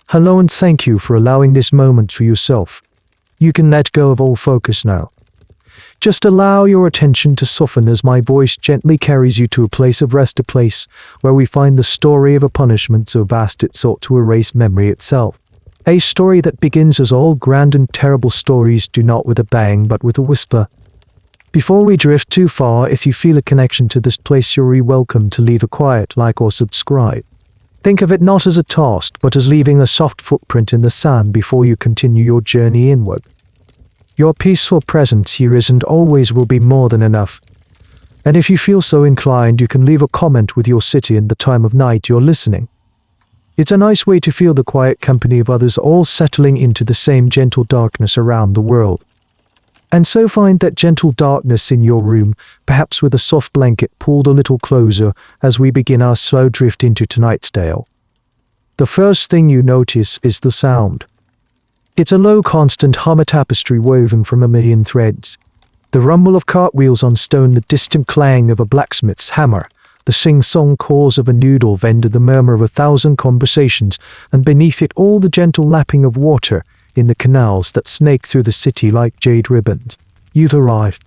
Hello and thank you for allowing this moment for yourself. You can let go of all focus now. Just allow your attention to soften as my voice gently carries you to a place of rest, a place where we find the story of a punishment so vast it sought to erase memory itself. A story that begins as all grand and terrible stories do, not with a bang but with a whisper. Before we drift too far, if you feel a connection to this place, you're welcome to leave a quiet like or subscribe. Think of it not as a task, but as leaving a soft footprint in the sand before you continue your journey inward. Your peaceful presence here is and always will be more than enough. And if you feel so inclined, you can leave a comment with your city and the time of night you're listening. It's a nice way to feel the quiet company of others all settling into the same gentle darkness around the world. And so find that gentle darkness in your room, perhaps with a soft blanket pulled a little closer as we begin our slow drift into tonight's tale. The first thing you notice is the sound. It's a low, constant hum, a tapestry woven from a million threads. The rumble of cartwheels on stone, the distant clang of a blacksmith's hammer, the sing-song calls of a noodle vendor, the murmur of 1,000 conversations, and beneath it all the gentle lapping of water in the canals that snake through the city like jade ribbons. You've arrived.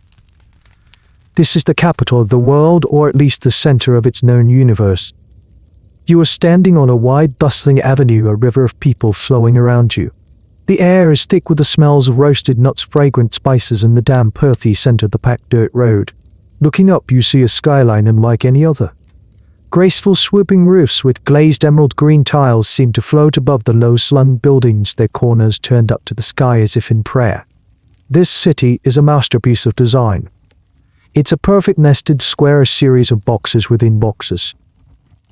This is the capital of the world, or at least the center of its known universe. You are standing on a wide, bustling avenue, a river of people flowing around you. The air is thick with the smells of roasted nuts, fragrant spices, and the damp, earthy scent of the packed dirt road. Looking up, you see a skyline unlike any other. Graceful swooping roofs with glazed emerald green tiles seem to float above the low slung buildings, their corners turned up to the sky as if in prayer. This city is a masterpiece of design. It's a perfect nested square, a series of boxes within boxes.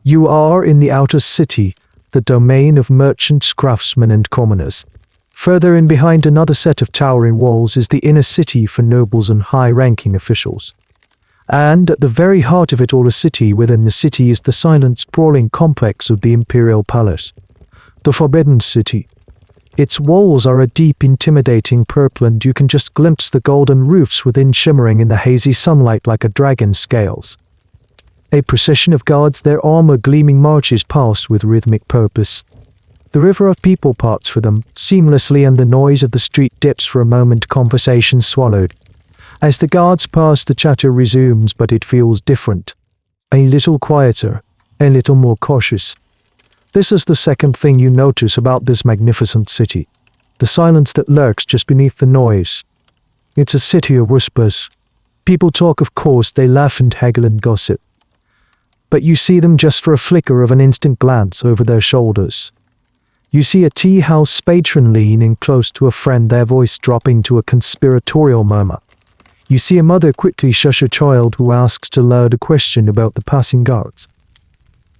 You are in the outer city, the domain of merchants, craftsmen, and commoners. Further in behind another set of towering walls is the inner city for nobles and high-ranking officials. And at the very heart of it all, a city within the city, is the silent, sprawling complex of the Imperial Palace, the Forbidden City. Its walls are a deep, intimidating purple, and you can just glimpse the golden roofs within, shimmering in the hazy sunlight like a dragon's scales. A procession of guards, their armor gleaming, marches past with rhythmic purpose. The river of people parts for them seamlessly, and the noise of the street dips for a moment, conversation swallowed. As the guards pass, the chatter resumes, but it feels different. A little quieter, a little more cautious. This is the second thing you notice about this magnificent city. The silence that lurks just beneath the noise. It's a city of whispers. People talk, of course, they laugh and haggle and gossip. But you see them just for a flicker of an instant glance over their shoulders. You see a tea house patron leaning close to a friend, their voice dropping to a conspiratorial murmur. You see a mother quickly shush a child who asks aloud a question about the passing guards.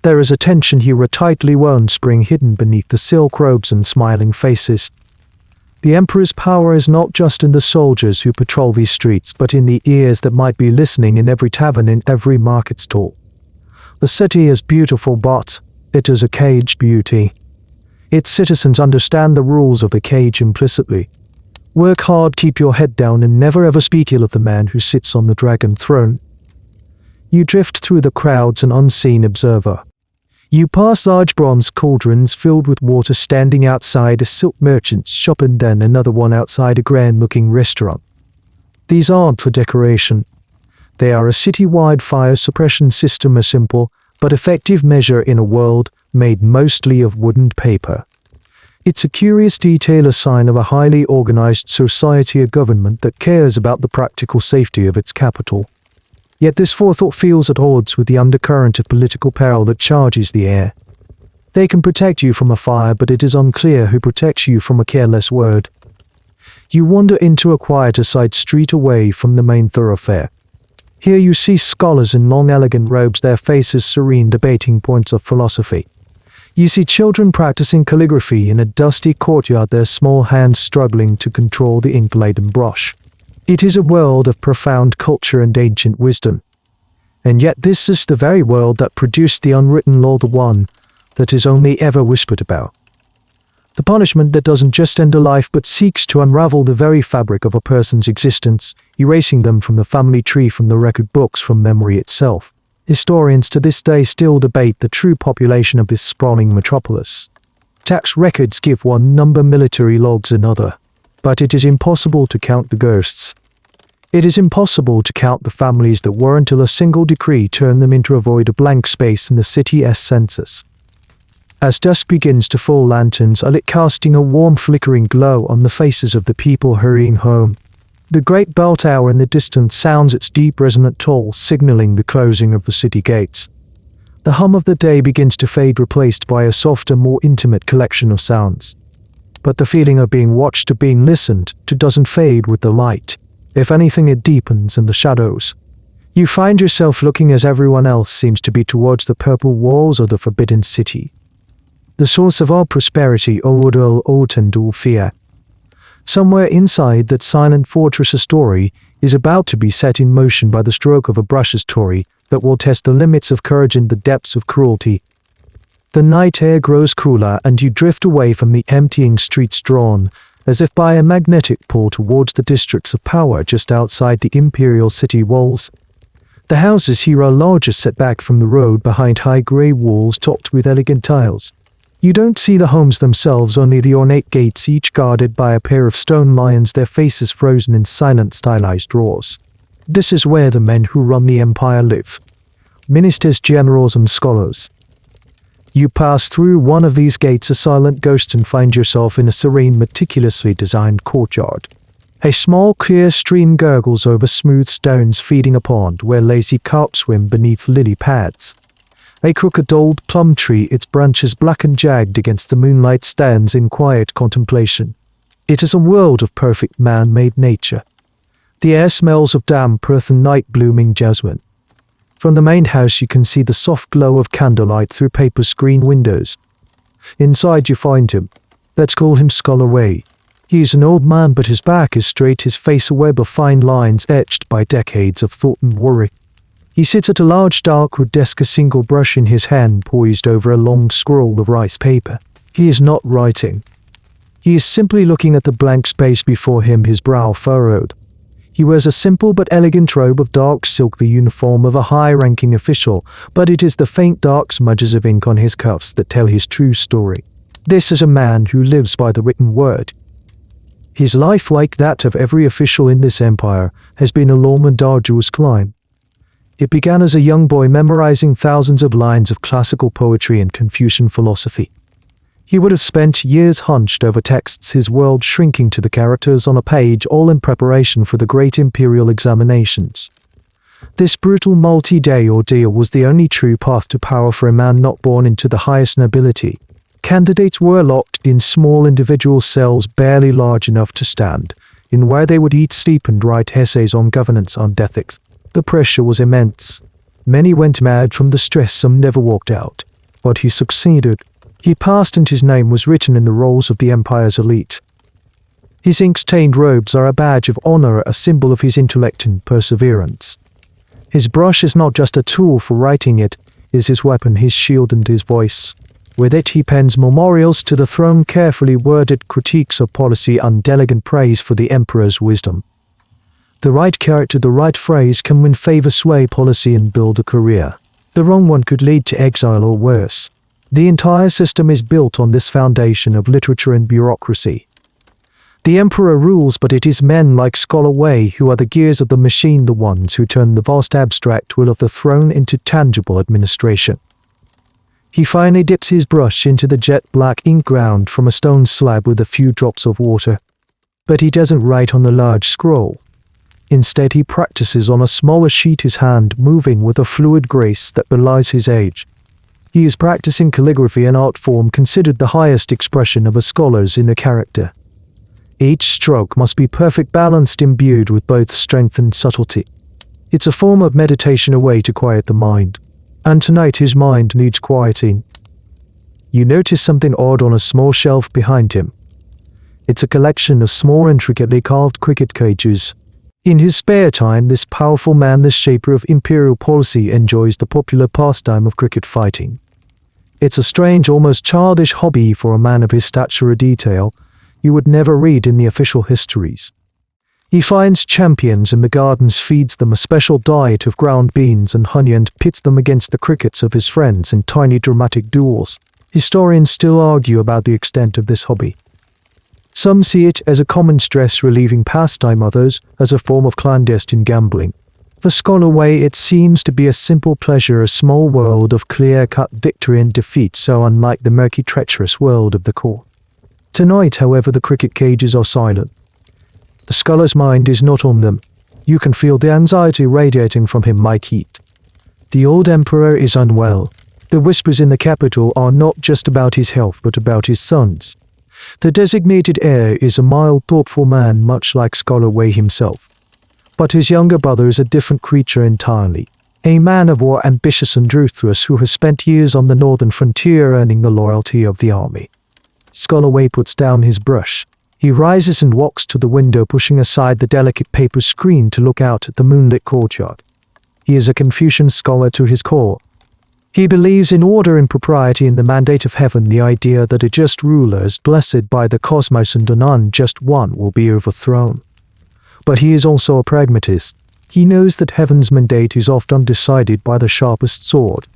There is a tension here, a tightly wound spring hidden beneath the silk robes and smiling faces. The Emperor's power is not just in the soldiers who patrol these streets, but in the ears that might be listening in every tavern, in every market stall. The city is beautiful, but it is a caged beauty. Its citizens understand the rules of the cage implicitly. Work hard, keep your head down, and never ever speak ill of the man who sits on the dragon throne. You drift through the crowds, an unseen observer. You pass large bronze cauldrons filled with water standing outside a silk merchant's shop, and then another one outside a grand-looking restaurant. These aren't for decoration. They are a city-wide fire suppression system, a simple but effective measure in a world made mostly of wood and paper. It's a curious detail, a sign of a highly organized society, a government that cares about the practical safety of its capital. Yet this forethought feels at odds with the undercurrent of political peril that charges the air. They can protect you from a fire, but it is unclear who protects you from a careless word. You wander into a quieter side street away from the main thoroughfare. Here you see scholars in long, elegant robes, their faces serene, debating points of philosophy. You see children practicing calligraphy in a dusty courtyard, their small hands struggling to control the ink-laden brush. It is a world of profound culture and ancient wisdom. And yet this is the very world that produced the unwritten law, the one that is only ever whispered about. The punishment that doesn't just end a life but seeks to unravel the very fabric of a person's existence, erasing them from the family tree, from the record books, from memory itself. Historians to this day still debate the true population of this sprawling metropolis. Tax records give one number, military logs another. But it is impossible to count the ghosts. It is impossible to count the families that were until a single decree turned them into a void of blank space in the city's census. As dusk begins to fall, lanterns are lit, casting a warm flickering glow on the faces of the people hurrying home. The great bell tower in the distance sounds its deep resonant toll, signaling the closing of the city gates. The hum of the day begins to fade, replaced by a softer, more intimate collection of sounds. But the feeling of being watched, of being listened to, doesn't fade with the light. If anything, it deepens in the shadows. You find yourself looking as everyone else seems to be towards the purple walls of the Forbidden City. The source of all prosperity, all fear. Somewhere inside that silent fortress, a story is about to be set in motion by the stroke of a brush's Tory that will test the limits of courage and the depths of cruelty. The night air grows cooler and you drift away from the emptying streets, drawn, as if by a magnetic pull, towards the districts of power just outside the Imperial city walls. The houses here are larger, set back from the road behind high grey walls topped with elegant tiles. You don't see the homes themselves, only the ornate gates, each guarded by a pair of stone lions, their faces frozen in silent stylized roars. This is where the men who run the empire live. Ministers, generals and scholars. You pass through one of these gates, a silent ghost, and find yourself in a serene, meticulously designed courtyard. A small clear stream gurgles over smooth stones, feeding a pond where lazy carp swim beneath lily pads. A crooked old plum tree, its branches black and jagged against the moonlight, stands in quiet contemplation. It is a world of perfect man-made nature. The air smells of damp earth and night-blooming jasmine. From the main house you can see the soft glow of candlelight through paper screen windows. Inside you find him. Let's call him Scholar Way. He is an old man, but his back is straight, his face a web of fine lines etched by decades of thought and worry. He sits at a large dark wood desk, a single brush in his hand poised over a long scroll of rice paper. He is not writing. He is simply looking at the blank space before him, his brow furrowed. He wears a simple but elegant robe of dark silk, the uniform of a high-ranking official, but it is the faint dark smudges of ink on his cuffs that tell his true story. This is a man who lives by the written word. His life, like that of every official in this empire, has been a long and arduous climb. It began as a young boy memorizing thousands of lines of classical poetry and Confucian philosophy. He would have spent years hunched over texts, his world shrinking to the characters on a page, all in preparation for the great Imperial examinations. This brutal multi-day ordeal was the only true path to power for a man not born into the highest nobility. Candidates were locked in small individual cells barely large enough to stand, in where they would eat, sleep and write essays on governance and ethics. The pressure was immense. Many went mad from the stress, some never walked out. But he succeeded. He passed, and his name was written in the rolls of the Empire's elite. His ink-stained robes are a badge of honor, a symbol of his intellect and perseverance. His brush is not just a tool for writing, it is his weapon, his shield and his voice. With it he pens memorials to the throne, carefully worded critiques of policy and elegant praise for the Emperor's wisdom. The right character, the right phrase can win favor, sway policy and build a career. The wrong one could lead to exile or worse. The entire system is built on this foundation of literature and bureaucracy. The Emperor rules, but it is men like Scholar Way who are the gears of the machine, the ones who turn the vast abstract will of the throne into tangible administration. He finally dips his brush into the jet-black ink ground from a stone slab with a few drops of water. But he doesn't write on the large scroll. Instead, he practices on a smaller sheet, his hand moving with a fluid grace that belies his age. He is practicing calligraphy, an art form considered the highest expression of a scholar's inner character. Each stroke must be perfect, balanced, imbued with both strength and subtlety. It's a form of meditation, a way to quiet the mind. And tonight his mind needs quieting. You notice something odd on a small shelf behind him. It's a collection of small, intricately carved cricket cages. In his spare time, this powerful man, this shaper of imperial policy, enjoys the popular pastime of cricket fighting. It's a strange, almost childish hobby for a man of his stature, a detail you would never read in the official histories. He finds champions in the gardens, feeds them a special diet of ground beans and honey, and pits them against the crickets of his friends in tiny dramatic duels. Historians still argue about the extent of this hobby. Some see it as a common stress-relieving pastime, others as a form of clandestine gambling. For Scholar Wei, it seems to be a simple pleasure, a small world of clear-cut victory and defeat, so unlike the murky, treacherous world of the court. Tonight, however, the cricket cages are silent. The scholar's mind is not on them. You can feel the anxiety radiating from him like heat. The old emperor is unwell. The whispers in the capital are not just about his health, but about his sons. The designated heir is a mild, thoughtful man, much like Scholar Wei himself. But his younger brother is a different creature entirely. A man of war, ambitious and ruthless, who has spent years on the northern frontier earning the loyalty of the army. Scholar Wei puts down his brush. He rises and walks to the window, pushing aside the delicate paper screen to look out at the moonlit courtyard. He is a Confucian scholar to his core. He believes in order and propriety, in the mandate of heaven, the idea that a just ruler is blessed by the cosmos and an unjust one will be overthrown. But he is also a pragmatist. He knows that heaven's mandate is often decided by the sharpest sword.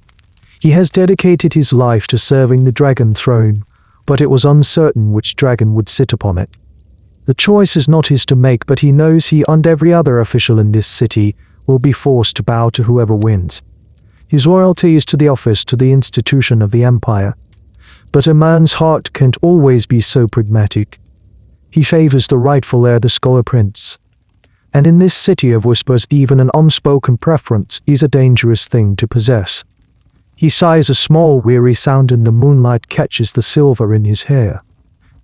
He has dedicated his life to serving the dragon throne, but it was uncertain which dragon would sit upon it. The choice is not his to make, but he knows he and every other official in this city will be forced to bow to whoever wins. His loyalty is to the office, to the institution of the empire. But a man's heart can't always be so pragmatic. He favors the rightful heir, the scholar prince. And in this city of whispers, even an unspoken preference is a dangerous thing to possess. He sighs a small, weary sound, and the moonlight catches the silver in his hair.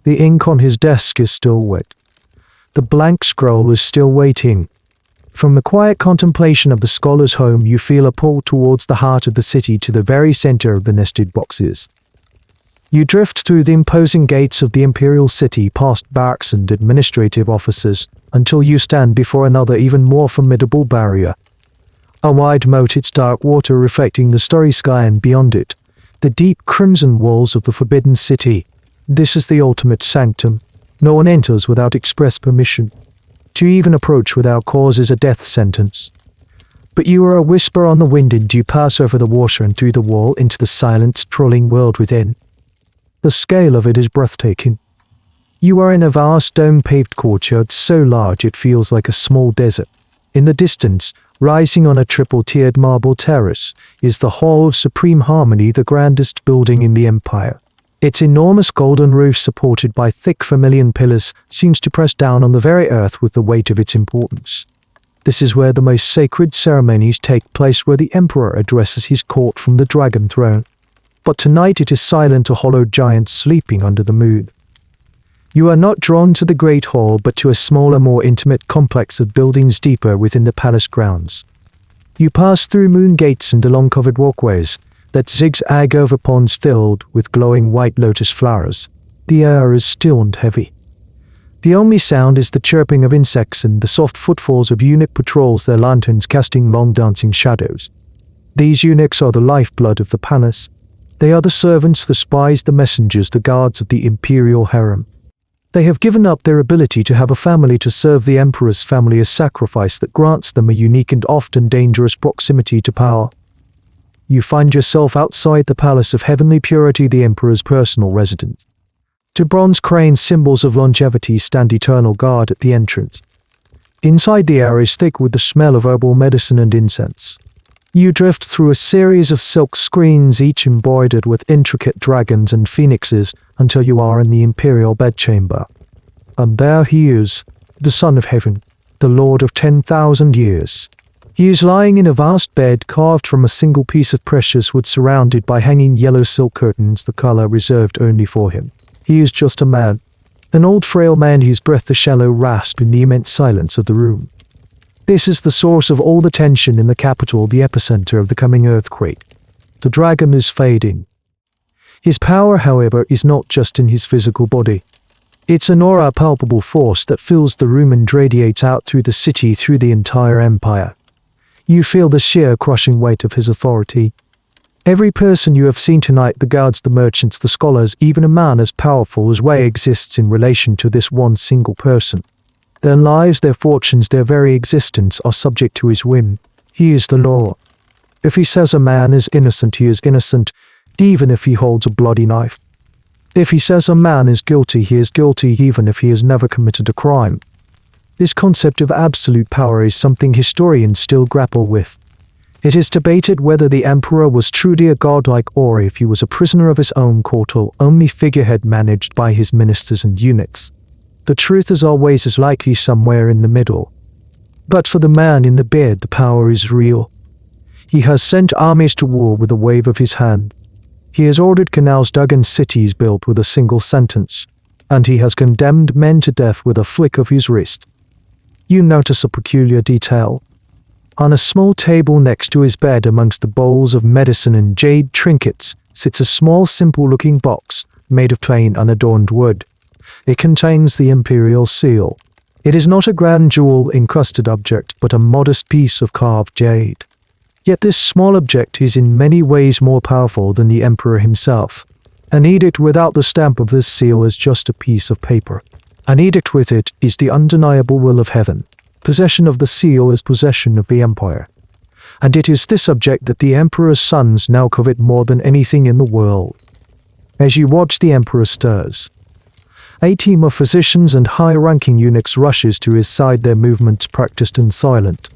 The ink on his desk is still wet. The blank scroll is still waiting. From the quiet contemplation of the scholar's home, you feel a pull towards the heart of the city, to the very center of the nested boxes. You drift through the imposing gates of the Imperial city, past barracks and administrative offices, until you stand before another, even more formidable barrier. A wide moat, its dark water reflecting the starry sky, and beyond it, the deep crimson walls of the Forbidden City. This is the ultimate sanctum. No one enters without express permission. To even approach without cause is a death sentence. But you are a whisper on the wind, and you pass over the water and through the wall into the silent, sprawling world within. The scale of it is breathtaking. You are in a vast dome-paved courtyard, so large it feels like a small desert. In the distance, rising on a triple-tiered marble terrace, is the Hall of Supreme Harmony, the grandest building in the empire. Its enormous golden roof, supported by thick vermilion pillars, seems to press down on the very earth with the weight of its importance. This is where the most sacred ceremonies take place, where the emperor addresses his court from the dragon throne. But tonight it is silent, a hollow giant sleeping under the moon. You are not drawn to the great hall, but to a smaller, more intimate complex of buildings deeper within the palace grounds. You pass through moon gates and along covered walkways that zigzag over ponds filled with glowing white lotus flowers. The air is still and heavy. The only sound is the chirping of insects and the soft footfalls of eunuch patrols, their lanterns casting long dancing shadows. These eunuchs are the lifeblood of the palace. They are the servants, the spies, the messengers, the guards of the imperial harem. They have given up their ability to have a family to serve the emperor's family, a sacrifice that grants them a unique and often dangerous proximity to power. You find yourself outside the Palace of Heavenly Purity, the emperor's personal residence. Two bronze cranes, symbols of longevity, stand eternal guard at the entrance. Inside, the air is thick with the smell of herbal medicine and incense. You drift through a series of silk screens, each embroidered with intricate dragons and phoenixes, until you are in the Imperial bedchamber. And there he is, the Son of Heaven, the Lord of 10,000 years. He is lying in a vast bed carved from a single piece of precious wood, surrounded by hanging yellow silk curtains, the color reserved only for him. He is just a man, an old frail man, whose breath a shallow rasp in the immense silence of the room. This is the source of all the tension in the capital, the epicenter of the coming earthquake. The dragon is fading. His power, however, is not just in his physical body. It's an aura, a palpable force that fills the room and radiates out through the city, through the entire empire. You feel the sheer, crushing weight of his authority. Every person you have seen tonight, the guards, the merchants, the scholars, even a man as powerful as Wei, exists in relation to this one single person. Their lives, their fortunes, their very existence are subject to his whim. He is the law. If he says a man is innocent, he is innocent. even if he holds a bloody knife. If he says a man is guilty, he is guilty even if he has never committed a crime. This concept of absolute power is something historians still grapple with. It is debated whether the emperor was truly a godlike or if he was a prisoner of his own court or only figurehead managed by his ministers and eunuchs. The truth is always as likely somewhere in the middle. But for the man in the beard, the power is real. He has sent armies to war with a wave of his hand. He has ordered canals dug and cities built with a single sentence, and he has condemned men to death with a flick of his wrist. You notice a peculiar detail. On a small table next to his bed, amongst the bowls of medicine and jade trinkets, sits a small simple-looking box, made of plain unadorned wood. It contains the Imperial seal. It is not a grand jewel-encrusted object, but a modest piece of carved jade. Yet this small object is in many ways more powerful than the Emperor himself. An edict without the stamp of this seal is just a piece of paper. An edict with it is the undeniable will of heaven. Possession of the seal is possession of the empire. And it is this object that the Emperor's sons now covet more than anything in the world. As you watch, the Emperor stirs. A team of physicians and high-ranking eunuchs rushes to his side, their movements practiced and silent.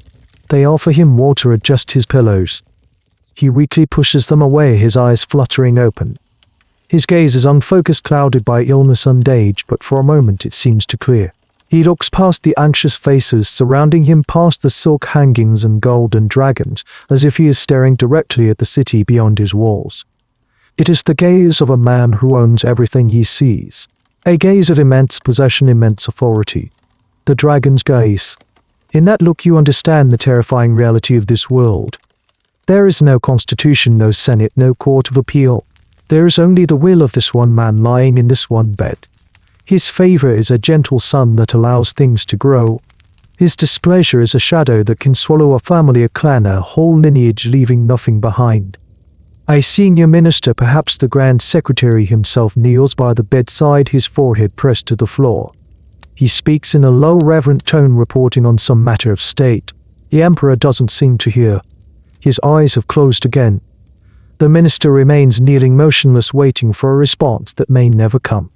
They offer him water, adjust his pillows. He weakly pushes them away, his eyes fluttering open. His gaze is unfocused, clouded by illness and age, but for a moment it seems to clear. He looks past the anxious faces surrounding him, past the silk hangings and golden dragons, as if he is staring directly at the city beyond his walls. It is the gaze of a man who owns everything he sees. A gaze of immense possession, immense authority. The dragon's gaze. In that look you understand the terrifying reality of this world. There is no constitution, no senate, no court of appeal. There is only the will of this one man lying in this one bed. His favor is a gentle sun that allows things to grow. His displeasure is a shadow that can swallow a family, a clan, a whole lineage, leaving nothing behind. A senior minister, perhaps the Grand Secretary himself, kneels by the bedside, his forehead pressed to the floor. He speaks in a low, reverent tone, reporting on some matter of state. The Emperor doesn't seem to hear. His eyes have closed again. The minister remains kneeling, motionless, waiting for a response that may never come.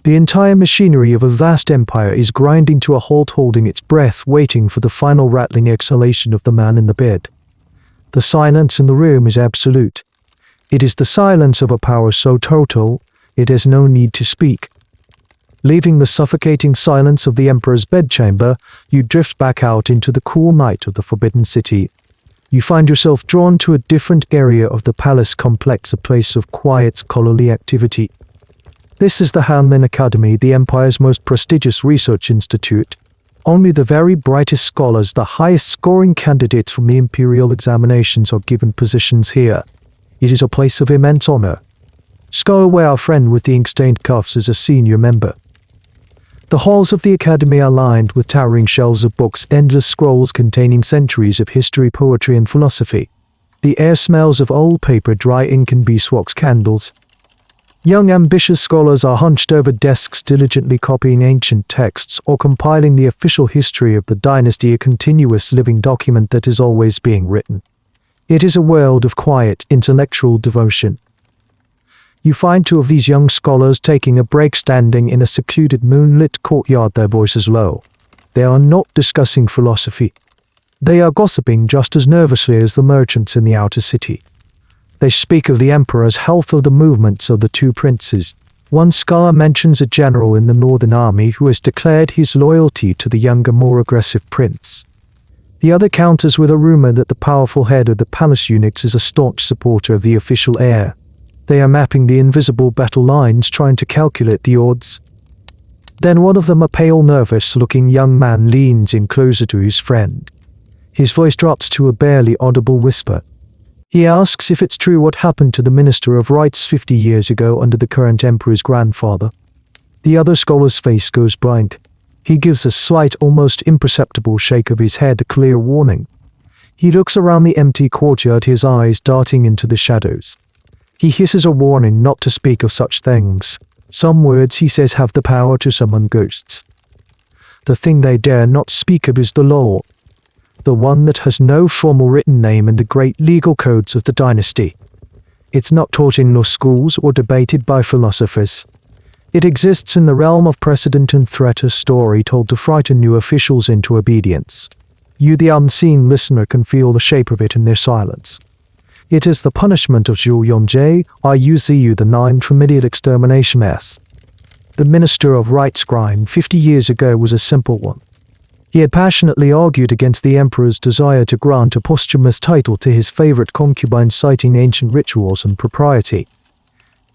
The entire machinery of a vast empire is grinding to a halt, holding its breath, waiting for the final rattling exhalation of the man in the bed. The silence in the room is absolute. It is the silence of a power so total, it has no need to speak. Leaving the suffocating silence of the Emperor's bedchamber, you drift back out into the cool night of the Forbidden City. You find yourself drawn to a different area of the palace complex, a place of quiet scholarly activity. This is the Hanlin Academy, the Empire's most prestigious research institute. Only the very brightest scholars, the highest-scoring candidates from the Imperial examinations, are given positions here. It is a place of immense honor. Scholar where our friend with the ink-stained cuffs is a senior member. The halls of the Academy are lined with towering shelves of books, endless scrolls containing centuries of history, poetry, and philosophy. The air smells of old paper, dry ink, and beeswax candles. Young, ambitious scholars are hunched over desks, diligently copying ancient texts or compiling the official history of the dynasty, a continuous living document that is always being written. It is a world of quiet, intellectual devotion. You find two of these young scholars taking a break, standing in a secluded moonlit courtyard, their voices low. They are not discussing philosophy. They are gossiping just as nervously as the merchants in the outer city. They speak of the Emperor's health, of the movements of the two princes. One scholar mentions a general in the northern army who has declared his loyalty to the younger, more aggressive prince. The other counters with a rumor that the powerful head of the palace eunuchs is a staunch supporter of the official heir. They are mapping the invisible battle lines, trying to calculate the odds. Then one of them, a pale, nervous-looking young man, leans in closer to his friend. His voice drops to a barely audible whisper. He asks if it's true what happened to the Minister of Rites 50 years ago under the current Emperor's grandfather. The other scholar's face goes blank. He gives a slight, almost imperceptible shake of his head, a clear warning. He looks around the empty courtyard, his eyes darting into the shadows. He hisses a warning not to speak of such things. Some words, he says, have the power to summon ghosts. The thing they dare not speak of is the law. The one that has no formal written name in the great legal codes of the dynasty. It's not taught in law schools or debated by philosophers. It exists in the realm of precedent and threat, a story told to frighten new officials into obedience. You, the unseen listener, can feel the shape of it in their silence. It is the punishment of Zhu Yongzhe, IUZU, the 9 for immediate extermination S. The Minister of Rights crime 50 years ago was a simple one. He had passionately argued against the emperor's desire to grant a posthumous title to his favorite concubine, citing ancient rituals and propriety.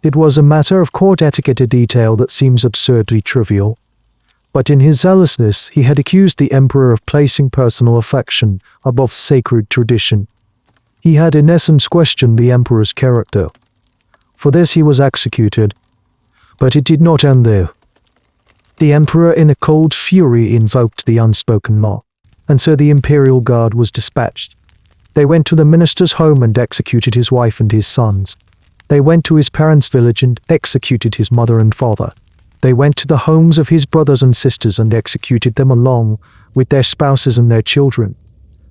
It was a matter of court etiquette, a detail that seems absurdly trivial. But in his zealousness, he had accused the emperor of placing personal affection above sacred tradition. He had in essence questioned the emperor's character. For this he was executed. But it did not end there. The emperor in a cold fury invoked the unspoken law, and so the Imperial Guard was dispatched. They went to the minister's home and executed his wife and his sons. They went to his parents' village and executed his mother and father. They went to the homes of his brothers and sisters and executed them along with their spouses and their children.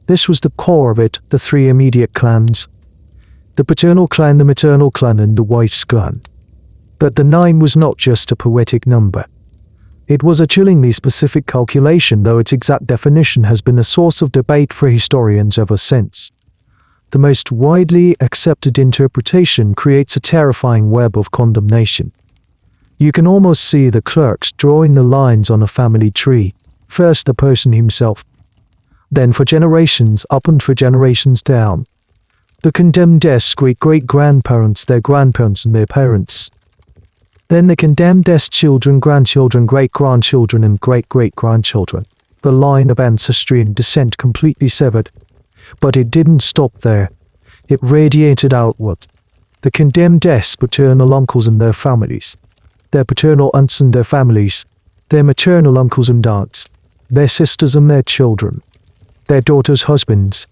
This was the core of it, the 3 immediate clans. The paternal clan, the maternal clan, and the wife's clan. But the 9 was not just a poetic number. It was a chillingly specific calculation, though its exact definition has been a source of debate for historians ever since. The most widely accepted interpretation creates a terrifying web of condemnation. You can almost see the clerks drawing the lines on a family tree, first the person himself, then for generations up and for generations down. The condemned desk's great-great-grandparents, their grandparents and their parents. Then the condemned desk's children, grandchildren, great-grandchildren and great-great-grandchildren. The line of ancestry and descent completely severed. But it didn't stop there. It radiated outward. The condemned desk's paternal uncles and their families. Their paternal aunts and their families. Their maternal uncles and aunts. Their sisters and their children. Their daughters' husbands.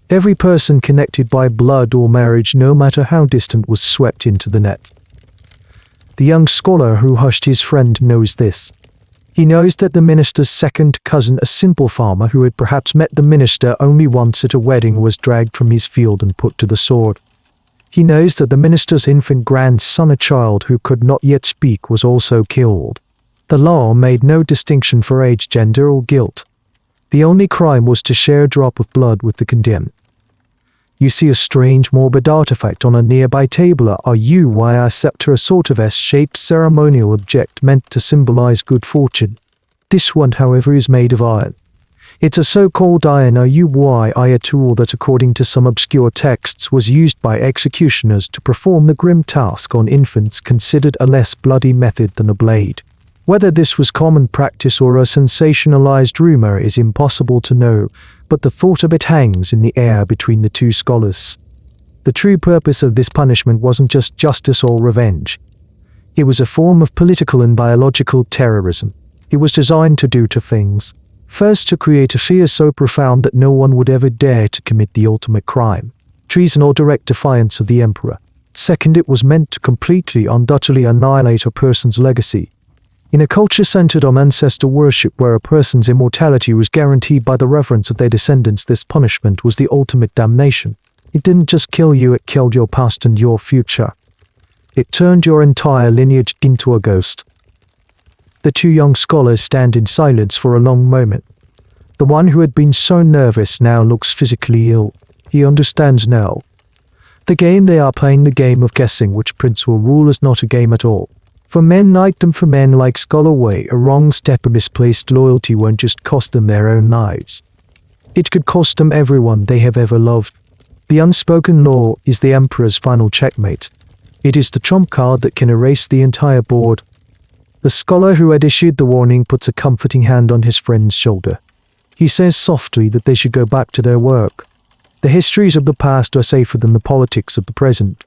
Every person connected by blood or marriage, no matter how distant, was swept into the net. The young scholar who hushed his friend knows this. He knows that the minister's second cousin, a simple farmer who had perhaps met the minister only once at a wedding, was dragged from his field and put to the sword. He knows that the minister's infant grandson, a child who could not yet speak, was also killed. The law made no distinction for age, gender, or guilt. The only crime was to share a drop of blood with the condemned. You see a strange morbid artifact on a nearby table, a UYI scepter, a sort of S-shaped ceremonial object meant to symbolize good fortune. This one, however, is made of iron. It's a so-called iron UYI tool that, according to some obscure texts, was used by executioners to perform the grim task on infants, considered a less bloody method than a blade. Whether this was common practice or a sensationalized rumor is impossible to know, but the thought of it hangs in the air between the two scholars. The true purpose of this punishment wasn't just justice or revenge. It was a form of political and biological terrorism. It was designed to do two things. First, to create a fear so profound that no one would ever dare to commit the ultimate crime, treason or direct defiance of the emperor. Second, it was meant to completely and utterly annihilate a person's legacy. In a culture centered on ancestor worship, where a person's immortality was guaranteed by the reverence of their descendants, this punishment was the ultimate damnation. It didn't just kill you, it killed your past and your future. It turned your entire lineage into a ghost. The 2 young scholars stand in silence for a long moment. The one who had been so nervous now looks physically ill. He understands now. The game they are playing, the game of guessing which prince will rule, is not a game at all. For men like them, for men like Scholar Wei, a wrong step or misplaced loyalty won't just cost them their own lives. It could cost them everyone they have ever loved. The unspoken law is the emperor's final checkmate. It is the trump card that can erase the entire board. The scholar who had issued the warning puts a comforting hand on his friend's shoulder. He says softly that they should go back to their work. The histories of the past are safer than the politics of the present.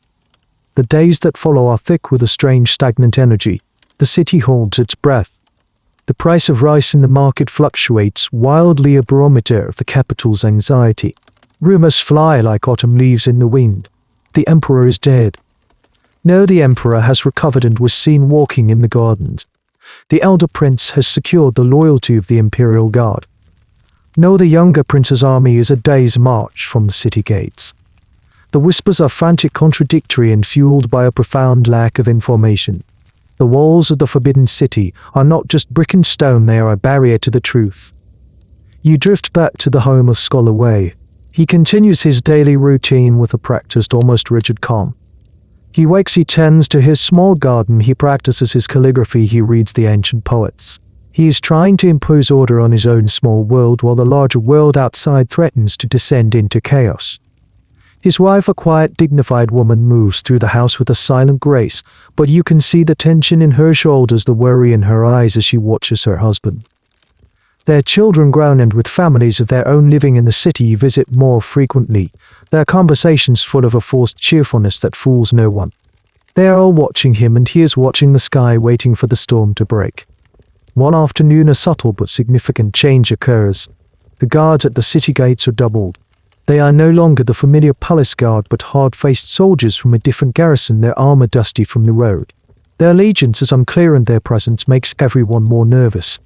The days that follow are thick with a strange stagnant energy. The city holds its breath. The price of rice in the market fluctuates wildly, a barometer of the capital's anxiety. Rumors fly like autumn leaves in the wind. The emperor is dead. No, the emperor has recovered and was seen walking in the gardens. The elder prince has secured the loyalty of the Imperial Guard. No, the younger prince's army is a day's march from the city gates. The whispers are frantic, contradictory, and fueled by a profound lack of information. The walls of the Forbidden City are not just brick and stone, they are a barrier to the truth. You drift back to the home of Scholar Wei. He continues his daily routine with a practiced, almost rigid calm. He wakes, he tends to his small garden, he practices his calligraphy, he reads the ancient poets. He is trying to impose order on his own small world while the larger world outside threatens to descend into chaos. His wife, a quiet, dignified woman, moves through the house with a silent grace, but you can see the tension in her shoulders, the worry in her eyes as she watches her husband. Their children grown and with families of their own living in the city visit more frequently, their conversations full of a forced cheerfulness that fools no one. They are all watching him and he is watching the sky, waiting for the storm to break. One afternoon a subtle but significant change occurs. The guards at the city gates are doubled. They are no longer the familiar palace guard but hard-faced soldiers from a different garrison, their armor dusty from the road. Their allegiance is unclear and their presence makes everyone more nervous.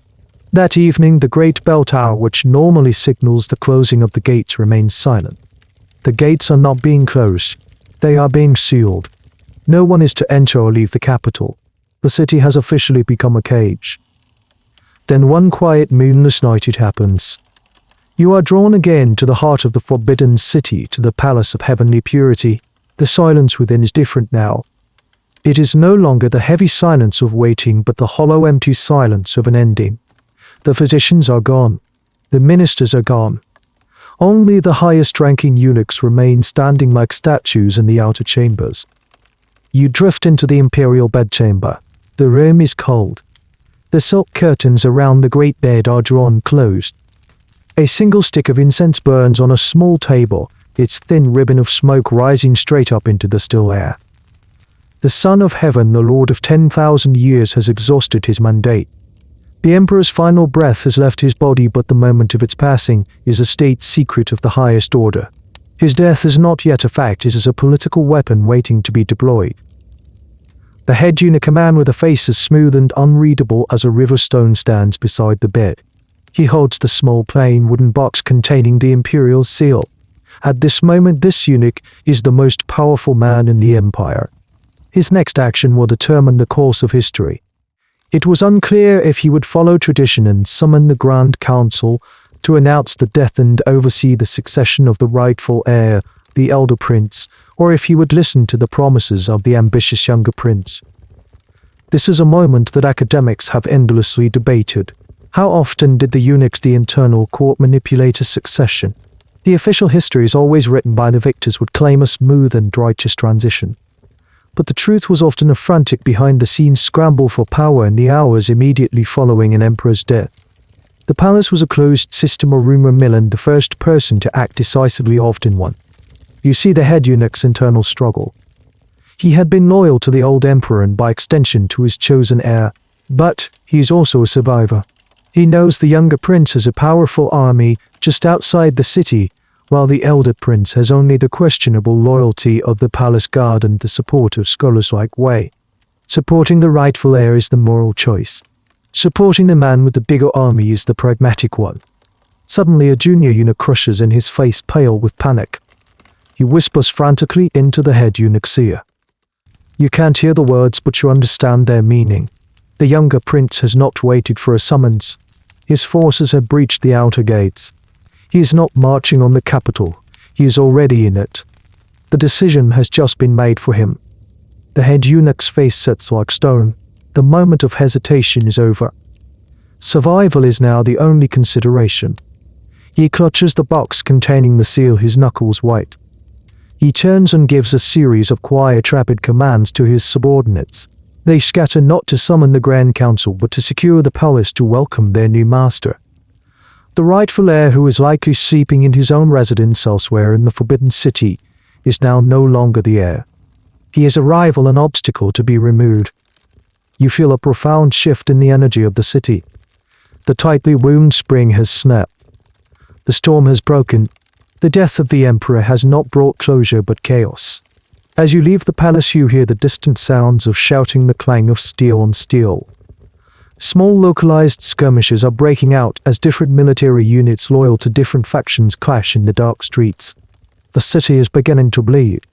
That evening the great bell tower which normally signals the closing of the gates remains silent. The gates are not being closed. They are being sealed. No one is to enter or leave the capital. The city has officially become a cage. Then one quiet moonless night it happens. You are drawn again to the heart of the Forbidden City, to the Palace of Heavenly Purity. The silence within is different now. It is no longer the heavy silence of waiting but the hollow empty silence of an ending. The physicians are gone. The ministers are gone. Only the highest-ranking eunuchs remain standing like statues in the outer chambers. You drift into the Imperial bedchamber. The room is cold. The silk curtains around the great bed are drawn closed. A single stick of incense burns on a small table, its thin ribbon of smoke rising straight up into the still air. The Son of Heaven, the Lord of 10,000 years, has exhausted his mandate. The Emperor's final breath has left his body, but the moment of its passing is a state secret of the highest order. His death is not yet a fact, it is a political weapon waiting to be deployed. The head eunuch, a man with a face as smooth and unreadable as a river stone, stands beside the bed. He holds the small plain wooden box containing the Imperial seal. At this moment this eunuch is the most powerful man in the empire. His next action will determine the course of history. It was unclear if he would follow tradition and summon the Grand Council to announce the death and oversee the succession of the rightful heir, the elder prince, or if he would listen to the promises of the ambitious younger prince. This is a moment that academics have endlessly debated. How often did the eunuchs, the internal court, manipulate a succession? The official history is always written by the victors would claim a smooth and righteous transition. But the truth was often a frantic behind-the-scenes scramble for power in the hours immediately following an emperor's death. The palace was a closed system, a rumor mill, and the first person to act decisively often won. You see the head eunuch's internal struggle. He had been loyal to the old emperor and by extension to his chosen heir, but he is also a survivor. He knows the younger prince has a powerful army just outside the city, while the elder prince has only the questionable loyalty of the palace guard and the support of scholars like Wei. Supporting the rightful heir is the moral choice. Supporting the man with the bigger army is the pragmatic one. Suddenly a junior eunuch crushes in, his face pale with panic. He whispers frantically into the head eunuch's ear. You can't hear the words, but you understand their meaning. The younger prince has not waited for a summons. His forces have breached the outer gates. He is not marching on the capital. He is already in it. The decision has just been made for him. The head eunuch's face sets like stone. The moment of hesitation is over. Survival is now the only consideration. He clutches the box containing the seal, his knuckles white. He turns and gives a series of quiet, rapid commands to his subordinates. They scatter, not to summon the Grand Council, but to secure the palace to welcome their new master. The rightful heir, who is likely sleeping in his own residence elsewhere in the Forbidden City, is now no longer the heir. He is a rival, an obstacle to be removed. You feel a profound shift in the energy of the city. The tightly wound spring has snapped. The storm has broken. The death of the emperor has not brought closure but chaos. As you leave the palace you hear the distant sounds of shouting, the clang of steel on steel. Small localized skirmishes are breaking out as different military units loyal to different factions clash in the dark streets. The city is beginning to bleed.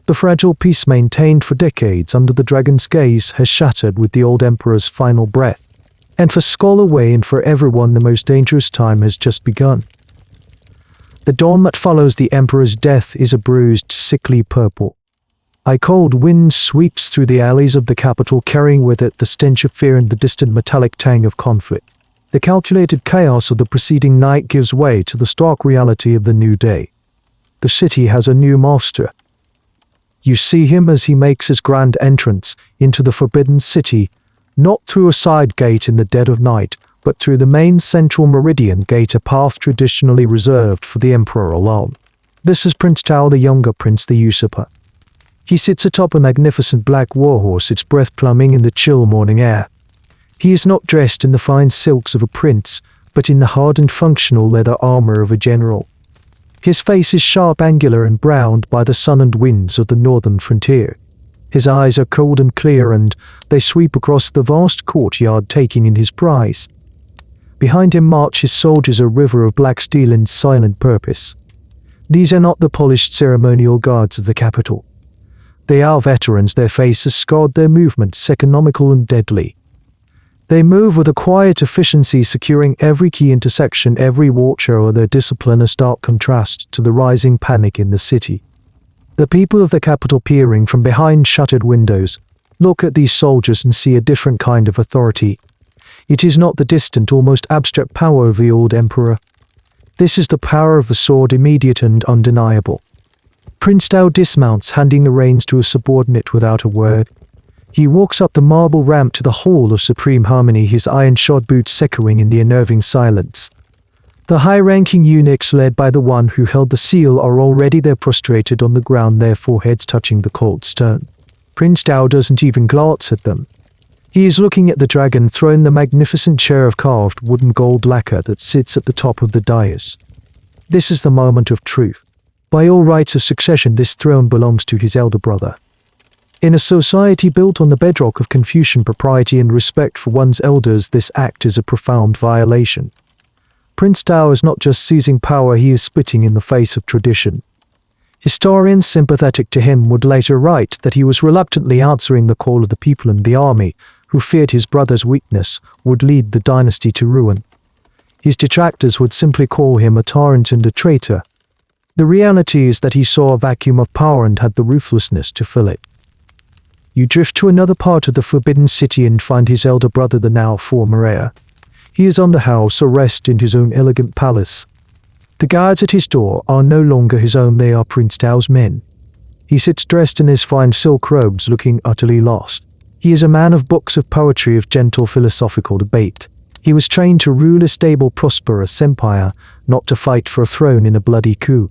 The fragile peace maintained for decades under the dragon's gaze has shattered with the old emperor's final breath. And for Scholarway and for everyone, the most dangerous time has just begun. The dawn that follows the emperor's death is a bruised, sickly purple. A cold wind sweeps through the alleys of the capital, carrying with it the stench of fear and the distant metallic tang of conflict. The calculated chaos of the preceding night gives way to the stark reality of the new day. The city has a new master. You see him as he makes his grand entrance into the Forbidden City, not through a side gate in the dead of night, but through the main central meridian gate, a path traditionally reserved for the emperor alone. This is Prince Tao the Younger, Prince the Usurper. He sits atop a magnificent black warhorse, its breath plumbing in the chill morning air. He is not dressed in the fine silks of a prince, but in the hardened functional leather armor of a general. His face is sharp, angular, and browned by the sun and winds of the northern frontier. His eyes are cold and clear, and they sweep across the vast courtyard, taking in his prize. Behind him march his soldiers, a river of black steel and silent purpose. These are not the polished ceremonial guards of the capital. They are veterans, their faces scarred, their movements economical and deadly. They move with a quiet efficiency, securing every key intersection, every watcher, or their discipline a stark contrast to the rising panic in the city. The people of the capital, peering from behind shuttered windows, look at these soldiers and see a different kind of authority. It is not the distant, almost abstract power of the old emperor. This is the power of the sword, immediate and undeniable. Prince Tao dismounts, handing the reins to a subordinate without a word. He walks up the marble ramp to the Hall of Supreme Harmony, his iron-shod boots echoing in the unnerving silence. The high-ranking eunuchs, led by the one who held the seal, are already there, prostrated on the ground, their foreheads touching the cold stone. Prince Tao doesn't even glance at them. He is looking at the dragon throne, the magnificent chair of carved wooden gold lacquer that sits at the top of the dais. This is the moment of truth. By all rights of succession, this throne belongs to his elder brother. In a society built on the bedrock of Confucian propriety and respect for one's elders, this act is a profound violation. Prince Tao is not just seizing power, he is spitting in the face of tradition. Historians sympathetic to him would later write that he was reluctantly answering the call of the people, and the army, who feared his brother's weakness, would lead the dynasty to ruin. His detractors would simply call him a tyrant and a traitor. The reality is that he saw a vacuum of power and had the ruthlessness to fill it. You drift to another part of the Forbidden City and find his elder brother, the now former heir. He is under house arrest in his own elegant palace. The guards at his door are no longer his own, they are Prince Tao's men. He sits dressed in his fine silk robes, looking utterly lost. He is a man of books, of poetry, of gentle philosophical debate. He was trained to rule a stable, prosperous empire, not to fight for a throne in a bloody coup.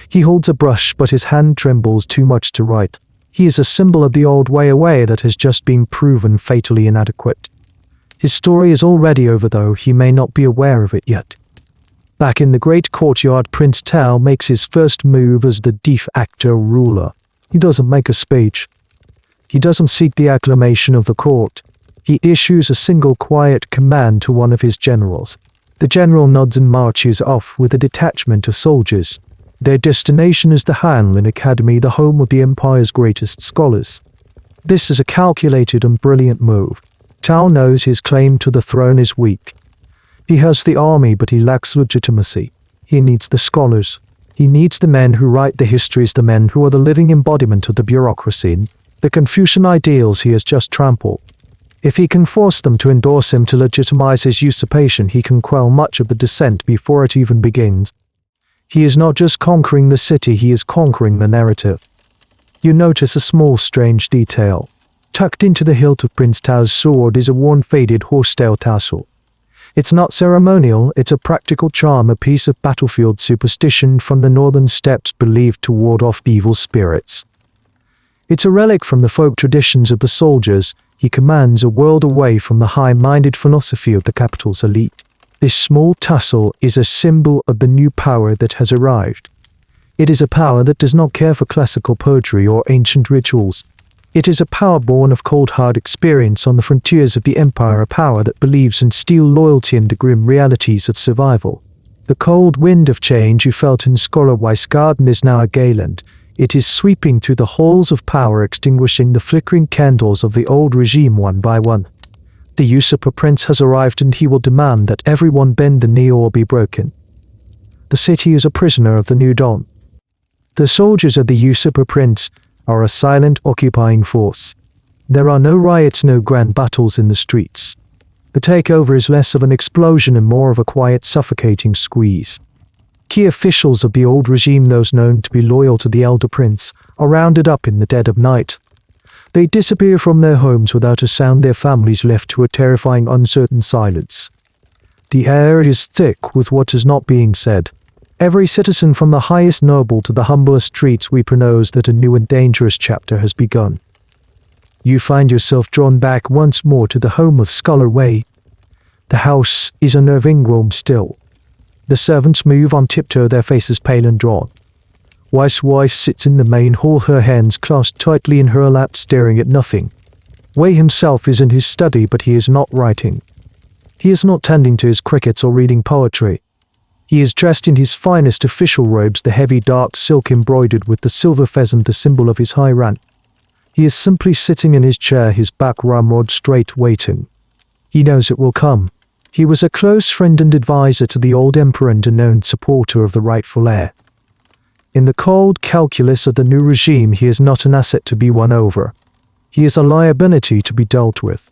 He holds a brush, but his hand trembles too much to write. He is a symbol of the old way that has just been proven fatally inadequate. His story is already over, though he may not be aware of it yet. Back in the great courtyard, Prince Tao makes his first move as the de facto ruler. He doesn't make a speech. He doesn't seek the acclamation of the court. He issues a single quiet command to one of his generals. The general nods and marches off with a detachment of soldiers. Their destination is the Hanlin Academy, the home of the Empire's greatest scholars. This is a calculated and brilliant move. Tao knows his claim to the throne is weak. He has the army, but he lacks legitimacy. He needs the scholars. He needs the men who write the histories, the men who are the living embodiment of the bureaucracy and the Confucian ideals he has just trampled. If he can force them to endorse him to legitimize his usurpation, he can quell much of the dissent before it even begins. He is not just conquering the city, he is conquering the narrative. You notice a small, strange detail. Tucked into the hilt of Prince Tao's sword is a worn, faded horsetail tassel. It's not ceremonial, it's a practical charm, a piece of battlefield superstition from the northern steppes believed to ward off evil spirits. It's a relic from the folk traditions of the soldiers. He commands a world away from the high-minded philosophy of the capital's elite. This small tassel is a symbol of the new power that has arrived. It is a power that does not care for classical poetry or ancient rituals. It is a power born of cold, hard experience on the frontiers of the empire, a power that believes in steel loyalty and the grim realities of survival. The cold wind of change you felt in Scholar Weiss Garden is now a gale. It is sweeping through the halls of power, extinguishing the flickering candles of the old regime one by one. The usurper prince has arrived, and he will demand that everyone bend the knee or be broken. The city is a prisoner of the new dawn. The soldiers of the usurper prince are a silent, occupying force. There are no riots, no grand battles in the streets. The takeover is less of an explosion and more of a quiet, suffocating squeeze. Key officials of the old regime, those known to be loyal to the elder prince, are rounded up in the dead of night. They disappear from their homes without a sound, their families left to a terrifying, uncertain silence. The air is thick with what is not being said. Every citizen, from the highest noble to the humblest streets sweeper, knows that a new and dangerous chapter has begun. You find yourself drawn back once more to the home of Scholar Wei. The house is unnerving room still. The servants move on tiptoe, their faces pale and drawn. Weiss' wife sits in the main hall, her hands clasped tightly in her lap, staring at nothing. Wei himself is in his study, but he is not writing. He is not tending to his crickets or reading poetry. He is dressed in his finest official robes, the heavy dark silk embroidered with the silver pheasant, the symbol of his high rank. He is simply sitting in his chair, his back ramrod straight, waiting. He knows it will come. He was a close friend and advisor to the old emperor and a known supporter of the rightful heir. In the cold calculus of the new regime, he is not an asset to be won over. He is a liability to be dealt with.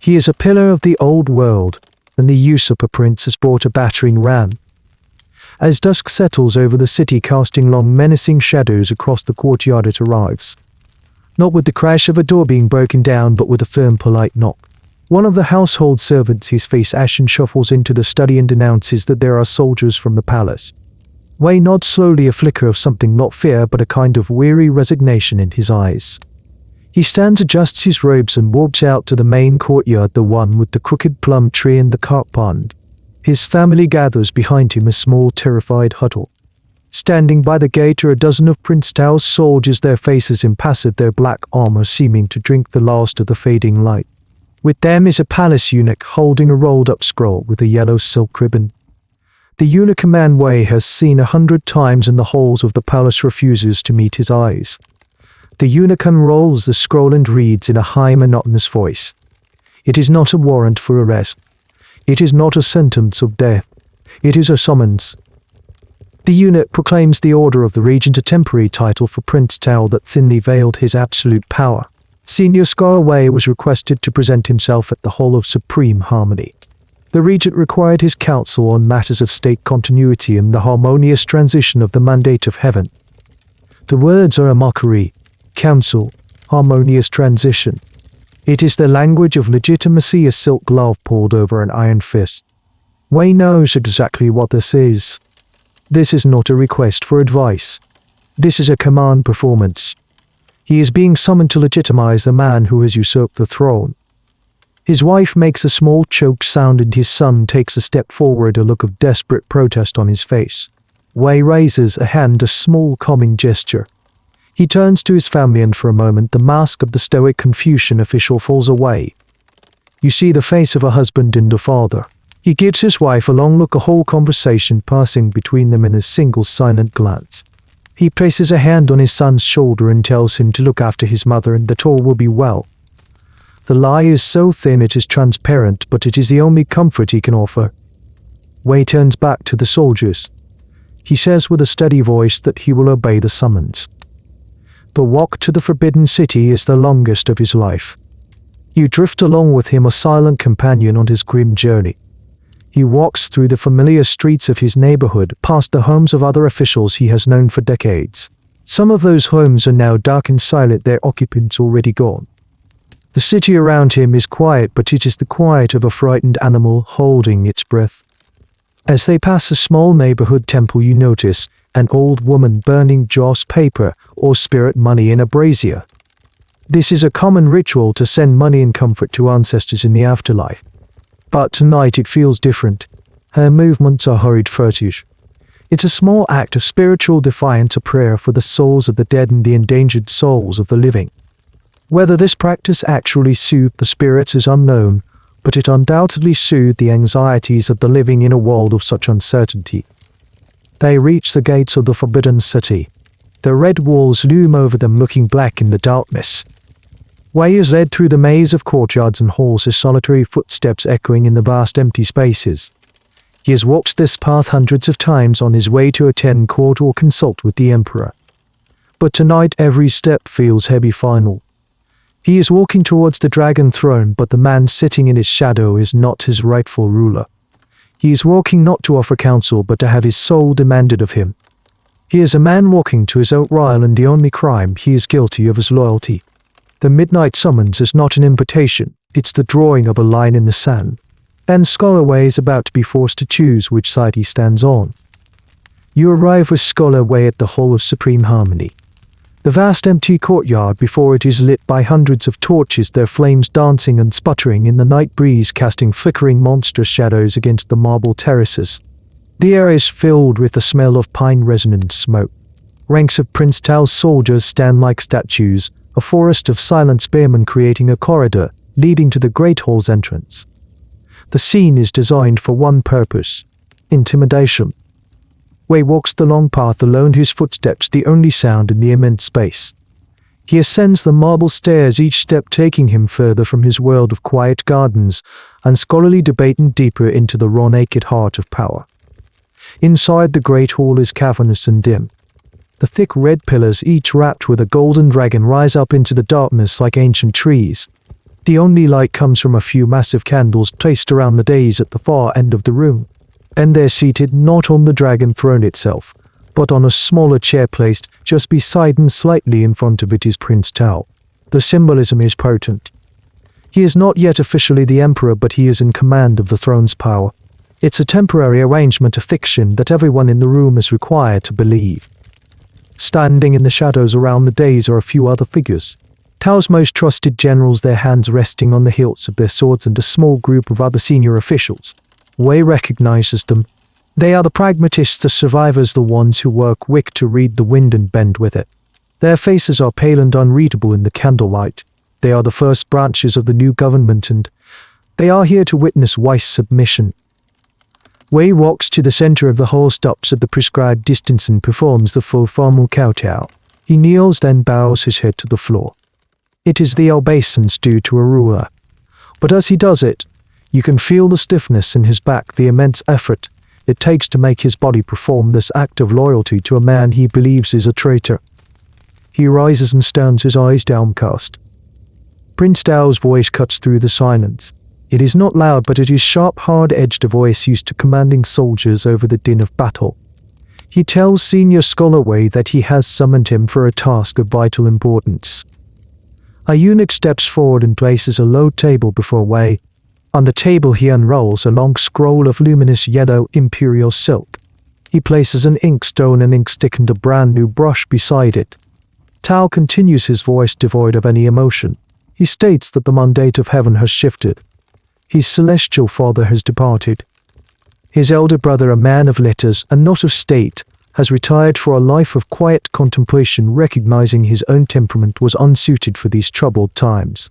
He is a pillar of the old world, and the usurper prince has brought a battering ram. As dusk settles over the city, casting long, menacing shadows across the courtyard, it arrives. Not with the crash of a door being broken down, but with a firm, polite knock. One of the household servants, his face ashen, shuffles into the study and announces that there are soldiers from the palace. Wei nods slowly, a flicker of something, not fear, but a kind of weary resignation in his eyes. He stands, adjusts his robes, and walks out to the main courtyard, the one with the crooked plum tree and the carp pond. His family gathers behind him, a small, terrified huddle. Standing by the gate are a dozen of Prince Tao's soldiers, their faces impassive, their black armor seeming to drink the last of the fading light. With them is a palace eunuch holding a rolled-up scroll with a yellow silk ribbon. The eunuch, a man Wei has seen 100 times in the halls of the palace, refuses to meet his eyes. The eunuch unrolls the scroll and reads in a high, monotonous voice. It is not a warrant for arrest. It is not a sentence of death. It is a summons. The eunuch proclaims the order of the regent, a temporary title for Prince Tao that thinly veiled his absolute power. Senior Scholar Wei was requested to present himself at the Hall of Supreme Harmony. The regent required his counsel on matters of state continuity and the harmonious transition of the mandate of heaven. The words are a mockery. Counsel, harmonious transition. It is the language of legitimacy, a silk glove pulled over an iron fist. Wei knows exactly what this is. This is not a request for advice. This is a command performance. He is being summoned to legitimize the man who has usurped the throne. His wife makes a small choked sound and his son takes a step forward, a look of desperate protest on his face. Wei raises a hand, a small calming gesture. He turns to his family and for a moment the mask of the stoic Confucian official falls away. You see the face of a husband and a father. He gives his wife a long look, a whole conversation passing between them in a single silent glance. He places a hand on his son's shoulder and tells him to look after his mother and that all will be well. The lie is so thin it is transparent, but it is the only comfort he can offer. Wei turns back to the soldiers. He says with a steady voice that he will obey the summons. The walk to the Forbidden City is the longest of his life. You drift along with him, a silent companion on his grim journey. He walks through the familiar streets of his neighborhood, past the homes of other officials he has known for decades. Some of those homes are now dark and silent, their occupants already gone. The city around him is quiet, but it is the quiet of a frightened animal holding its breath. As they pass a small neighborhood temple, you notice an old woman burning joss paper or spirit money in a brazier. This is a common ritual to send money and comfort to ancestors in the afterlife. But tonight it feels different. Her movements are hurried, furtive. It's a small act of spiritual defiance, a prayer for the souls of the dead and the endangered souls of the living. Whether this practice actually soothed the spirits is unknown. but it undoubtedly soothed the anxieties of the living in a world of such uncertainty. They reach the gates of the Forbidden City. The red walls loom over them, looking black in the darkness. Wei is led through the maze of courtyards and halls, his solitary footsteps echoing in the vast empty spaces. He has walked this path hundreds of times on his way to attend court or consult with the Emperor. But tonight every step feels heavy final. He is walking towards the dragon throne, but the man sitting in his shadow is not his rightful ruler. He is walking not to offer counsel, but to have his soul demanded of him. He is a man walking to his own trial, and the only crime he is guilty of is loyalty. The midnight summons is not an invitation, it's the drawing of a line in the sand. And Scholar Wei is about to be forced to choose which side he stands on. You arrive with Scholar Wei at the Hall of Supreme Harmony. The vast empty courtyard before it is lit by hundreds of torches, their flames dancing and sputtering in the night breeze, casting flickering monstrous shadows against the marble terraces. The air is filled with the smell of pine-resonant smoke. Ranks of Prince Tao's soldiers stand like statues, a forest of silent spearmen creating a corridor leading to the great hall's entrance. The scene is designed for one purpose: intimidation. Wei walks the long path alone, his footsteps the only sound in the immense space. He ascends the marble stairs, each step taking him further from his world of quiet gardens and scholarly debate and deeper into the raw naked heart of power. Inside, the great hall is cavernous and dim. The thick red pillars, each wrapped with a golden dragon, rise up into the darkness like ancient trees. The only light comes from a few massive candles placed around the dais at the far end of the room. And they're seated not on the dragon throne itself, but on a smaller chair placed just beside and slightly in front of it is Prince Tao. The symbolism is potent. He is not yet officially the emperor, but he is in command of the throne's power. It's a temporary arrangement, a fiction that everyone in the room is required to believe. Standing in the shadows around the dais are a few other figures. Tao's most trusted generals, their hands resting on the hilts of their swords, and a small group of other senior officials. Wei recognizes them. They are the pragmatists, the survivors, the ones who work quick to read the wind and bend with it. Their faces are pale and unreadable in the candlelight. They are the first branches of the new government, and they are here to witness Wei's submission. Wei walks to the center of the hall, stops at the prescribed distance, and performs the full formal kowtow. He kneels, then bows his head to the floor. It is the obeisance due to a ruler. But as he does it, you can feel the stiffness in his back, the immense effort it takes to make his body perform this act of loyalty to a man he believes is a traitor. He rises and stands, his eyes downcast. Prince Tao's voice cuts through the silence. It is not loud, but it is sharp, hard-edged, a voice used to commanding soldiers over the din of battle. He tells Senior Scholar Wei that he has summoned him for a task of vital importance. A eunuch steps forward and places a low table before Wei. On the table he unrolls a long scroll of luminous yellow Imperial silk. He places an inkstone, an inkstick, and a brand new brush beside it. Tao continues, his voice devoid of any emotion. He states that the mandate of heaven has shifted. His celestial father has departed. His elder brother, a man of letters and not of state, has retired for a life of quiet contemplation, recognizing his own temperament was unsuited for these troubled times.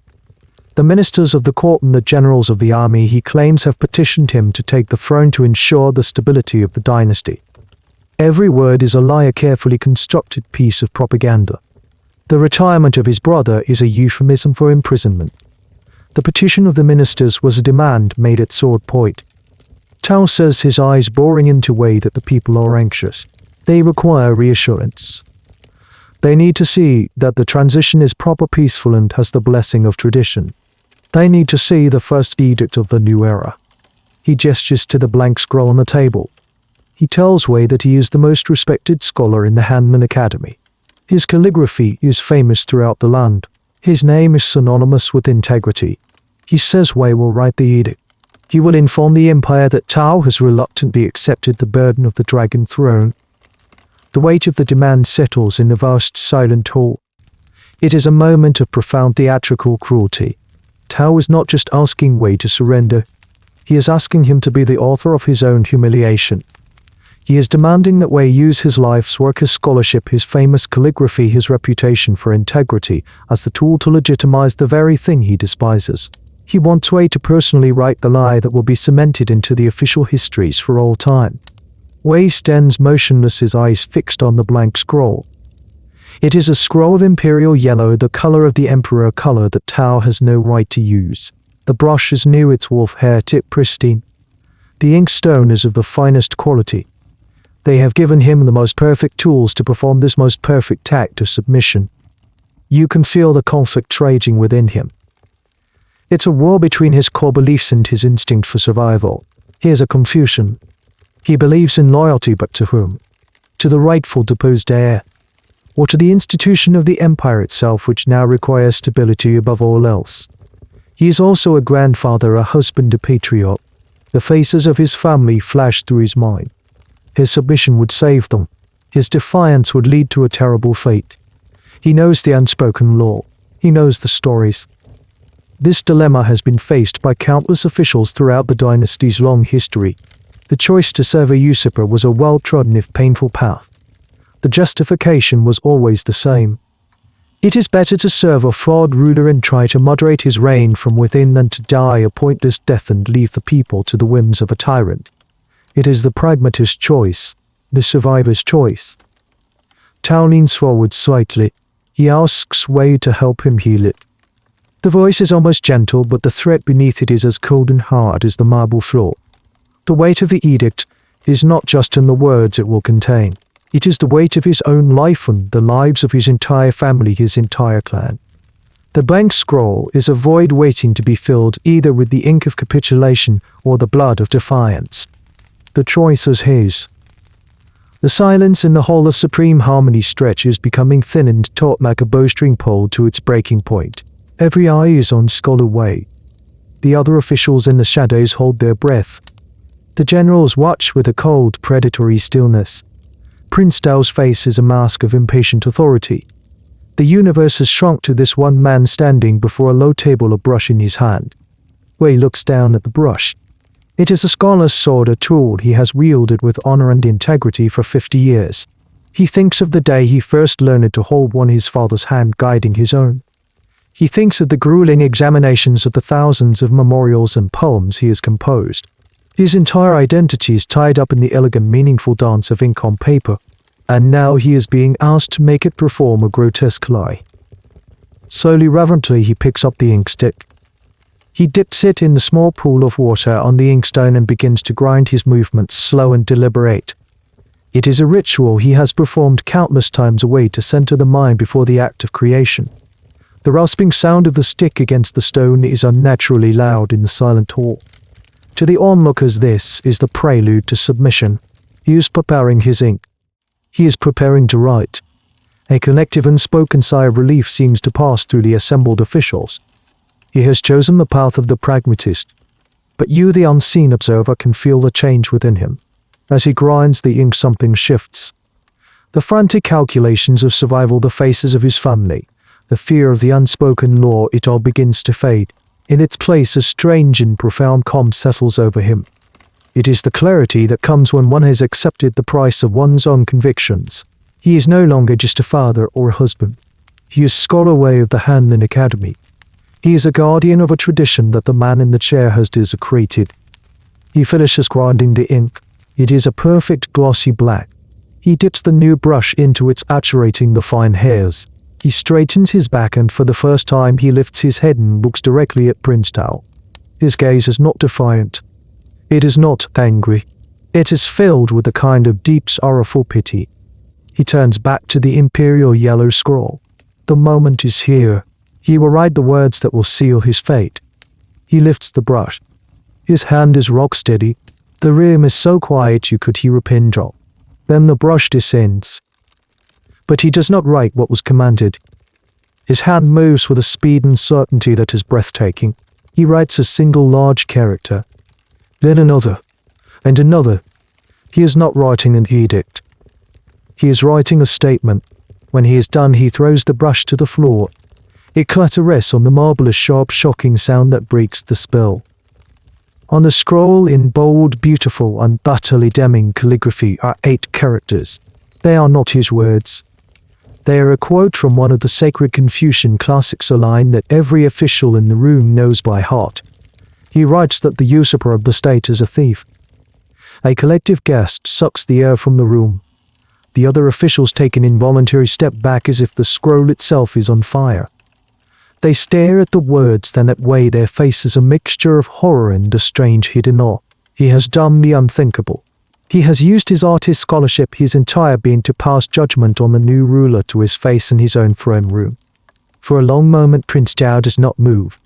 The ministers of the court and the generals of the army, he claims, have petitioned him to take the throne to ensure the stability of the dynasty. Every word is a lie, a carefully constructed piece of propaganda. The retirement of his brother is a euphemism for imprisonment. The petition of the ministers was a demand made at sword point. Tao says, his eyes boring into Wei, that the people are anxious. They require reassurance. They need to see that the transition is proper, peaceful, and has the blessing of tradition. They need to see the first edict of the new era. He gestures to the blank scroll on the table. He tells Wei that he is the most respected scholar in the Hanman Academy. His calligraphy is famous throughout the land. His name is synonymous with integrity. He says Wei will write the edict. He will inform the Empire that Tao has reluctantly accepted the burden of the dragon throne. The weight of the demand settles in the vast silent hall. It is a moment of profound theatrical cruelty. Tao is not just asking Wei to surrender. He is asking him to be the author of his own humiliation. He is demanding that Wei use his life's work, his scholarship, his famous calligraphy, his reputation for integrity, as the tool to legitimize the very thing he despises. He wants Wei to personally write the lie that will be cemented into the official histories for all time. Wei stands motionless, his eyes fixed on the blank scroll. It is a scroll of Imperial yellow, the color of the Emperor, color that Tao has no right to use. The brush is new, its wolf hair tip pristine. The inkstone is of the finest quality. They have given him the most perfect tools to perform this most perfect act of submission. You can feel the conflict raging within him. It's a war between his core beliefs and his instinct for survival. Here's a confusion. He believes in loyalty, but to whom? To the rightful deposed heir? Or to the institution of the empire itself, which now requires stability above all else? He is also a grandfather, a husband, a patriarch. The faces of his family flashed through his mind. His submission would save them. His defiance would lead to a terrible fate. He knows the unspoken law. He knows the stories. This dilemma has been faced by countless officials throughout the dynasty's long history. The choice to serve a usurper was a well-trodden if painful path. The justification was always the same. It is better to serve a flawed ruler and try to moderate his reign from within than to die a pointless death and leave the people to the whims of a tyrant. It is the pragmatist's choice, the survivor's choice. Tao leans forward slightly. He asks Wei to help him heal it. The voice is almost gentle, but the threat beneath it is as cold and hard as the marble floor. The weight of the edict is not just in the words it will contain. It is the weight of his own life and the lives of his entire family, his entire clan. The blank scroll is a void waiting to be filled either with the ink of capitulation or the blood of defiance. The choice is his. The silence in the hall of supreme harmony stretches, becoming thin and taut like a bowstring pole to its breaking point. Every eye is on Scholar Wei. The other officials in the shadows hold their breath. The generals watch with a cold, predatory stillness. Prince Dao's face is a mask of impatient authority. The universe has shrunk to this one man standing before a low table, a brush in his hand. Wei looks down at the brush. It is a scholar's sword, a tool he has wielded with honor and integrity for 50 years. He thinks of the day he first learned to hold one, his father's hand guiding his own. He thinks of the grueling examinations of the thousands of memorials and poems he has composed. His entire identity is tied up in the elegant, meaningful dance of ink on paper, and now he is being asked to make it perform a grotesque lie. Slowly, reverently, he picks up the inkstick. He dips it in the small pool of water on the inkstone and begins to grind, his movements slow and deliberate. It is a ritual he has performed countless times, a way to center the mind before the act of creation. The rasping sound of the stick against the stone is unnaturally loud in the silent hall. To the onlookers, this is the prelude to submission. He is preparing his ink. He is preparing to write. A collective unspoken sigh of relief seems to pass through the assembled officials. He has chosen the path of the pragmatist. But you, the unseen observer, can feel the change within him. As he grinds the ink, something shifts. The frantic calculations of survival, the faces of his family, the fear of the unspoken law, it all begins to fade. In its place, a strange and profound calm settles over him. It is the clarity that comes when one has accepted the price of one's own convictions. He is no longer just a father or a husband. He is Scholar Wei of the Hanlin Academy. He is a guardian of a tradition that the man in the chair has desecrated. He finishes grinding the ink. It is a perfect glossy black. He dips the new brush into it, saturating the fine hairs. He straightens his back, and for the first time he lifts his head and looks directly at Prince Tao. His gaze is not defiant. It is not angry. It is filled with a kind of deep, sorrowful pity. He turns back to the Imperial yellow scroll. The moment is here. He will write the words that will seal his fate. He lifts the brush. His hand is rock steady. The room is so quiet you could hear a pin drop. Then the brush descends. But he does not write what was commanded. His hand moves with a speed and certainty that is breathtaking. He writes a single large character. Then another. And another. He is not writing an edict. He is writing a statement. When he is done, he throws the brush to the floor. It clatters on the marble, a sharp, shocking sound that breaks the spell. On the scroll, in bold, beautiful, and utterly damning calligraphy, are 8 characters. They are not his words. They are a quote from one of the sacred Confucian classics, a line that every official in the room knows by heart. He writes that the usurper of the state is a thief. A collective gasp sucks the air from the room. The other officials take an involuntary step back as if the scroll itself is on fire. They stare at the words, then at Wei. Their faces a mixture of horror and a strange hidden awe. He has done the unthinkable. He has used his artist scholarship, his entire being, to pass judgment on the new ruler to his face in his own throne room. For a long moment Prince Tao does not move.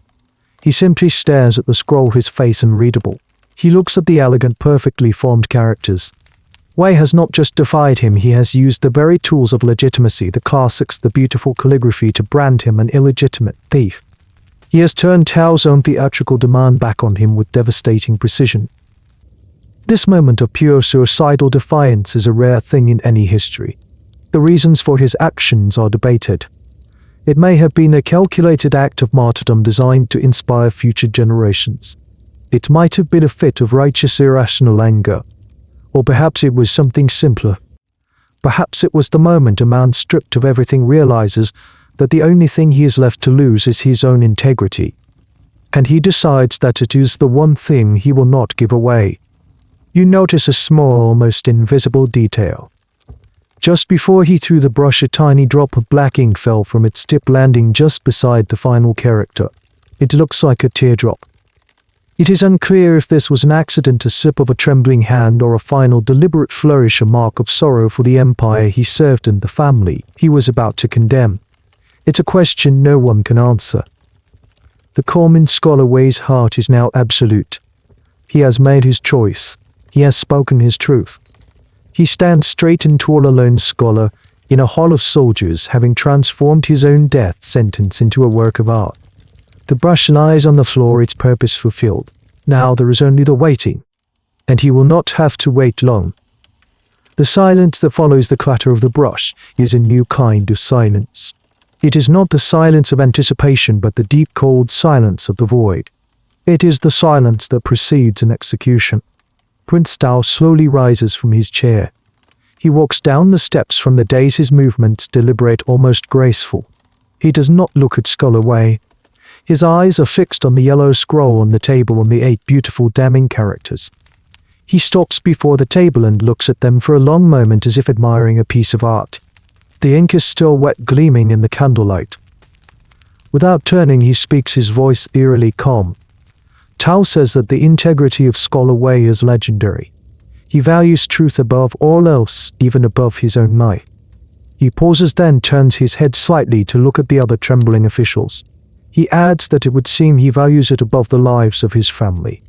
He simply stares at the scroll, his face unreadable. He looks at the elegant, perfectly formed characters. Wei has not just defied him, he has used the very tools of legitimacy, the classics, the beautiful calligraphy, to brand him an illegitimate thief. He has turned Tao's own theatrical demand back on him with devastating precision. This moment of pure suicidal defiance is a rare thing in any history. The reasons for his actions are debated. It may have been a calculated act of martyrdom designed to inspire future generations. It might have been a fit of righteous irrational anger. Or perhaps it was something simpler. Perhaps it was the moment a man stripped of everything realizes that the only thing he is left to lose is his own integrity. And he decides that it is the one thing he will not give away. You notice a small, almost invisible detail. Just before he threw the brush, a tiny drop of black ink fell from its tip, landing just beside the final character. It looks like a teardrop. It is unclear if this was an accident, a slip of a trembling hand, or a final deliberate flourish, a mark of sorrow for the empire he served and the family he was about to condemn. It's a question no one can answer. The common scholar Wei's heart is now absolute. He has made his choice. He has spoken his truth. He stands straight and tall, a lone scholar, in a hall of soldiers, having transformed his own death sentence into a work of art. The brush lies on the floor, its purpose fulfilled. Now there is only the waiting. And he will not have to wait long. The silence that follows the clatter of the brush is a new kind of silence. It is not the silence of anticipation, but the deep, cold silence of the void. It is the silence that precedes an execution. Prince Tao slowly rises from his chair. He walks down the steps from the dais, his movements deliberate, almost graceful. He does not look at Scholar Wei. His eyes are fixed on the yellow scroll on the table and the 8 beautiful damning characters. He stops before the table and looks at them for a long moment, as if admiring a piece of art. The ink is still wet, gleaming in the candlelight. Without turning, he speaks, his voice eerily calm. Tao says that the integrity of Scholar Wei is legendary. He values truth above all else, even above his own life. He pauses, then turns his head slightly to look at the other trembling officials. He adds that it would seem he values it above the lives of his family.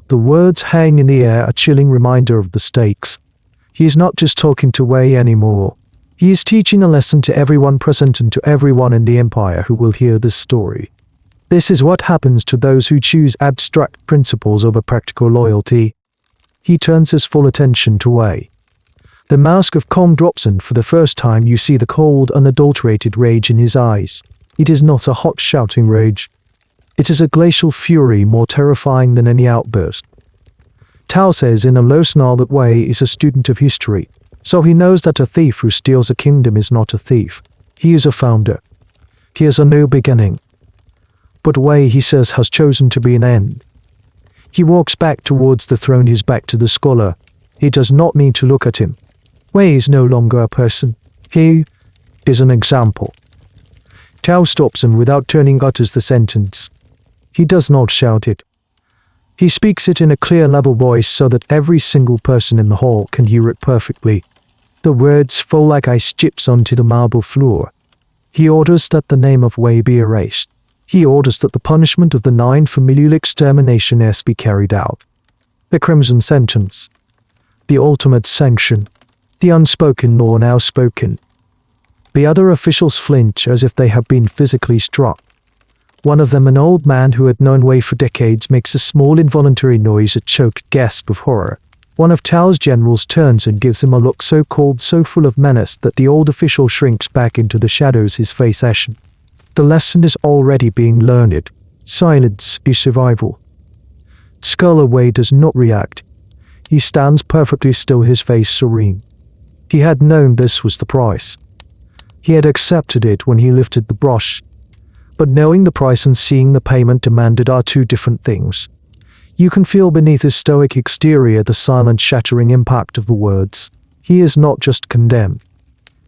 The words hang in the air, a chilling reminder of the stakes. He is not just talking to Wei anymore. He is teaching a lesson to everyone present and to everyone in the empire who will hear this story. This is what happens to those who choose abstract principles over practical loyalty. He turns his full attention to Wei. The mask of calm drops, and for the first time you see the cold, unadulterated rage in his eyes. It is not a hot, shouting rage. It is a glacial fury, more terrifying than any outburst. Tao says in a low snarl that Wei is a student of history, so he knows that a thief who steals a kingdom is not a thief. He is a founder. He is a new beginning. But Wei, he says, has chosen to be an end. He walks back towards the throne, his back to the scholar. He does not need to look at him. Wei is no longer a person. He is an example. Tao stops and, without turning, utters the sentence. He does not shout it. He speaks it in a clear, level voice so that every single person in the hall can hear it perfectly. The words fall like ice chips onto the marble floor. He orders that the name of Wei be erased. He orders that the punishment of the 9 familial exterminations be carried out. The crimson sentence. The ultimate sanction. The unspoken law now spoken. The other officials flinch as if they have been physically struck. One of them, an old man who had known Wei for decades, makes a small involuntary noise, a choked gasp of horror. One of Tao's generals turns and gives him a look so cold, so full of menace, that the old official shrinks back into the shadows, his face ashen. The lesson is already being learned. Silence is survival. Scholar Wei does not react. He stands perfectly still, his face serene. He had known this was the price. He had accepted it when he lifted the brush. But knowing the price and seeing the payment demanded are two different things. You can feel beneath his stoic exterior the silent shattering impact of the words. He is not just condemned.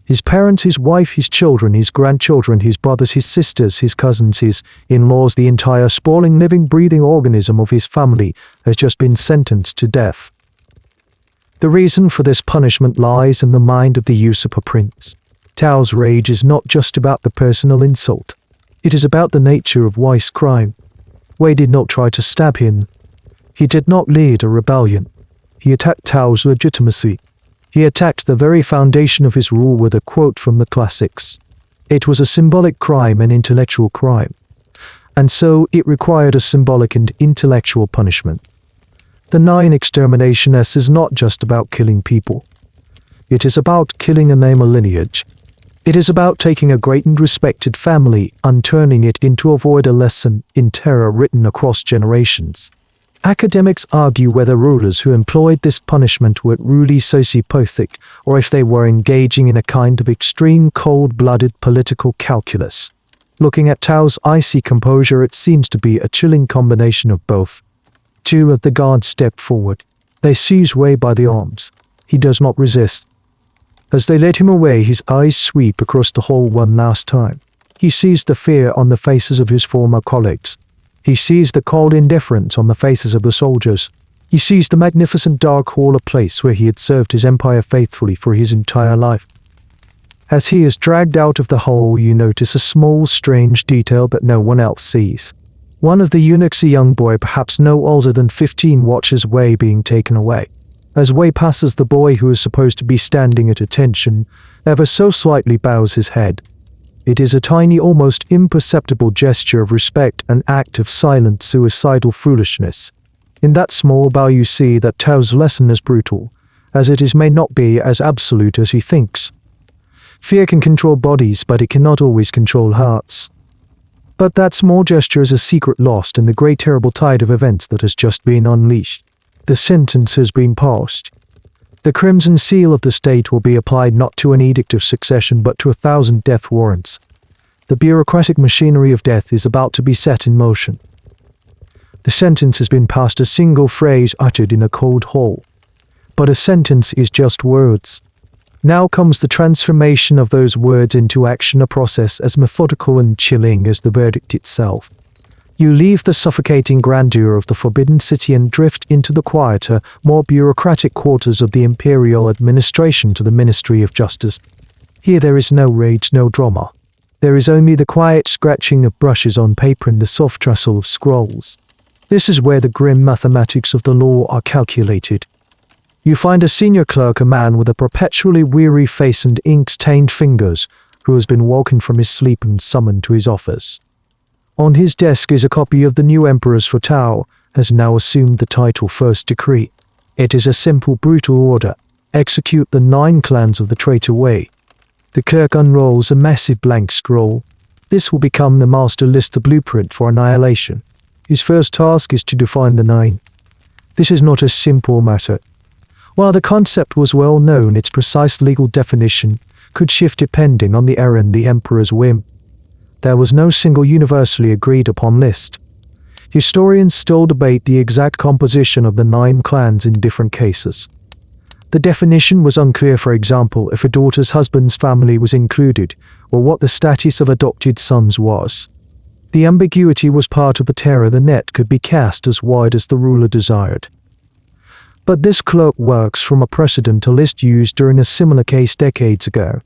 His parents, his wife, his children, his grandchildren, his brothers, his sisters, his cousins, his in-laws, the entire sprawling, living, breathing organism of his family has just been sentenced to death. The reason for this punishment lies in the mind of the usurper prince. Tao's rage is not just about the personal insult. It is about the nature of Wei's crime. Wei did not try to stab him. He did not lead a rebellion. He attacked Tao's legitimacy. He attacked the very foundation of his rule with a quote from the classics. It was a symbolic crime, an intellectual crime. And so it required a symbolic and intellectual punishment. The 9 extermination S is not just about killing people. It is about killing a name, a lineage. It is about taking a great and respected family and turning it into a void, a lesson in terror written across generations. Academics argue whether rulers who employed this punishment were truly sociopathic or if they were engaging in a kind of extreme cold-blooded political calculus. Looking at Tao's icy composure, it seems to be a chilling combination of both. 2 of the guards step forward. They seize Wei by the arms. He does not resist. As they lead him away, his eyes sweep across the hall one last time. He sees the fear on the faces of his former colleagues. He sees the cold indifference on the faces of the soldiers. He sees the magnificent dark hall, a place where he had served his empire faithfully for his entire life. As he is dragged out of the hole, you notice a small, strange detail that no one else sees. One of the eunuchs, a young boy perhaps no older than 15, watches Wei being taken away. As Wei passes, the boy, who is supposed to be standing at attention, ever so slightly bows his head. It is a tiny, almost imperceptible gesture of respect, an act of silent, suicidal foolishness. In that small bow you see that Tao's lesson is brutal, as it is may not be as absolute as he thinks. Fear can control bodies, but it cannot always control hearts. But that small gesture is a secret lost in the great terrible tide of events that has just been unleashed. The sentence has been passed. The crimson seal of the state will be applied not to an edict of succession but to 1,000 death warrants. The bureaucratic machinery of death is about to be set in motion. The sentence has been passed, a single phrase uttered in a cold hall. But a sentence is just words. Now comes the transformation of those words into action, a process as methodical and chilling as the verdict itself. You leave the suffocating grandeur of the Forbidden City and drift into the quieter, more bureaucratic quarters of the Imperial administration to the Ministry of Justice. Here there is no rage, no drama. There is only the quiet scratching of brushes on paper and the soft rustle of scrolls. This is where the grim mathematics of the law are calculated. You find a senior clerk, a man with a perpetually weary face and ink-stained fingers, who has been woken from his sleep and summoned to his office. On his desk is a copy of the new emperor's, for Tao has now assumed the title, First Decree. It is a simple, brutal order. Execute the 9 clans of the traitor Wei. The clerk unrolls a massive blank scroll. This will become the master list, the blueprint for annihilation. His first task is to define the 9. This is not a simple matter. While the concept was well known, its precise legal definition could shift depending on the era and the emperor's whim. There was no single universally agreed upon list. Historians still debate the exact composition of the 9 clans in different cases. The definition was unclear, for example, if a daughter's husband's family was included, or what the status of adopted sons was. The ambiguity was part of the terror. The net could be cast as wide as the ruler desired. But this clerk works from a precedent, a list used during a similar case decades ago.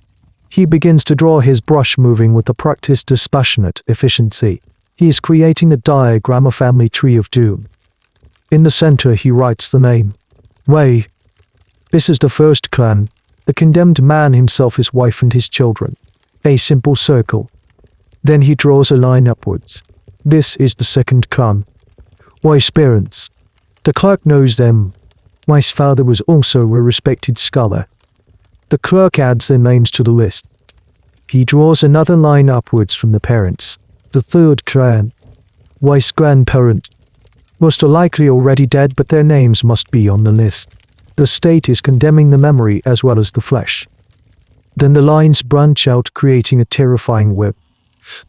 He begins to draw his brush, moving with a practiced, dispassionate efficiency. He is creating a diagram, a family tree of doom. In the center he writes the name, Wei. This is the first clan, the condemned man himself, his wife and his children. A simple circle. Then he draws a line upwards. This is the second clan, Wei's parents. The clerk knows them. Wei's father was also a respected scholar. The clerk adds their names to the list. He draws another line upwards from the parents. The third clan, Wei's grandparent. Most are likely already dead, but their names must be on the list. The state is condemning the memory as well as the flesh. Then the lines branch out, creating a terrifying web.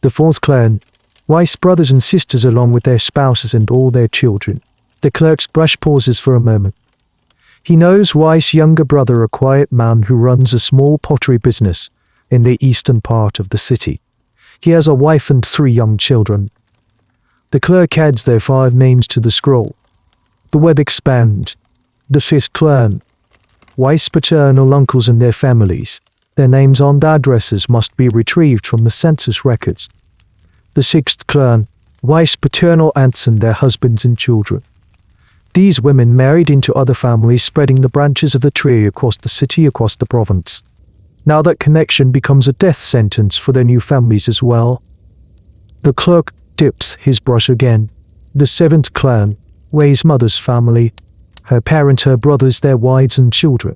The fourth clan, Weiss brothers and sisters along with their spouses and all their children. The clerk's brush pauses for a moment. He knows Weiss' younger brother, a quiet man who runs a small pottery business in the eastern part of the city. He has a wife and 3 young children. The clerk adds their 5 names to the scroll. The web expands. The fifth clan, Weiss' paternal uncles and their families. Their names and addresses must be retrieved from the census records. The sixth clan, Weiss' paternal aunts and their husbands and children. These women married into other families, spreading the branches of the tree across the city, across the province. Now that connection becomes a death sentence for their new families as well. The clerk dips his brush again. The seventh clan, Wei's mother's family. Her parents, her brothers, their wives and children.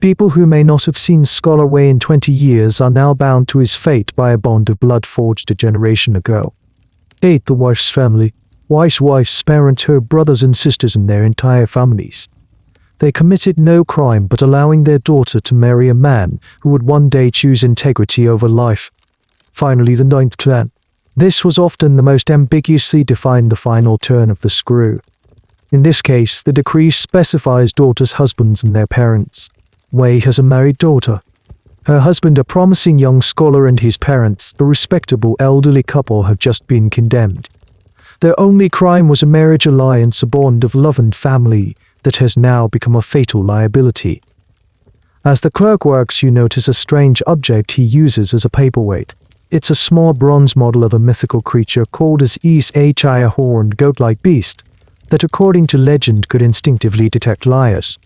People who may not have seen Scholar Wei in 20 years are now bound to his fate by a bond of blood forged a generation ago. 8. The wife's family. Wei's wife's parents, her brothers and sisters and their entire families. They committed no crime but allowing their daughter to marry a man who would one day choose integrity over life. Finally, the ninth clan. This was often the most ambiguously defined, the final turn of the screw. In this case, the decree specifies daughters' husbands and their parents. Wei has a married daughter. Her husband, a promising young scholar, and his parents, a respectable elderly couple, have just been condemned. Their only crime was a marriage alliance, a bond of love and family that has now become a fatal liability. As the clerk works, you notice a strange object he uses as a paperweight. It's a small bronze model of a mythical creature called as Ishi, a horned goat-like beast that, according to legend, could instinctively detect liars.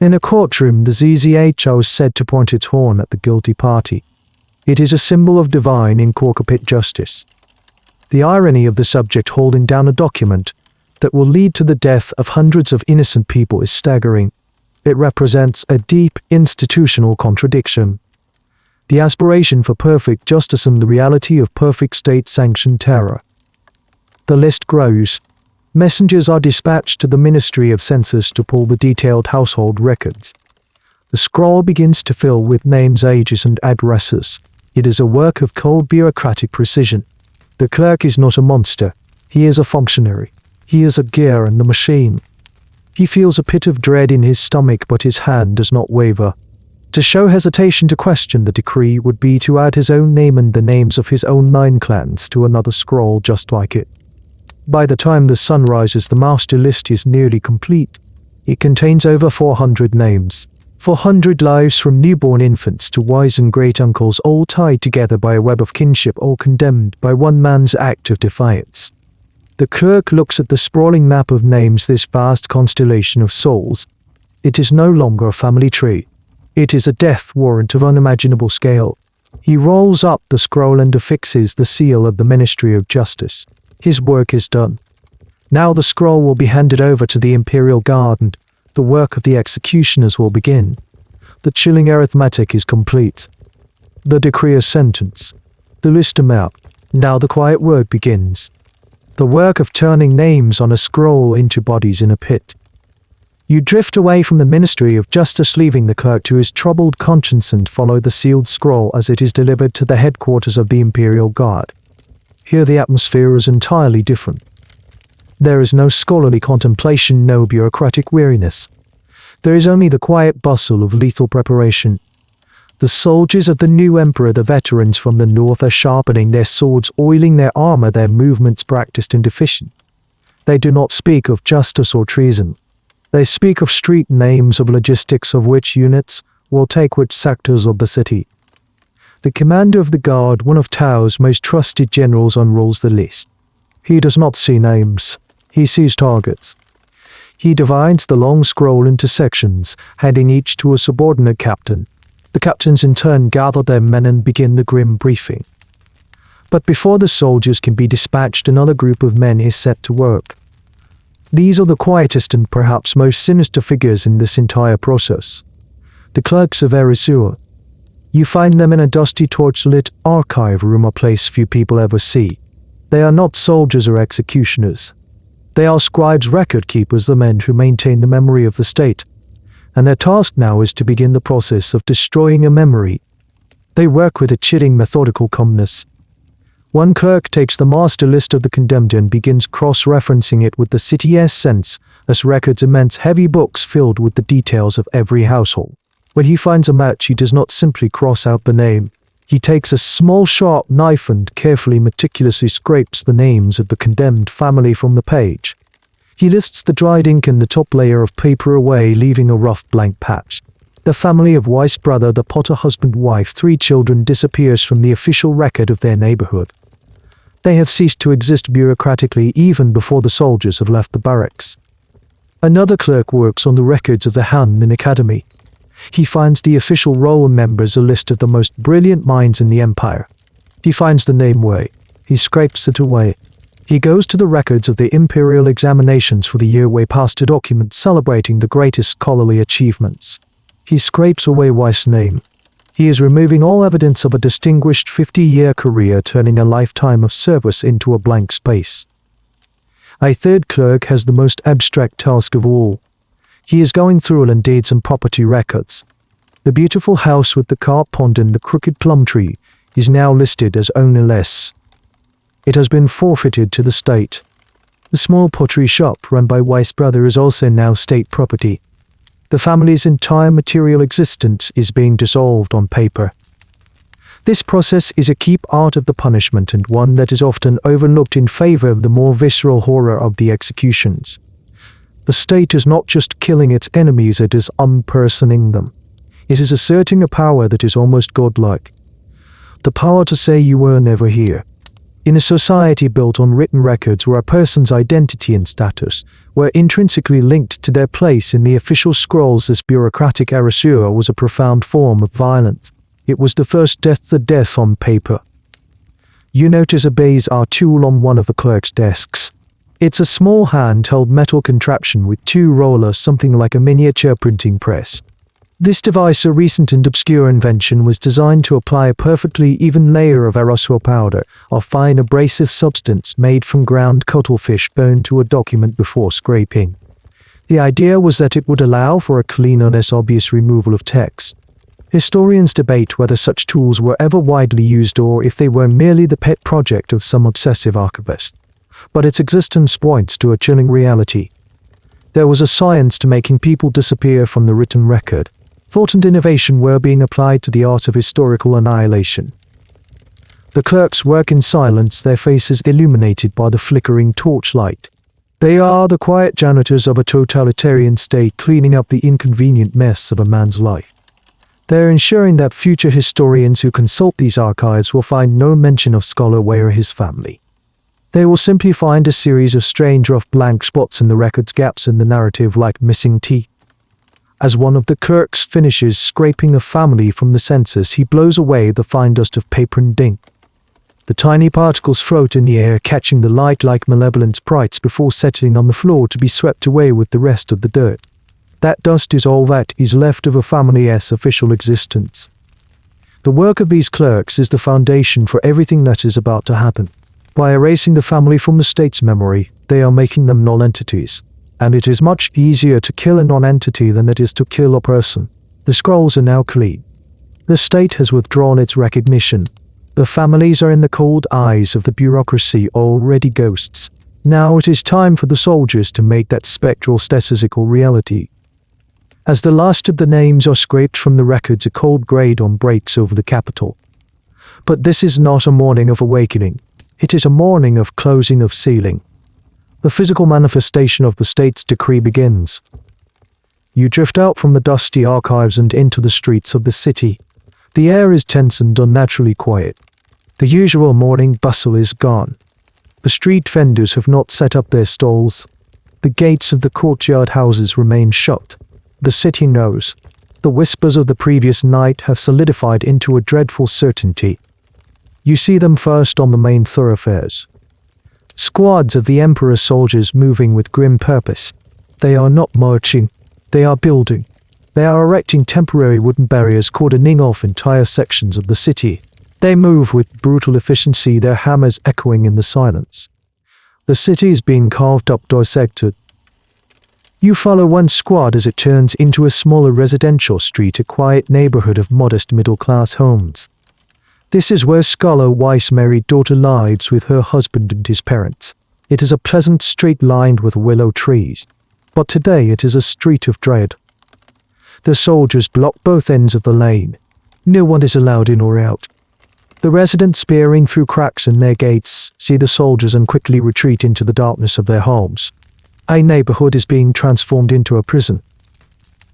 In a courtroom, the ZZH was said to point its horn at the guilty party. It is a symbol of divine incorporate justice. The irony of the subject holding down a document that will lead to the death of hundreds of innocent people is staggering. It represents a deep institutional contradiction. The aspiration for perfect justice and the reality of perfect state-sanctioned terror. The list grows. Messengers are dispatched to the Ministry of Census to pull the detailed household records. The scroll begins to fill with names, ages, and addresses. It is a work of cold bureaucratic precision. The clerk is not a monster. He is a functionary. He is a gear in the machine. He feels a pit of dread in his stomach, but his hand does not waver. To show hesitation to question the decree would be to add his own name and the names of his own 9 clans to another scroll just like it. By the time the sun rises, the master list is nearly complete. It contains over 400 names. 400 lives, from newborn infants to wise and great uncles, all tied together by a web of kinship, all condemned by one man's act of defiance. The clerk looks at the sprawling map of names, this vast constellation of souls. It is no longer a family tree. It is a death warrant of unimaginable scale. He rolls up the scroll and affixes the seal of the Ministry of Justice. His work is done. Now the scroll will be handed over to the Imperial Guard and the work of the executioners will begin. The chilling arithmetic is complete. The decree is sentence. The list amount. Now the quiet work begins. The work of turning names on a scroll into bodies in a pit. You drift away from the Ministry of Justice, leaving the clerk to his troubled conscience, and follow the sealed scroll as it is delivered to the headquarters of the Imperial Guard. Here the atmosphere is entirely different. There is no scholarly contemplation, no bureaucratic weariness. There is only the quiet bustle of lethal preparation. The soldiers of the new emperor, the veterans from the north, are sharpening their swords, oiling their armor, their movements practiced and efficient. They do not speak of justice or treason. They speak of street names, of logistics, of which units will take which sectors of the city. The commander of the guard, one of Tao's most trusted generals, unrolls the list. He does not see names. He sees targets. He divides the long scroll into sections, handing each to a subordinate captain. The captains in turn gather their men and begin the grim briefing. But before the soldiers can be dispatched, another group of men is set to work. These are the quietest and perhaps most sinister figures in this entire process. The clerks of ERASED. You find them in a dusty, torch-lit archive room, a place few people ever see. They are not soldiers or executioners. They are scribes, record keepers, the men who maintain the memory of the state. And their task now is to begin the process of destroying a memory They work with a chilling methodical calmness. One clerk takes the master list of the condemned and begins cross-referencing it with the city's census records, immense heavy books filled with the details of every household. When he finds a match, he does not simply cross out the name. He takes a small sharp knife and carefully meticulously scrapes the names of the condemned family from the page. He lists the dried ink and the top layer of paper away, leaving a rough blank patch. The family of wife's brother, the potter, husband, wife, 3 children disappears from the official record of their neighborhood. They have ceased to exist bureaucratically even before the soldiers have left the barracks. Another clerk works on the records of the Han Academy. He finds the official roll members, a list of the most brilliant minds in the empire. He finds the name Wei. He scrapes it away. He goes to the records of the Imperial examinations for the year Wei passed, a document celebrating the greatest scholarly achievements. He scrapes away Wei's name. He is removing all evidence of a distinguished 50-year career, turning a lifetime of service into a blank space. A third clerk has the most abstract task of all. He is going through land deeds and property records. The beautiful house with the carp pond and the crooked plum tree is now listed as ownerless. It has been forfeited to the state. The small pottery shop run by Wei's brother is also now state property. The family's entire material existence is being dissolved on paper. This process is a key part of the punishment, and one that is often overlooked in favor of the more visceral horror of the executions. The state is not just killing its enemies, it is unpersoning them. It is asserting a power that is almost godlike. The power to say you were never here. In a society built on written records where a person's identity and status were intrinsically linked to their place in the official scrolls, this bureaucratic erasure was a profound form of violence. It was the first death, the death on paper. You notice a base tool on one of the clerk's desks. It's a small hand-held metal contraption with 2 rollers, something like a miniature printing press. This device, a recent and obscure invention, was designed to apply a perfectly even layer of aerosol powder, a fine abrasive substance made from ground cuttlefish bone, to a document before scraping. The idea was that it would allow for a clean and less obvious removal of text. Historians debate whether such tools were ever widely used or if they were merely the pet project of some obsessive archivist. But its existence points to a chilling reality. There was a science to making people disappear from the written record. Thought and innovation were being applied to the art of historical annihilation. The clerks work in silence, their faces illuminated by the flickering torchlight. They are the quiet janitors of a totalitarian state, cleaning up the inconvenient mess of a man's life. They're ensuring that future historians who consult these archives will find no mention of Scholar Wei or his family. They will simply find a series of strange rough blank spots in the records, gaps in the narrative like missing teeth. As one of the clerks finishes scraping the family from the census, he blows away the fine dust of paper and ink. The tiny particles float in the air, catching the light like malevolent sprites before settling on the floor to be swept away with the rest of the dirt. That dust is all that is left of a family's official existence. The work of these clerks is the foundation for everything that is about to happen. By erasing the family from the state's memory, they are making them non-entities. And it is much easier to kill a non-entity than it is to kill a person. The scrolls are now clean. The state has withdrawn its recognition. The families are in the cold eyes of the bureaucracy already ghosts. Now it is time for the soldiers to make that spectral statistical reality. As the last of the names are scraped from the records, a cold grey dawn breaks over the capital. But this is not a morning of awakening. It is a morning of closing of sealing. The physical manifestation of the state's decree begins. You drift out from the dusty archives and into the streets of the city. The air is tense and unnaturally quiet. The usual morning bustle is gone. The street vendors have not set up their stalls. The gates of the courtyard houses remain shut. The city knows. The whispers of the previous night have solidified into a dreadful certainty. You see them first on the main thoroughfares. Squads of the Emperor's soldiers moving with grim purpose. They are not marching, they are building. They are erecting temporary wooden barriers cordoning off entire sections of the city. They move with brutal efficiency, their hammers echoing in the silence. The city is being carved up, dissected. You follow one squad as it turns into a smaller residential street, a quiet neighborhood of modest middle-class homes. This is where Scholar Weiss' married daughter lives with her husband and his parents. It is a pleasant street lined with willow trees, but today it is a street of dread. The soldiers block both ends of the lane. No one is allowed in or out. The residents peering through cracks in their gates see the soldiers and quickly retreat into the darkness of their homes. A neighborhood is being transformed into a prison.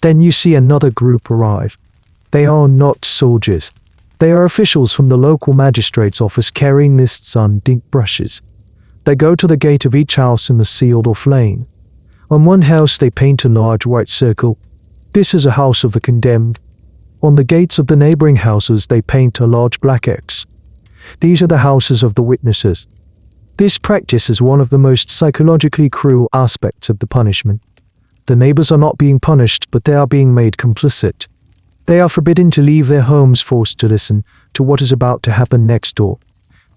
Then you see another group arrive. They are not soldiers. They are officials from the local magistrate's office carrying lists on dink brushes. They go to the gate of each house in the sealed-off lane. On one house they paint a large white circle. This is a house of the condemned. On the gates of the neighboring houses they paint a large black X. These are the houses of the witnesses. This practice is one of the most psychologically cruel aspects of the punishment. The neighbors are not being punished, but they are being made complicit. They are forbidden to leave their homes, forced to listen to what is about to happen next door.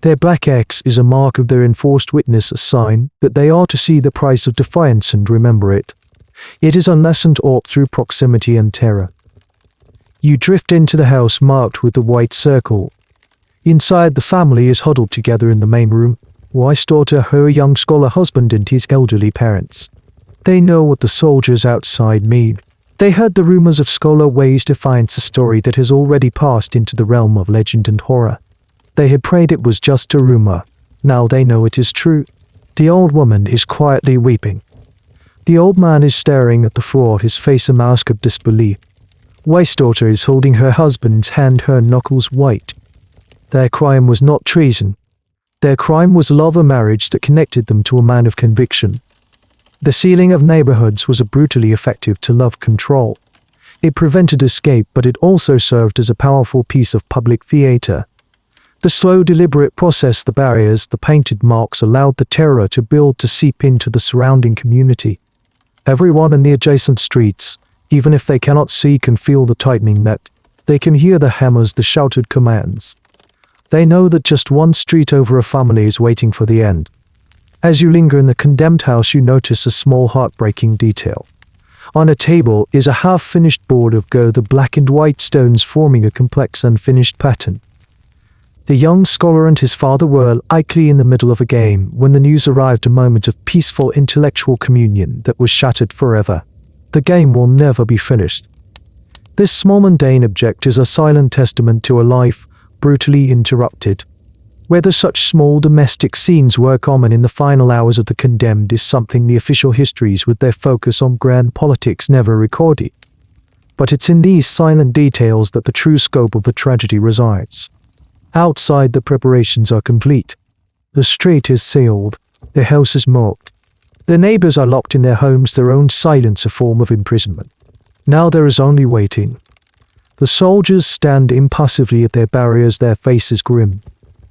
Their black X is a mark of their enforced witness, a sign that they are to see the price of defiance and remember it. It is unlessened aught through proximity and terror. You drift into the house marked with the white circle. Inside, the family is huddled together in the main room. Weiss' daughter, her young scholar husband, and his elderly parents. They know what the soldiers outside mean. They heard the rumors of Scholar Weiss' defiance, a story that has already passed into the realm of legend and horror. They had prayed it was just a rumor. Now they know it is true. The old woman is quietly weeping. The old man is staring at the floor, his face a mask of disbelief. Weiss' daughter is holding her husband's hand, her knuckles white. Their crime was not treason. Their crime was love, a marriage that connected them to a man of conviction. The sealing of neighborhoods was a brutally effective to love control. It prevented escape, but it also served as a powerful piece of public theater. The slow, deliberate process, the barriers, the painted marks allowed the terror to build, to seep into the surrounding community. Everyone in the adjacent streets, even if they cannot see, can feel the tightening net. They can hear the hammers, the shouted commands. They know that just one street over, a family is waiting for the end. As you linger in the condemned house, you notice a small, heartbreaking detail. On a table is a half-finished board of go, the black and white stones forming a complex, unfinished pattern. The young scholar and his father were likely in the middle of a game when the news arrived, a moment of peaceful intellectual communion that was shattered forever. The game will never be finished. This small mundane object is a silent testament to a life brutally interrupted. Whether such small domestic scenes were common in the final hours of the condemned is something the official histories, with their focus on grand politics, never recorded. But it's in these silent details that the true scope of the tragedy resides. Outside, the preparations are complete. The street is sealed. The house is marked. The neighbors are locked in their homes, their own silence a form of imprisonment. Now there is only waiting. The soldiers stand impassively at their barriers, their faces grim.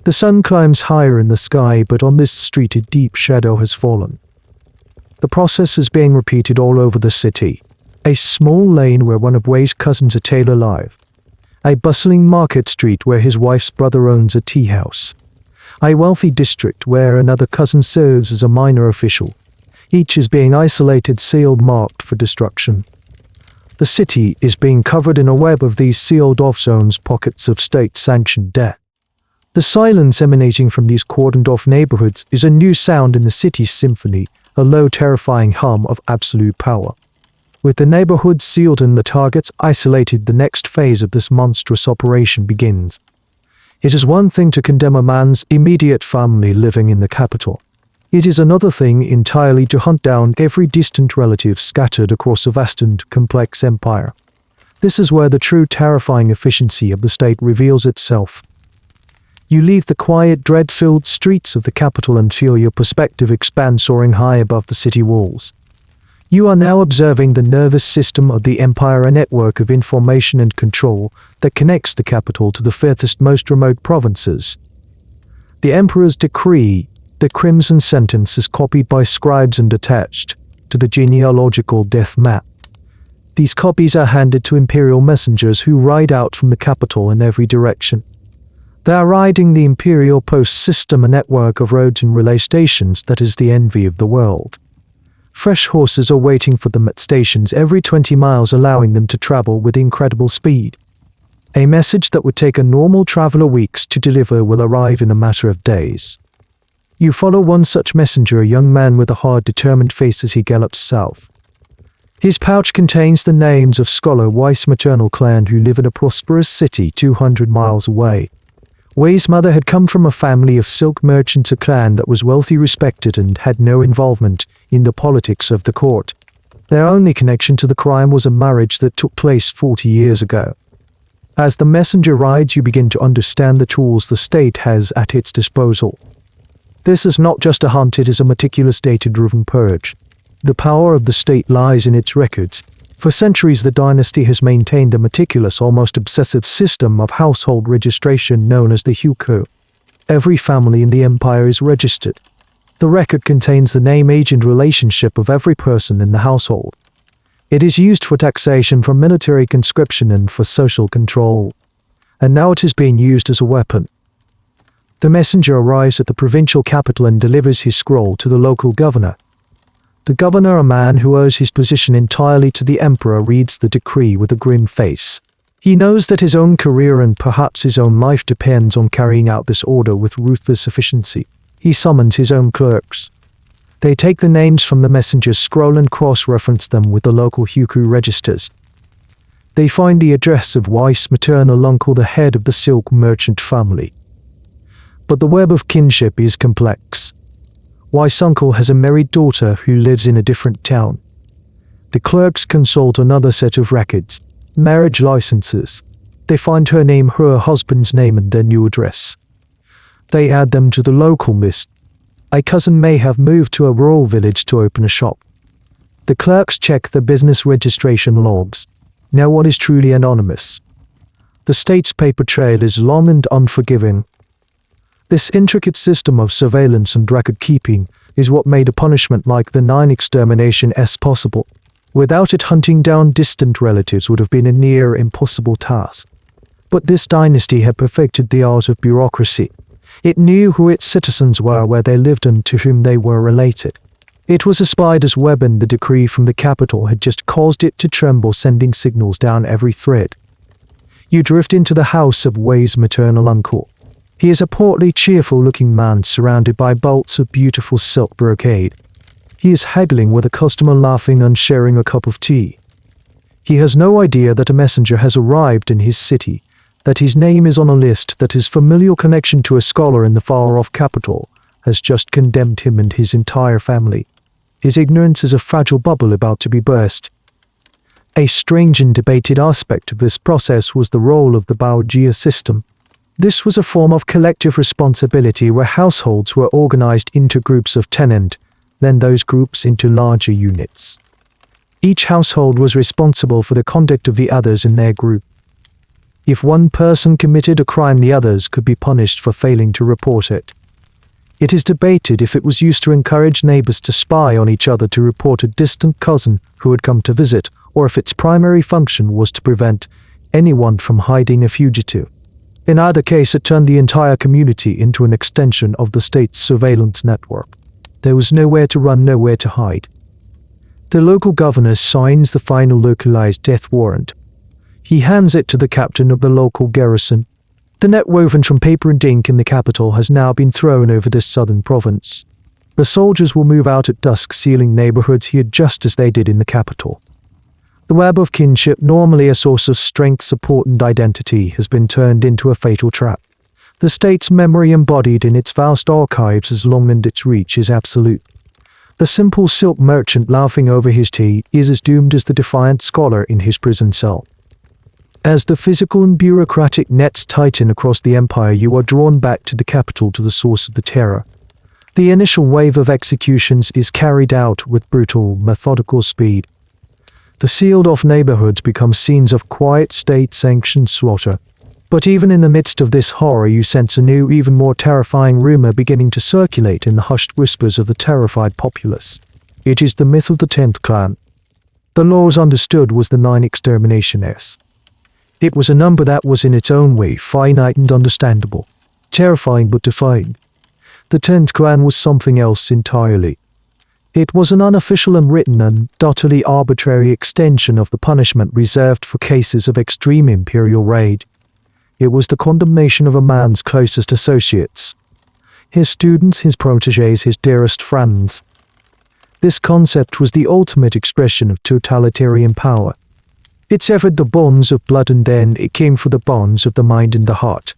The sun climbs higher in the sky, but on this street a deep shadow has fallen. The process is being repeated all over the city. A small lane where one of Wei's cousins, a tailor, live. A bustling market street where his wife's brother owns a tea house. A wealthy district where another cousin serves as a minor official. Each is being isolated, sealed, marked for destruction. The city is being covered in a web of these sealed-off zones, pockets of state-sanctioned death. The silence emanating from these cordoned-off neighborhoods is a new sound in the city's symphony, a low, terrifying hum of absolute power. With the neighborhoods sealed and the targets isolated, the next phase of this monstrous operation begins. It is one thing to condemn a man's immediate family living in the capital. It is another thing entirely to hunt down every distant relative scattered across a vast and complex empire. This is where the true terrifying efficiency of the state reveals itself. You leave the quiet, dread-filled streets of the capital and feel your perspective expand, soaring high above the city walls. You are now observing the nervous system of the empire, a network of information and control that connects the capital to the furthest, most remote provinces. The emperor's decree, the Crimson Sentence, is copied by scribes and attached to the genealogical death map. These copies are handed to Imperial messengers who ride out from the capital in every direction. They are riding the Imperial post system, a network of roads and relay stations that is the envy of the world. Fresh horses are waiting for them at stations every 20 miles, allowing them to travel with incredible speed. A message that would take a normal traveler weeks to deliver will arrive in a matter of days. You follow one such messenger, a young man with a hard, determined face, as he gallops south. His pouch contains the names of scholar Wei's maternal clan who live in a prosperous city 200 miles away. Wei's mother had come from a family of silk merchants, a clan that was wealthy, respected, and had no involvement in the politics of the court. Their only connection to the crime was a marriage that took place 40 years ago. As the messenger rides, you begin to understand the tools the state has at its disposal. This is not just a hunt, it is a meticulous, data-driven purge. The power of the state lies in its records. For centuries, the dynasty has maintained a meticulous, almost obsessive system of household registration known as the Huang. Every family in the empire is registered. The record contains the name, age, and relationship of every person in the household. It is used for taxation, for military conscription, and for social control. And now it is being used as a weapon. The messenger arrives at the provincial capital and delivers his scroll to the local governor. The governor, a man who owes his position entirely to the emperor, reads the decree with a grim face. He knows that his own career and perhaps his own life depends on carrying out this order with ruthless efficiency. He summons his own clerks. They take the names from the messenger's scroll and cross-reference them with the local Huang registers. They find the address of Wei's maternal uncle, the head of the silk merchant family. But the web of kinship is complex. Wei's uncle has a married daughter who lives in a different town. The clerks consult another set of records, marriage licenses. They find her name, her husband's name, and their new address. They add them to the local list. A cousin may have moved to a rural village to open a shop. The clerks check the business registration logs. No one is truly anonymous. The state's paper trail is long and unforgiving. This intricate system of surveillance and record-keeping is what made a punishment like the 9 extermination possible. Without it, hunting down distant relatives would have been a near impossible task. But this dynasty had perfected the art of bureaucracy. It knew who its citizens were, where they lived, and to whom they were related. It was a spider's web, and the decree from the capital had just caused it to tremble, sending signals down every thread. You drift into the house of Wei's maternal uncle. He is a portly, cheerful-looking man surrounded by bolts of beautiful silk brocade. He is haggling with a customer, laughing and sharing a cup of tea. He has no idea that a messenger has arrived in his city, that his name is on a list, that his familial connection to a scholar in the far-off capital has just condemned him and his entire family. His ignorance is a fragile bubble about to be burst. A strange and debated aspect of this process was the role of the bygone system. This was a form of collective responsibility where households were organized into groups of 10 and then those groups into larger units. Each household was responsible for the conduct of the others in their group. If one person committed a crime, the others could be punished for failing to report it. It is debated if it was used to encourage neighbors to spy on each other to report a distant cousin who had come to visit, or if its primary function was to prevent anyone from hiding a fugitive. In either case, it turned the entire community into an extension of the state's surveillance network. There was nowhere to run, nowhere to hide. The local governor signs the final localized death warrant. He hands it to the captain of the local garrison. The net woven from paper and ink in the capital has now been thrown over this southern province. The soldiers will move out at dusk, sealing neighborhoods here just as they did in the capital. The web of kinship, normally a source of strength, support, and identity, has been turned into a fatal trap. The state's memory, embodied in its vast archives, is long and its reach is absolute. The simple silk merchant laughing over his tea is as doomed as the defiant scholar in his prison cell. As the physical and bureaucratic nets tighten across the empire, you are drawn back to the capital, to the source of the terror. The initial wave of executions is carried out with brutal, methodical speed. The sealed-off neighborhoods become scenes of quiet, state-sanctioned slaughter. But even in the midst of this horror, you sense a new, even more terrifying rumor beginning to circulate in the hushed whispers of the terrified populace. It is the myth of the 10th clan. The laws understood was the 9 exterminations. It was a number that was in its own way finite and understandable, terrifying but defying. The 10th clan was something else entirely. It was an unofficial, unwritten, and utterly arbitrary extension of the punishment reserved for cases of extreme imperial raid. It was the condemnation of a man's closest associates. His students, his protégés, his dearest friends. This concept was the ultimate expression of totalitarian power. It severed the bonds of blood and then it came for the bonds of the mind and the heart.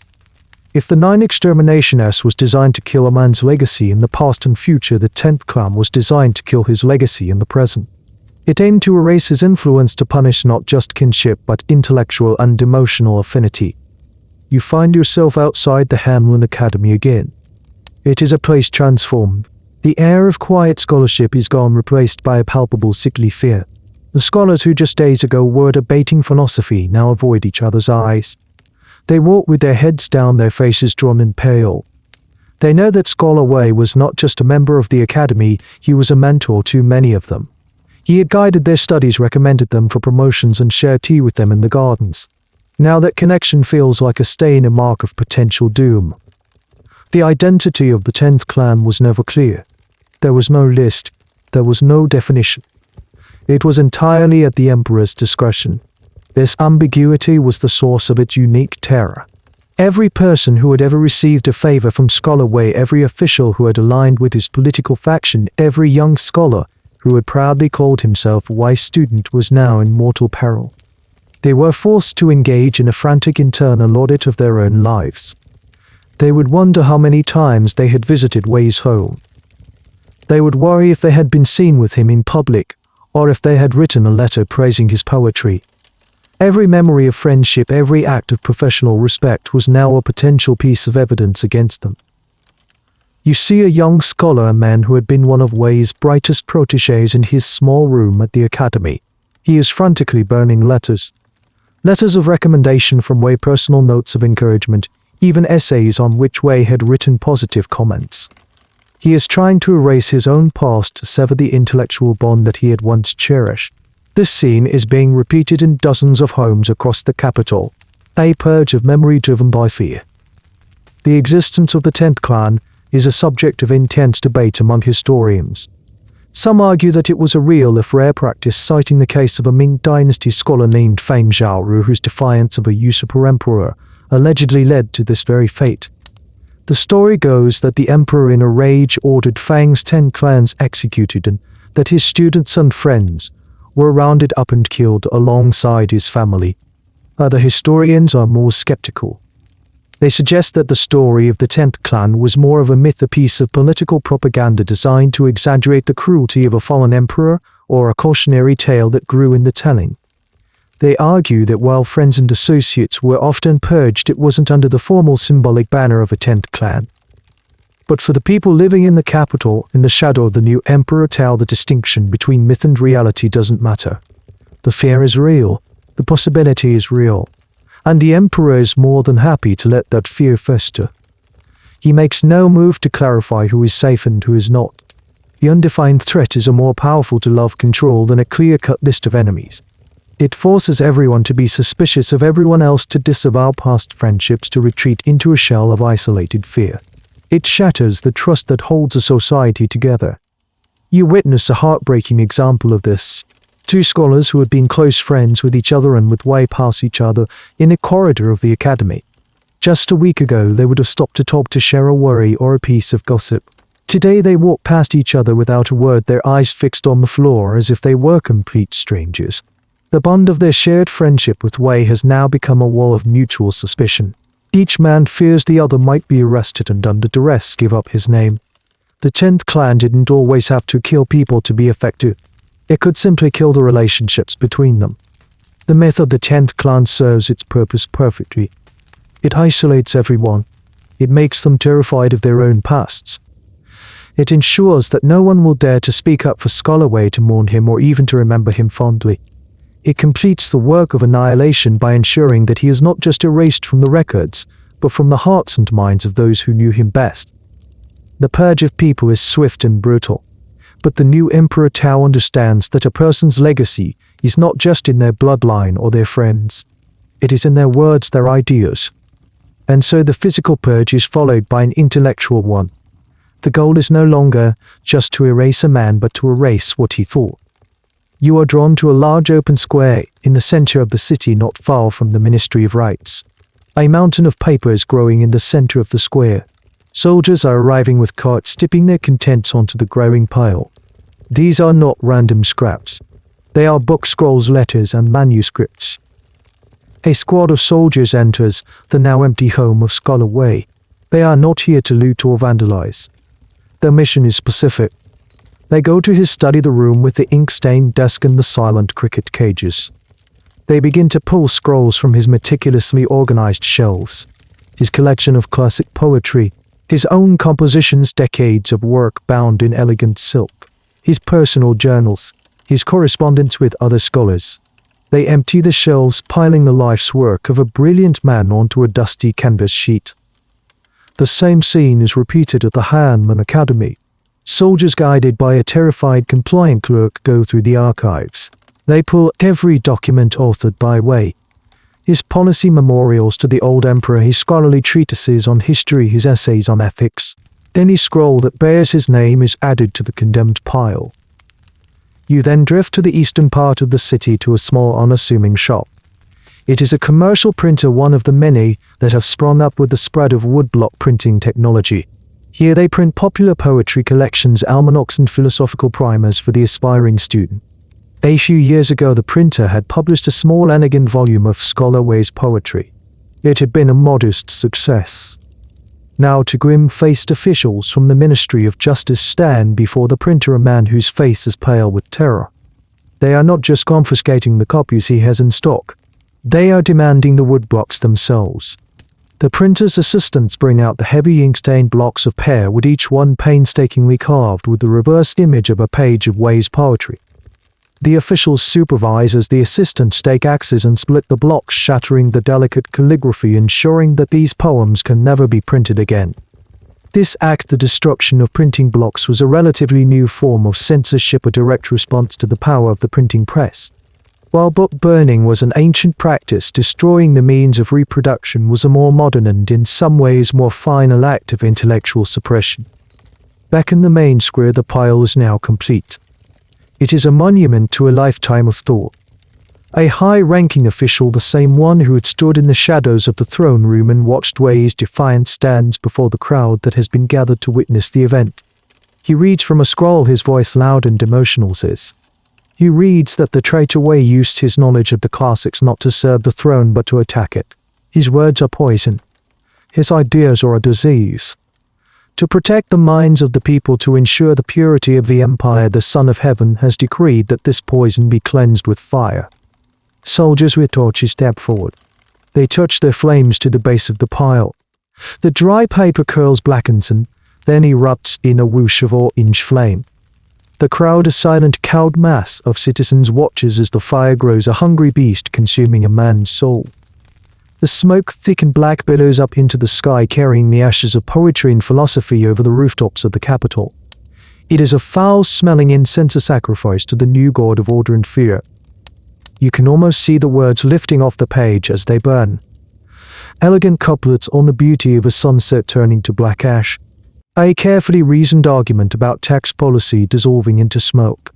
If the 9 exterminationers was designed to kill a man's legacy in the past and future, the 10th clan was designed to kill his legacy in the present. It aimed to erase his influence, to punish not just kinship but intellectual and emotional affinity. You find yourself outside the Hamlin Academy again. It is a place transformed. The air of quiet scholarship is gone, replaced by a palpable sickly fear. The scholars who just days ago were debating philosophy now avoid each other's eyes. They walk with their heads down, their faces drawn and pale. They know that Scholar Wei was not just a member of the academy, he was a mentor to many of them. He had guided their studies, recommended them for promotions, and shared tea with them in the gardens. Now that connection feels like a stain, a mark of potential doom. The identity of the 10th clan was never clear. There was no list, there was no definition. It was entirely at the Emperor's discretion. This ambiguity was the source of its unique terror. Every person who had ever received a favor from Scholar Wei, every official who had aligned with his political faction, every young scholar who had proudly called himself a wise student was now in mortal peril. They were forced to engage in a frantic internal audit of their own lives. They would wonder how many times they had visited Wei's home. They would worry if they had been seen with him in public, or if they had written a letter praising his poetry. Every memory of friendship, every act of professional respect was now a potential piece of evidence against them. You see a young scholar, a man who had been one of Wei's brightest protégés, in his small room at the academy. He is frantically burning letters. Letters of recommendation from Wei, personal notes of encouragement, even essays on which Wei had written positive comments. He is trying to erase his own past, to sever the intellectual bond that he had once cherished. This scene is being repeated in dozens of homes across the capital, a purge of memory driven by fear. The existence of the 10th clan is a subject of intense debate among historians. Some argue that it was a real, if rare, practice, citing the case of a Ming Dynasty scholar named Fang Zhaoru, whose defiance of a usurper emperor allegedly led to this very fate. The story goes that the emperor in a rage ordered Fang's 10 clans executed, and that his students and friends were rounded up and killed alongside his family. Other historians are more skeptical. They suggest that the story of the 10th clan was more of a myth, a piece of political propaganda designed to exaggerate the cruelty of a fallen emperor, or a cautionary tale that grew in the telling. They argue that while friends and associates were often purged, it wasn't under the formal symbolic banner of a 10th clan. But for the people living in the capital, in the shadow of the new Emperor Tao, the distinction between myth and reality doesn't matter. The fear is real, the possibility is real, and the Emperor is more than happy to let that fear fester. He makes no move to clarify who is safe and who is not. The undefined threat is a more powerful tool of control than a clear-cut list of enemies. It forces everyone to be suspicious of everyone else, to disavow past friendships, to retreat into a shell of isolated fear. It shatters the trust that holds a society together. You witness a heartbreaking example of this. 2 scholars who had been close friends with each other and with Wei pass each other in a corridor of the academy. Just a week ago they would have stopped to talk, to share a worry or a piece of gossip. Today they walk past each other without a word, their eyes fixed on the floor as if they were complete strangers. The bond of their shared friendship with Wei has now become a wall of mutual suspicion. Each man fears the other might be arrested and under duress give up his name. The 10th clan didn't always have to kill people to be effective. It could simply kill the relationships between them. The myth of the 10th clan serves its purpose perfectly. It isolates everyone. It makes them terrified of their own pasts. It ensures that no one will dare to speak up for Scholar Wei, to mourn him, or even to remember him fondly. It completes the work of annihilation by ensuring that he is not just erased from the records, but from the hearts and minds of those who knew him best. The purge of people is swift and brutal, but the new Emperor Tao understands that a person's legacy is not just in their bloodline or their friends. It is in their words, their ideas. And so the physical purge is followed by an intellectual one. The goal is no longer just to erase a man, but to erase what he thought. You are drawn to a large open square in the center of the city, not far from the Ministry of Rights. A mountain of paper is growing in the center of the square. Soldiers are arriving with carts tipping their contents onto the growing pile. These are not random scraps. They are book scrolls, letters, and manuscripts. A squad of soldiers enters the now empty home of Scholar Wei. They are not here to loot or vandalize. Their mission is specific. They go to his study, the room with the ink-stained desk and the silent cricket cages. They begin to pull scrolls from his meticulously organized shelves. His collection of classic poetry, his own compositions, decades of work bound in elegant silk, his personal journals, his correspondence with other scholars. They empty the shelves, piling the life's work of a brilliant man onto a dusty canvas sheet. The same scene is repeated at the Hanman Academy. Soldiers guided by a terrified compliant clerk go through the archives. They pull every document authored by Wei. His policy memorials to the old emperor, his scholarly treatises on history, his essays on ethics. Any scroll that bears his name is added to the condemned pile. You then drift to the eastern part of the city to a small unassuming shop. It is a commercial printer, one of the many that have sprung up with the spread of woodblock printing technology. Here they print popular poetry collections, almanacs, and philosophical primers for the aspiring student. A few years ago, the printer had published a small, elegant volume of Scholar Wei's poetry. It had been a modest success. Now, two grim-faced officials from the Ministry of Justice stand before the printer, a man whose face is pale with terror. They are not just confiscating the copies he has in stock. They are demanding the woodblocks themselves. The printer's assistants bring out the heavy ink-stained blocks of pear, with each one painstakingly carved with the reverse image of a page of Wei's poetry. The officials supervise as the assistants take axes and split the blocks, shattering the delicate calligraphy, ensuring that these poems can never be printed again. This act, the destruction of printing blocks, was a relatively new form of censorship, a direct response to the power of the printing press. While book burning was an ancient practice, destroying the means of reproduction was a more modern and, in some ways, more final act of intellectual suppression. Back in the main square, the pile is now complete. It is a monument to a lifetime of thought. A high-ranking official, the same one who had stood in the shadows of the throne room and watched Wei's defiance, stands before the crowd that has been gathered to witness the event. He reads from a scroll, his voice loud and emotional, says. He reads that the traitor Wei used his knowledge of the classics not to serve the throne but to attack it. His words are poison. His ideas are a disease. To protect the minds of the people, to ensure the purity of the empire, the Son of Heaven has decreed that this poison be cleansed with fire. Soldiers with torches step forward. They touch their flames to the base of the pile. The dry paper curls, blackens, and then erupts in a whoosh of orange flame. The crowd, a silent, cowed mass of citizens, watches as the fire grows, a hungry beast consuming a man's soul. The smoke, thick and black, billows up into the sky, carrying the ashes of poetry and philosophy over the rooftops of the capital. It is a foul-smelling incense, a sacrifice to the new god of order and fear. You can almost see the words lifting off the page as they burn. Elegant couplets on the beauty of a sunset turning to black ash. A carefully reasoned argument about tax policy dissolving into smoke.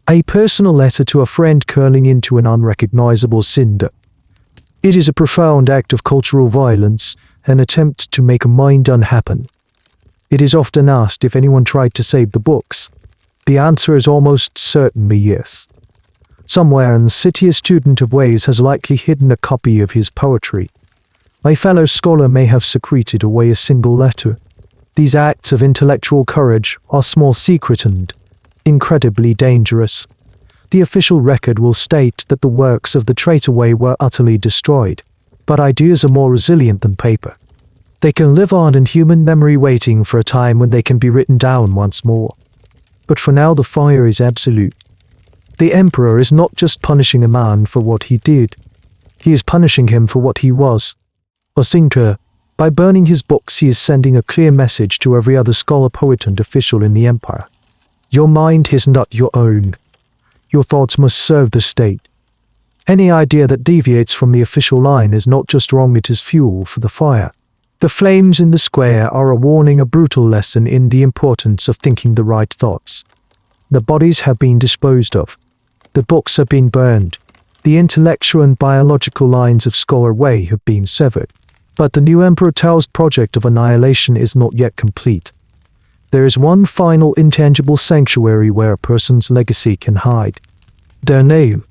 A personal letter to a friend curling into an unrecognizable cinder. It is a profound act of cultural violence, an attempt to make a mind unhappen. It is often asked if anyone tried to save the books. The answer is almost certainly yes. Somewhere in the city, a student of Wei's has likely hidden a copy of his poetry. A fellow scholar may have secreted away a single letter. These acts of intellectual courage are small, secret, and incredibly dangerous. The official record will state that the works of the traitor Wei were utterly destroyed, but ideas are more resilient than paper. They can live on in human memory, waiting for a time when they can be written down once more. But for now, the fire is absolute. The emperor is not just punishing a man for what he did. He is punishing him for what he was, a thinker. By burning his books, he is sending a clear message to every other scholar, poet, and official in the empire. Your mind is not your own. Your thoughts must serve the state. Any idea that deviates from the official line is not just wrong, it is fuel for the fire. The flames in the square are a warning, a brutal lesson in the importance of thinking the right thoughts. The bodies have been disposed of. The books have been burned. The intellectual and biological lines of Scholar Wei have been severed. But the new Emperor Tao's project of annihilation is not yet complete. There is one final intangible sanctuary where a person's legacy can hide: their name.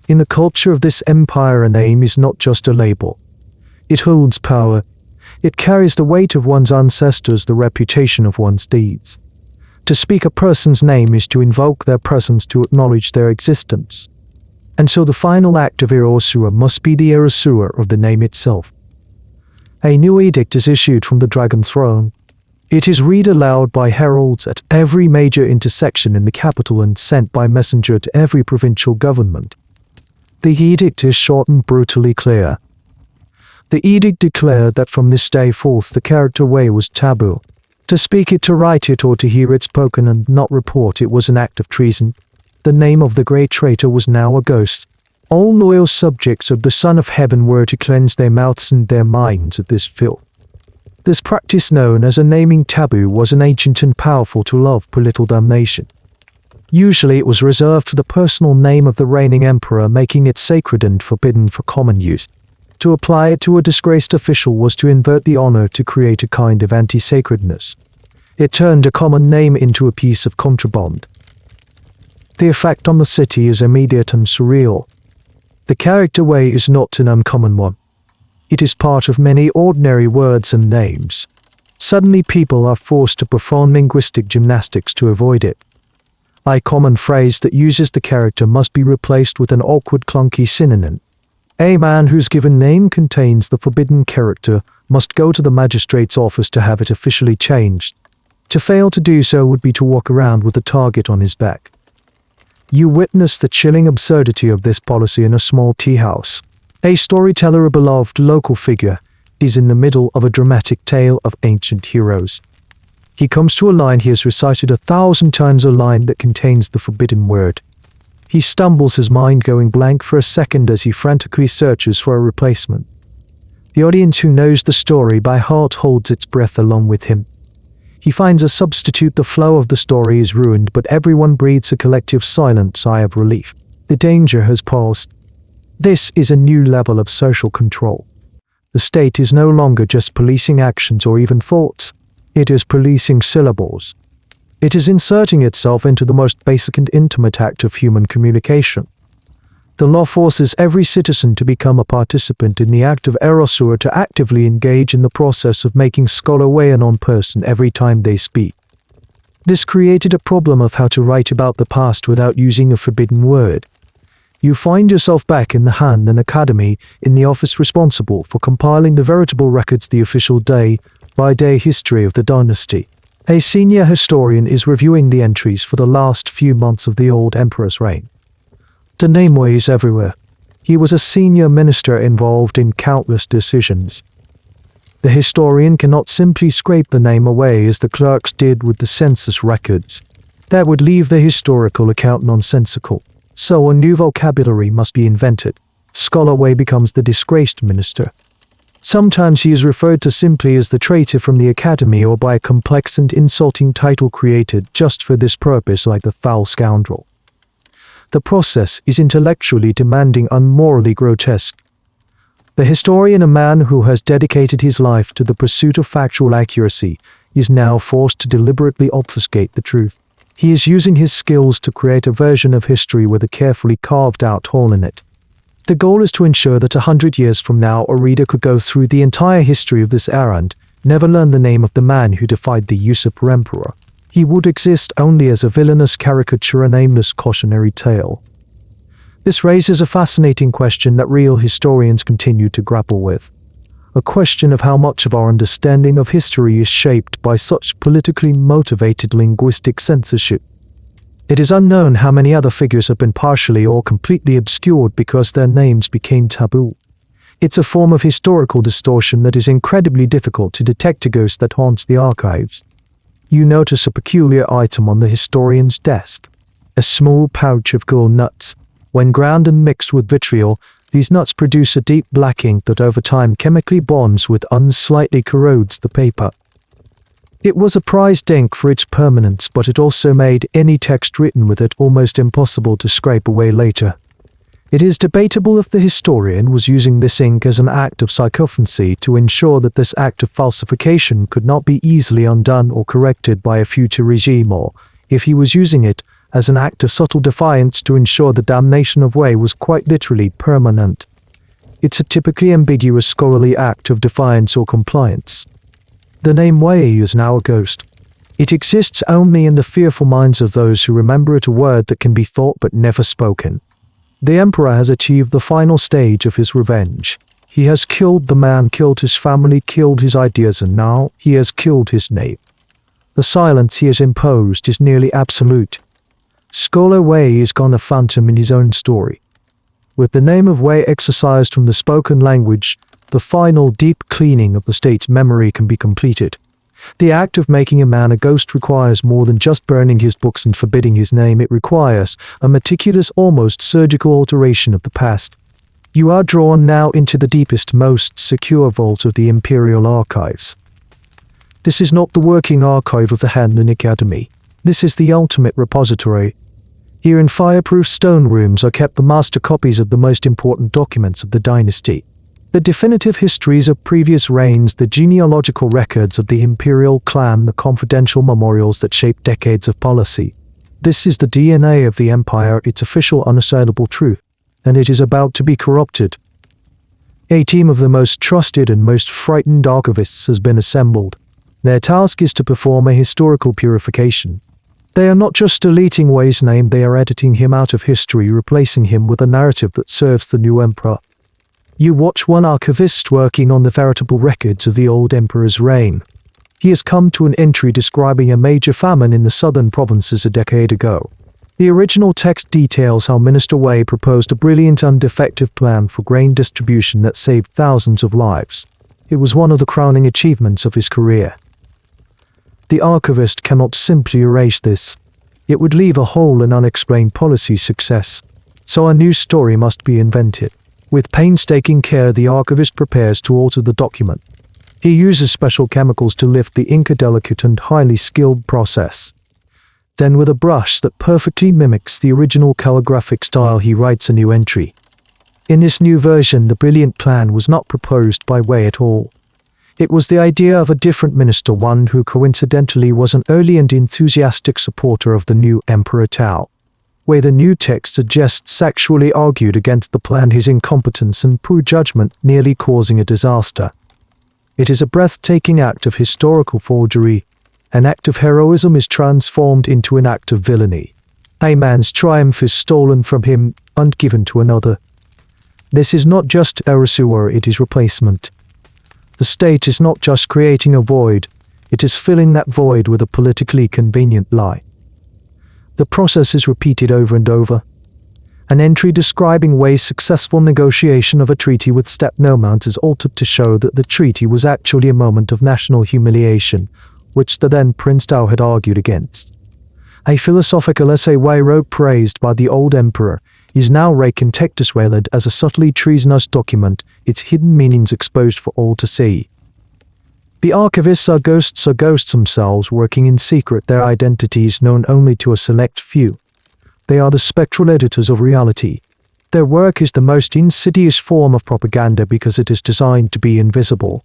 In the culture of this empire, a name is not just a label. It holds power. It carries the weight of one's ancestors, the reputation of one's deeds. To speak a person's name is to invoke their presence, to acknowledge their existence. And so the final act of erasure must be the erasure of the name itself. A new edict is issued from the Dragon Throne. It is read aloud by heralds at every major intersection in the capital and sent by messenger to every provincial government. The edict is short and brutally clear. The edict declared that from this day forth the character Wei was taboo. To speak it, to write it, or to hear it spoken and not report it was an act of treason. The name of the great traitor was now a ghost. All loyal subjects of the Son of Heaven were to cleanse their mouths and their minds of this filth. This practice, known as a naming taboo, was an ancient and powerful tool of political damnation. Usually it was reserved for the personal name of the reigning emperor, making it sacred and forbidden for common use. To apply it to a disgraced official was to invert the honor, to create a kind of anti-sacredness. It turned a common name into a piece of contraband. The effect on the city is immediate and surreal. The character Wei is not an uncommon one. It is part of many ordinary words and names. Suddenly people are forced to perform linguistic gymnastics to avoid it. A common phrase that uses the character must be replaced with an awkward, clunky synonym. A man whose given name contains the forbidden character must go to the magistrate's office to have it officially changed. To fail to do so would be to walk around with a target on his back. You witness the chilling absurdity of this policy in a small tea house. A storyteller, a beloved local figure, is in the middle of a dramatic tale of ancient heroes. He comes to a line he has recited 1,000 times, a line that contains the forbidden word. He stumbles, his mind going blank for a second as he frantically searches for a replacement. The audience, who knows the story by heart, holds its breath along with him. He finds a substitute, the flow of the story is ruined, but everyone breathes a collective silent sigh of relief. The danger has passed. This is a new level of social control. The state is no longer just policing actions or even thoughts. It is policing syllables. It is inserting itself into the most basic and intimate act of human communication. The law forces every citizen to become a participant in the act of erasure, to actively engage in the process of making scholar Wei a non-person every time they speak. This created a problem of how to write about the past without using a forbidden word. You find yourself back in the Han Academy, in the office responsible for compiling the veritable records, the official day-by-day history of the dynasty. A senior historian is reviewing the entries for the last few months of the old emperor's reign. The name Wei is everywhere. He was a senior minister involved in countless decisions. The historian cannot simply scrape the name away as the clerks did with the census records. That would leave the historical account nonsensical. So a new vocabulary must be invented. Scholar Wei becomes the disgraced minister. Sometimes he is referred to simply as the traitor from the academy, or by a complex and insulting title created just for this purpose, like the foul scoundrel. The process is intellectually demanding and morally grotesque. The historian, a man who has dedicated his life to the pursuit of factual accuracy, is now forced to deliberately obfuscate the truth. He is using his skills to create a version of history with a carefully carved out hole in it. The goal is to ensure that 100 years from now a reader could go through the entire history of this era and never learn the name of the man who defied the usurper emperor. He would exist only as a villainous caricature, an aimless cautionary tale. This raises a fascinating question that real historians continue to grapple with. A question of how much of our understanding of history is shaped by such politically motivated linguistic censorship. It is unknown how many other figures have been partially or completely obscured because their names became taboo. It's a form of historical distortion that is incredibly difficult to detect, a ghost that haunts the archives. You notice a peculiar item on the historian's desk. A small pouch of gall nuts. When ground and mixed with vitriol, these nuts produce a deep black ink that over time chemically bonds with and slightly corrodes the paper. It was a prized ink for its permanence, but it also made any text written with it almost impossible to scrape away later. It is debatable if the historian was using this ink as an act of sycophancy to ensure that this act of falsification could not be easily undone or corrected by a future regime, or if he was using it as an act of subtle defiance to ensure the damnation of Wei was quite literally permanent. It's a typically ambiguous scholarly act of defiance or compliance. The name Wei is now a ghost. It exists only in the fearful minds of those who remember it, a word that can be thought but never spoken. The Emperor has achieved the final stage of his revenge. He has killed the man, killed his family, killed his ideas, and now he has killed his name. The silence he has imposed is nearly absolute. Scholar Wei is gone a phantom in his own story. With the name of Wei exorcised from the spoken language, the final deep cleaning of the state's memory can be completed. The act of making a man a ghost requires more than just burning his books and forbidding his name. It requires a meticulous, almost surgical alteration of the past. You are drawn now into the deepest, most secure vault of the Imperial archives. This is not the working archive of the Hanlon Academy. This is the ultimate repository. Here in fireproof stone rooms are kept the master copies of the most important documents of the dynasty. The definitive histories of previous reigns, the genealogical records of the Imperial clan, the confidential memorials that shaped decades of policy. This is the DNA of the Empire, its official unassailable truth, and it is about to be corrupted. A team of the most trusted and most frightened archivists has been assembled. Their task is to perform a historical purification. They are not just deleting Wei's name, they are editing him out of history, replacing him with a narrative that serves the new emperor. You watch one archivist working on the veritable records of the old emperor's reign. He has come to an entry describing a major famine in the southern provinces a decade ago. The original text details how Minister Wei proposed a brilliant and effective plan for grain distribution that saved thousands of lives. It was one of the crowning achievements of his career. The archivist cannot simply erase this. It would leave a hole in unexplained policy success. So a new story must be invented. With painstaking care, the archivist prepares to alter the document. He uses special chemicals to lift the ink, a delicate and highly skilled process. Then, with a brush that perfectly mimics the original calligraphic style, he writes a new entry. In this new version, the brilliant plan was not proposed by Wei at all. It was the idea of a different minister, one who coincidentally was an early and enthusiastic supporter of the new Emperor Tao. Where the new text suggests actually argued against the plan, his incompetence and poor judgment nearly causing a disaster. It is a breathtaking act of historical forgery. An act of heroism is transformed into an act of villainy. A man's triumph is stolen from him and given to another. This is not just erasure, it is replacement. The state is not just creating a void, it is filling that void with a politically convenient lie. The process is repeated over and over. An entry describing Wei's successful negotiation of a treaty with steppe nomads is altered to show that the treaty was actually a moment of national humiliation, which the then Prince Tao had argued against. A philosophical essay Wei wrote praised by the old emperor is now recontextualized as a subtly treasonous document, its hidden meanings exposed for all to see. The archivists are ghosts themselves working in secret, their identities known only to a select few. They are the spectral editors of reality. Their work is the most insidious form of propaganda because it is designed to be invisible.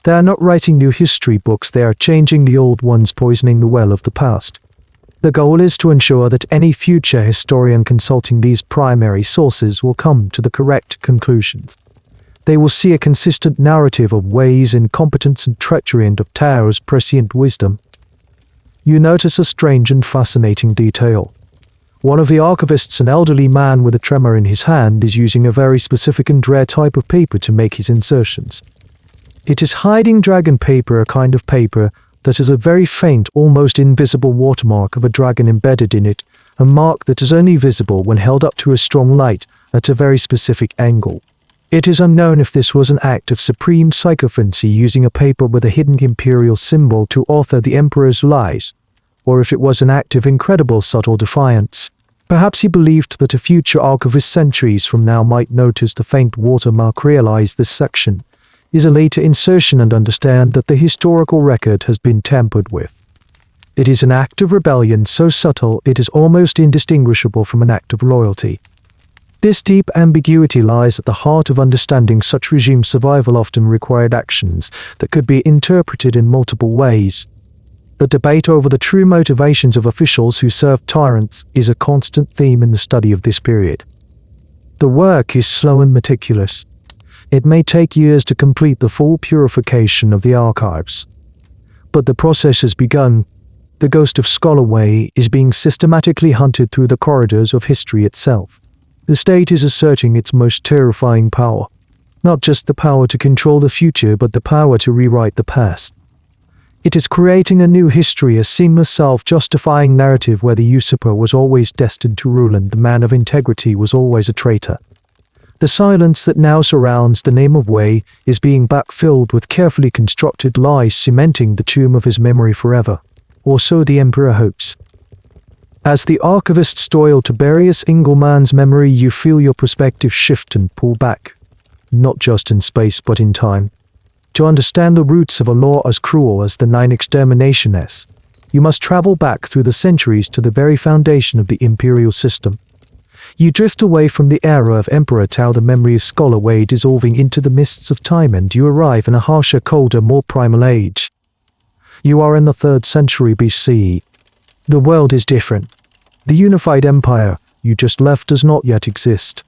They are not writing new history books, they are changing the old ones, poisoning the well of the past. The goal is to ensure that any future historian consulting these primary sources will come to the correct conclusions. They will see a consistent narrative of Wei's incompetence and treachery and of Tao's prescient wisdom. You notice a strange and fascinating detail. One of the archivists, an elderly man with a tremor in his hand, is using a very specific and rare type of paper to make his insertions. It is hiding dragon paper, a kind of paper that has a very faint, almost invisible watermark of a dragon embedded in it, a mark that is only visible when held up to a strong light at a very specific angle. It is unknown if this was an act of supreme sycophancy, using a paper with a hidden imperial symbol to author the emperor's lies, or if it was an act of incredible subtle defiance. Perhaps he believed that a future archivist centuries from now might notice the faint watermark, realize this section is a later insertion, and understand that the historical record has been tampered with. It is an act of rebellion so subtle it is almost indistinguishable from an act of loyalty. This deep ambiguity lies at the heart of understanding such regimes. Survival often required actions that could be interpreted in multiple ways. The debate over the true motivations of officials who served tyrants is a constant theme in the study of this period. The work is slow and meticulous. It may take years to complete the full purification of the archives. But the process has begun. The ghost of Scholaway is being systematically hunted through the corridors of history itself. The state is asserting its most terrifying power. Not just the power to control the future, but the power to rewrite the past. It is creating a new history, a seamless self-justifying narrative where the usurper was always destined to rule and the man of integrity was always a traitor. The silence that now surrounds the name of Wei is being backfilled with carefully constructed lies, cementing the tomb of his memory forever. Or so the Emperor hopes. As the archivists toil to bury his Engelmann's memory, you feel your perspective shift and pull back. Not just in space, but in time. To understand the roots of a law as cruel as the 9 exterminations, you must travel back through the centuries to the very foundation of the Imperial system. You drift away from the era of Emperor Tao, the memory of Scholaway dissolving into the mists of time, and you arrive in a harsher, colder, more primal age. You are in the 3rd century BC. The world is different. The unified empire you just left does not yet exist.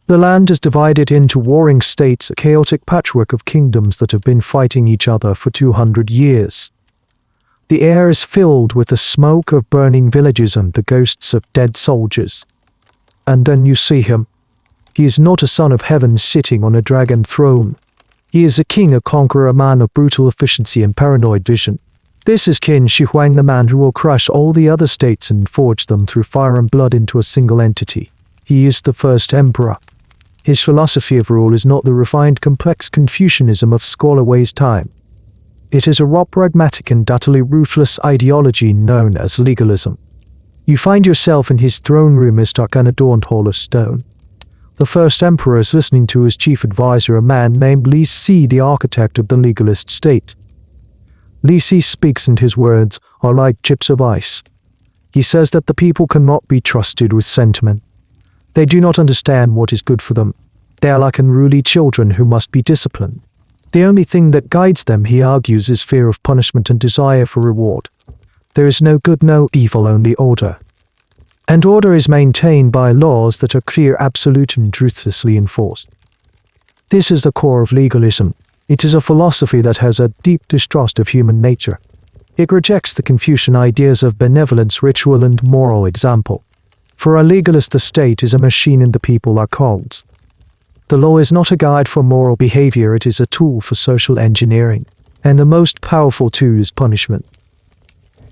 The land is divided into warring states, a chaotic patchwork of kingdoms that have been fighting each other for 200 years. The air is filled with the smoke of burning villages and the ghosts of dead soldiers. And then you see him. He is not a son of heaven sitting on a dragon throne. He is a king, a conqueror, a man of brutal efficiency and paranoid vision. This is Qin Shi Huang, the man who will crush all the other states and forge them through fire and blood into a single entity. He is the first emperor. His philosophy of rule is not the refined, complex Confucianism of Scholaway's time. It is a raw, pragmatic and utterly ruthless ideology known as legalism. You find yourself in his throne room, his dark unadorned hall of stone. The first emperor is listening to his chief advisor, a man named Li Si, the architect of the legalist state. Li Si speaks, and his words are like chips of ice. He says that the people cannot be trusted with sentiment. They do not understand what is good for them. They are like unruly children who must be disciplined. The only thing that guides them, he argues, is fear of punishment and desire for reward. There is no good, no evil, only order. And order is maintained by laws that are clear, absolute, and ruthlessly enforced. This is the core of legalism. It is a philosophy that has a deep distrust of human nature. It rejects the Confucian ideas of benevolence, ritual, and moral example. For a legalist, the state is a machine and the people are cogs. The law is not a guide for moral behavior, it is a tool for social engineering. And the most powerful tool is punishment.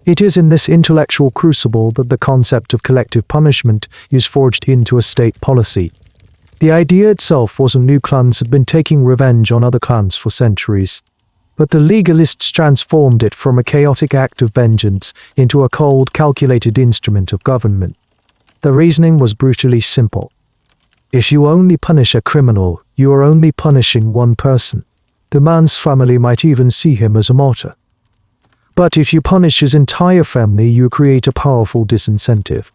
It is in this intellectual crucible that the concept of collective punishment is forged into a state policy. The idea itself was a new clans had been taking revenge on other clans for centuries. But the legalists transformed it from a chaotic act of vengeance into a cold, calculated instrument of government. The reasoning was brutally simple. If you only punish a criminal, you are only punishing one person. The man's family might even see him as a martyr. But if you punish his entire family, you create a powerful disincentive.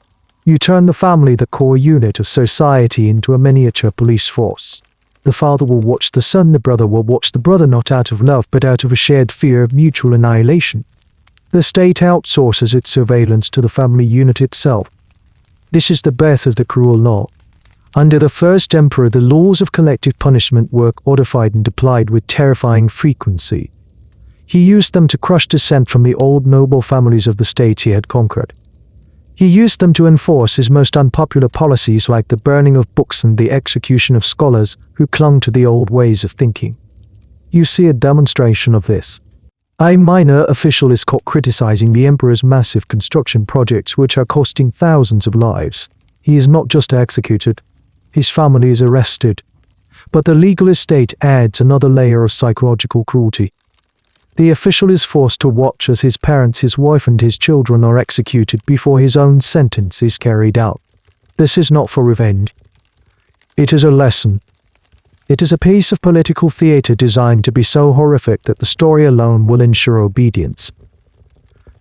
You turn the family, the core unit of society, into a miniature police force. The father will watch the son, the brother will watch the brother, not out of love but out of a shared fear of mutual annihilation. The state outsources its surveillance to the family unit itself. This is the birth of the cruel law. Under the first emperor, the laws of collective punishment were codified and applied with terrifying frequency. He used them to crush dissent from the old noble families of the states he had conquered. He used them to enforce his most unpopular policies, like the burning of books and the execution of scholars who clung to the old ways of thinking. You see a demonstration of this. A minor official is caught criticizing the emperor's massive construction projects, which are costing thousands of lives. He is not just executed, his family is arrested. But the legalist state adds another layer of psychological cruelty. The official is forced to watch as his parents, his wife, and his children are executed before his own sentence is carried out. This is not for revenge. It is a lesson. It is a piece of political theater designed to be so horrific that the story alone will ensure obedience.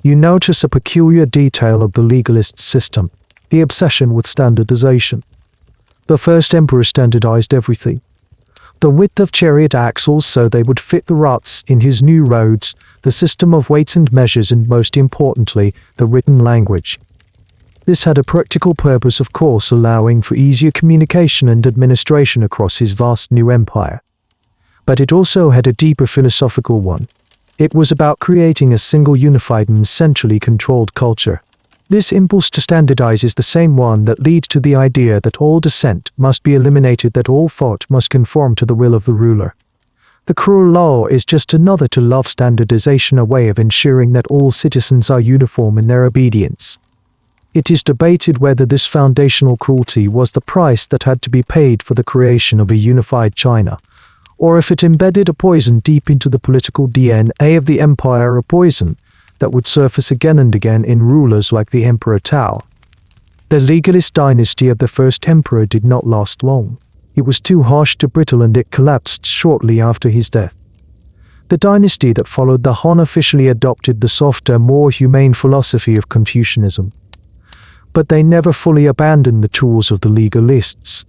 You notice a peculiar detail of the legalist system, the obsession with standardization. The first emperor standardized everything. The width of chariot axles so they would fit the ruts in his new roads, the system of weights and measures, and most importantly, the written language. This had a practical purpose, of course, allowing for easier communication and administration across his vast new empire. But it also had a deeper philosophical one. It was about creating a single unified and centrally controlled culture. This impulse to standardize is the same one that leads to the idea that all dissent must be eliminated, that all thought must conform to the will of the ruler. The cruel law is just another to love standardization, a way of ensuring that all citizens are uniform in their obedience. It is debated whether this foundational cruelty was the price that had to be paid for the creation of a unified China, or if it embedded a poison deep into the political DNA of the empire, a poison that would surface again and again in rulers like the Emperor Tao. The legalist dynasty of the first emperor did not last long. It was too harsh to brittle, and it collapsed shortly after his death. The dynasty that followed, the Han, officially adopted the softer, more humane philosophy of Confucianism. But they never fully abandoned the tools of the legalists.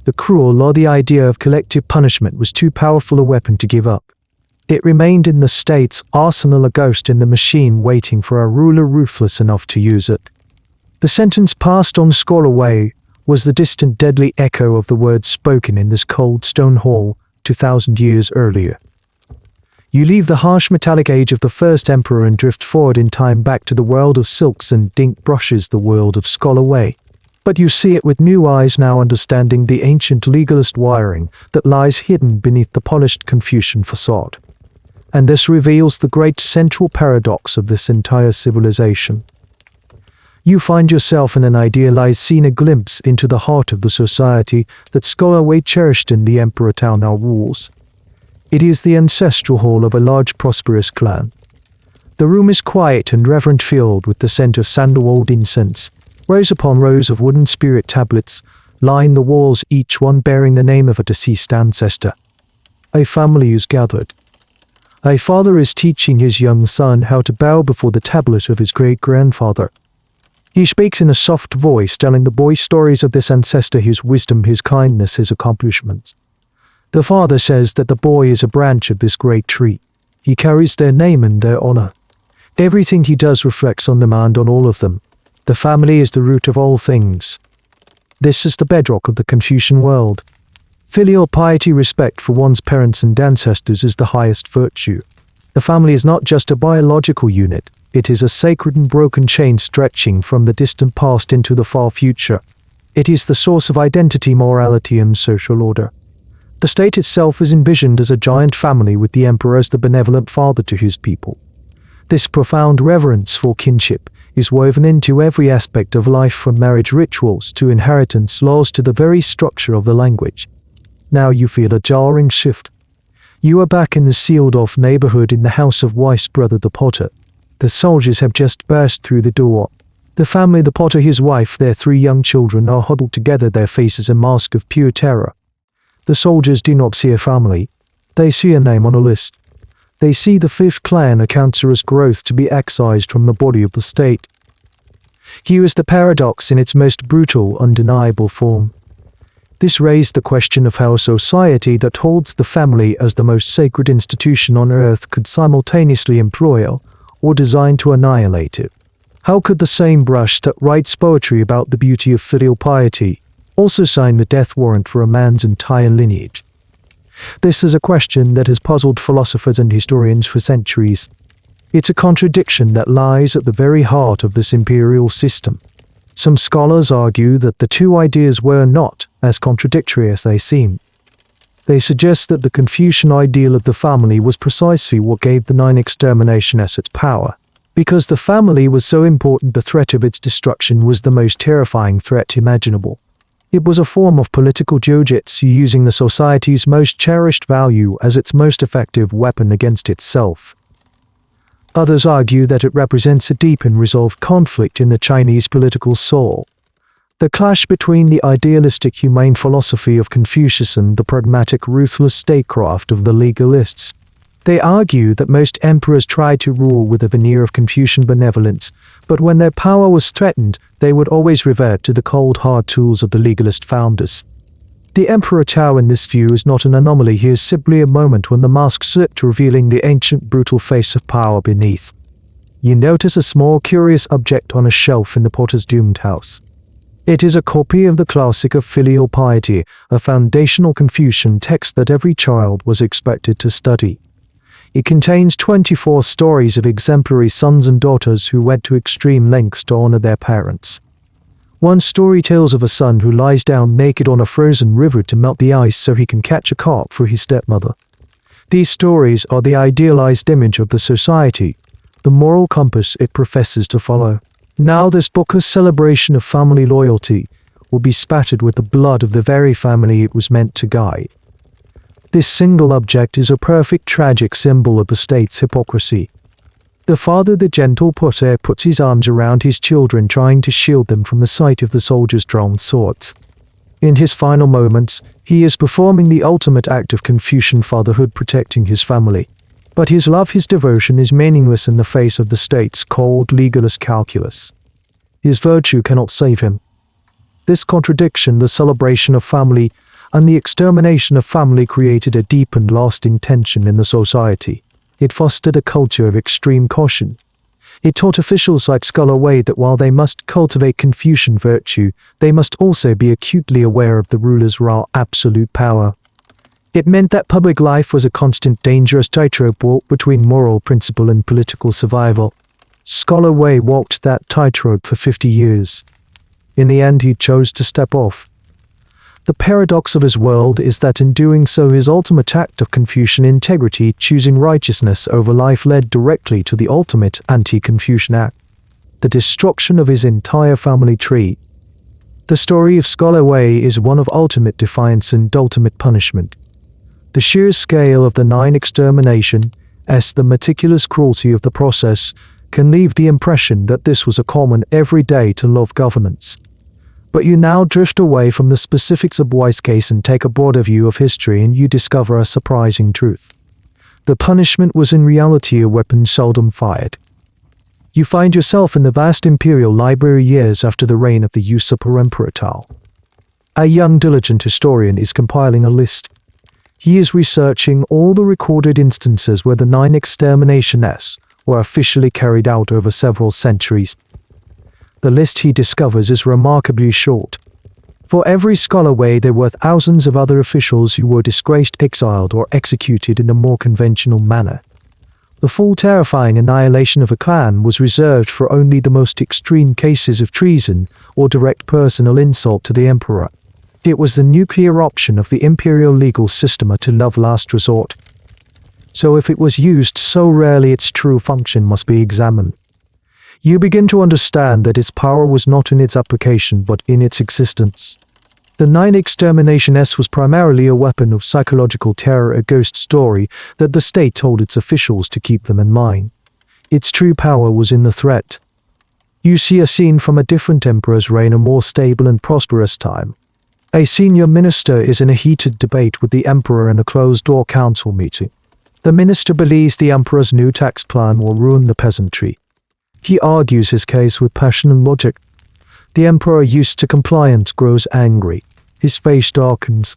The cruel law, the idea of collective punishment, was too powerful a weapon to give up. It remained in the state's arsenal, a ghost in the machine waiting for a ruler ruthless enough to use it. The sentence passed on Scholar Way was the distant deadly echo of the words spoken in this cold stone hall 2,000 years earlier. You leave the harsh metallic age of the first emperor and drift forward in time back to the world of silks and dink brushes, the world of Scholar Way. But you see it with new eyes now, understanding the ancient legalist wiring that lies hidden beneath the polished Confucian facade. And this reveals the great central paradox of this entire civilization. You find yourself in an idealized scene, a glimpse into the heart of the society that Scholar Way cherished and the Emperor Tao now rules. It is the ancestral hall of a large prosperous clan. The room is quiet and reverent, filled with the scent of sandalwood incense. Rows upon rows of wooden spirit tablets line the walls, each one bearing the name of a deceased ancestor. A family is gathered. A father is teaching his young son how to bow before the tablet of his great-grandfather. He speaks in a soft voice, telling the boy stories of this ancestor, his wisdom, his kindness, his accomplishments. The father says that the boy is a branch of this great tree. He carries their name and their honor. Everything he does reflects on them and on all of them. The family is the root of all things. This is the bedrock of the Confucian world. Filial piety, respect for one's parents and ancestors, is the highest virtue. The family is not just a biological unit, it is a sacred and broken chain stretching from the distant past into the far future. It is the source of identity, morality, and social order. The state itself is envisioned as a giant family, with the emperor as the benevolent father to his people. This profound reverence for kinship is woven into every aspect of life, from marriage rituals to inheritance laws to the very structure of the language. Now you feel a jarring shift. You are back in the sealed-off neighborhood in the house of wife's brother, the potter. The soldiers have just burst through the door. The family, the potter, his wife, their 3 young children, are huddled together, their faces a mask of pure terror. The soldiers do not see a family. They see a name on a list. They see the 5th clan, a cancerous growth to be excised from the body of the state. Here is the paradox in its most brutal, undeniable form. This raised the question of how a society that holds the family as the most sacred institution on earth could simultaneously employ or design to annihilate it. How could the same brush that writes poetry about the beauty of filial piety also sign the death warrant for a man's entire lineage? This is a question that has puzzled philosophers and historians for centuries. It's a contradiction that lies at the very heart of this imperial system. Some scholars argue that the two ideas were not as contradictory as they seem. They suggest that the Confucian ideal of the family was precisely what gave the Nine Exterminations its power. Because the family was so important, the threat of its destruction was the most terrifying threat imaginable. It was a form of political jiu-jitsu, using the society's most cherished value as its most effective weapon against itself. Others argue that it represents a deep and resolved conflict in the Chinese political soul. The clash between the idealistic humane philosophy of Confucius and the pragmatic ruthless statecraft of the legalists. They argue that most emperors tried to rule with a veneer of Confucian benevolence, but when their power was threatened, they would always revert to the cold hard tools of the legalist founders. The Emperor Tao in this view is not an anomaly, he is simply a moment when the mask slipped, revealing the ancient brutal face of power beneath. You notice a small curious object on a shelf in the potter's doomed house. It is a copy of the classic of filial piety, a foundational Confucian text that every child was expected to study. It contains 24 stories of exemplary sons and daughters who went to extreme lengths to honor their parents. One story tells of a son who lies down naked on a frozen river to melt the ice so he can catch a carp for his stepmother. These stories are the idealized image of the society, the moral compass it professes to follow. Now this book's celebration of family loyalty will be spattered with the blood of the very family it was meant to guide. This single object is a perfect tragic symbol of the state's hypocrisy. The father, the gentle potter, puts his arms around his children, trying to shield them from the sight of the soldiers' drawn swords. In his final moments, he is performing the ultimate act of Confucian fatherhood, protecting his family. But his love, his devotion is meaningless in the face of the state's cold, legalist calculus. His virtue cannot save him. This contradiction, the celebration of family and the extermination of family, created a deep and lasting tension in the society. It fostered a culture of extreme caution. It taught officials like Scholar Wei that while they must cultivate Confucian virtue, they must also be acutely aware of the ruler's raw absolute power. It meant that public life was a constant dangerous tightrope walk between moral principle and political survival. Scholar Wei walked that tightrope for 50 years. In the end, he chose to step off. The paradox of his world is that in doing so, his ultimate act of Confucian integrity, choosing righteousness over life, led directly to the ultimate anti-Confucian act, the destruction of his entire family tree. The story of Scholar Wei is one of ultimate defiance and ultimate punishment. The sheer scale of the 9 extermination, as the meticulous cruelty of the process, can leave the impression that this was a common everyday to love governance. But you now drift away from the specifics of Wei's case and take a broader view of history, and you discover a surprising truth. The punishment was in reality a weapon seldom fired. You find yourself in the vast Imperial library years after the reign of the usurper Emperor Tao. A young diligent historian is compiling a list. He is researching all the recorded instances where the 9 exterminations were officially carried out over several centuries. The list he discovers is remarkably short. For every Scholar Wei, there were thousands of other officials who were disgraced, exiled, or executed in a more conventional manner. The full terrifying annihilation of a clan was reserved for only the most extreme cases of treason or direct personal insult to the emperor. It was the nuclear option of the imperial legal system to last resort. So if it was used so rarely, its true function must be examined. You begin to understand that its power was not in its application but in its existence. The 9 exterminations was primarily a weapon of psychological terror, a ghost story that the state told its officials to keep them in mind. Its true power was in the threat. You see a scene from a different emperor's reign, a more stable and prosperous time. A senior minister is in a heated debate with the emperor in a closed-door council meeting. The minister believes the emperor's new tax plan will ruin the peasantry. He argues his case with passion and logic. The emperor, used to compliance, grows angry. His face darkens.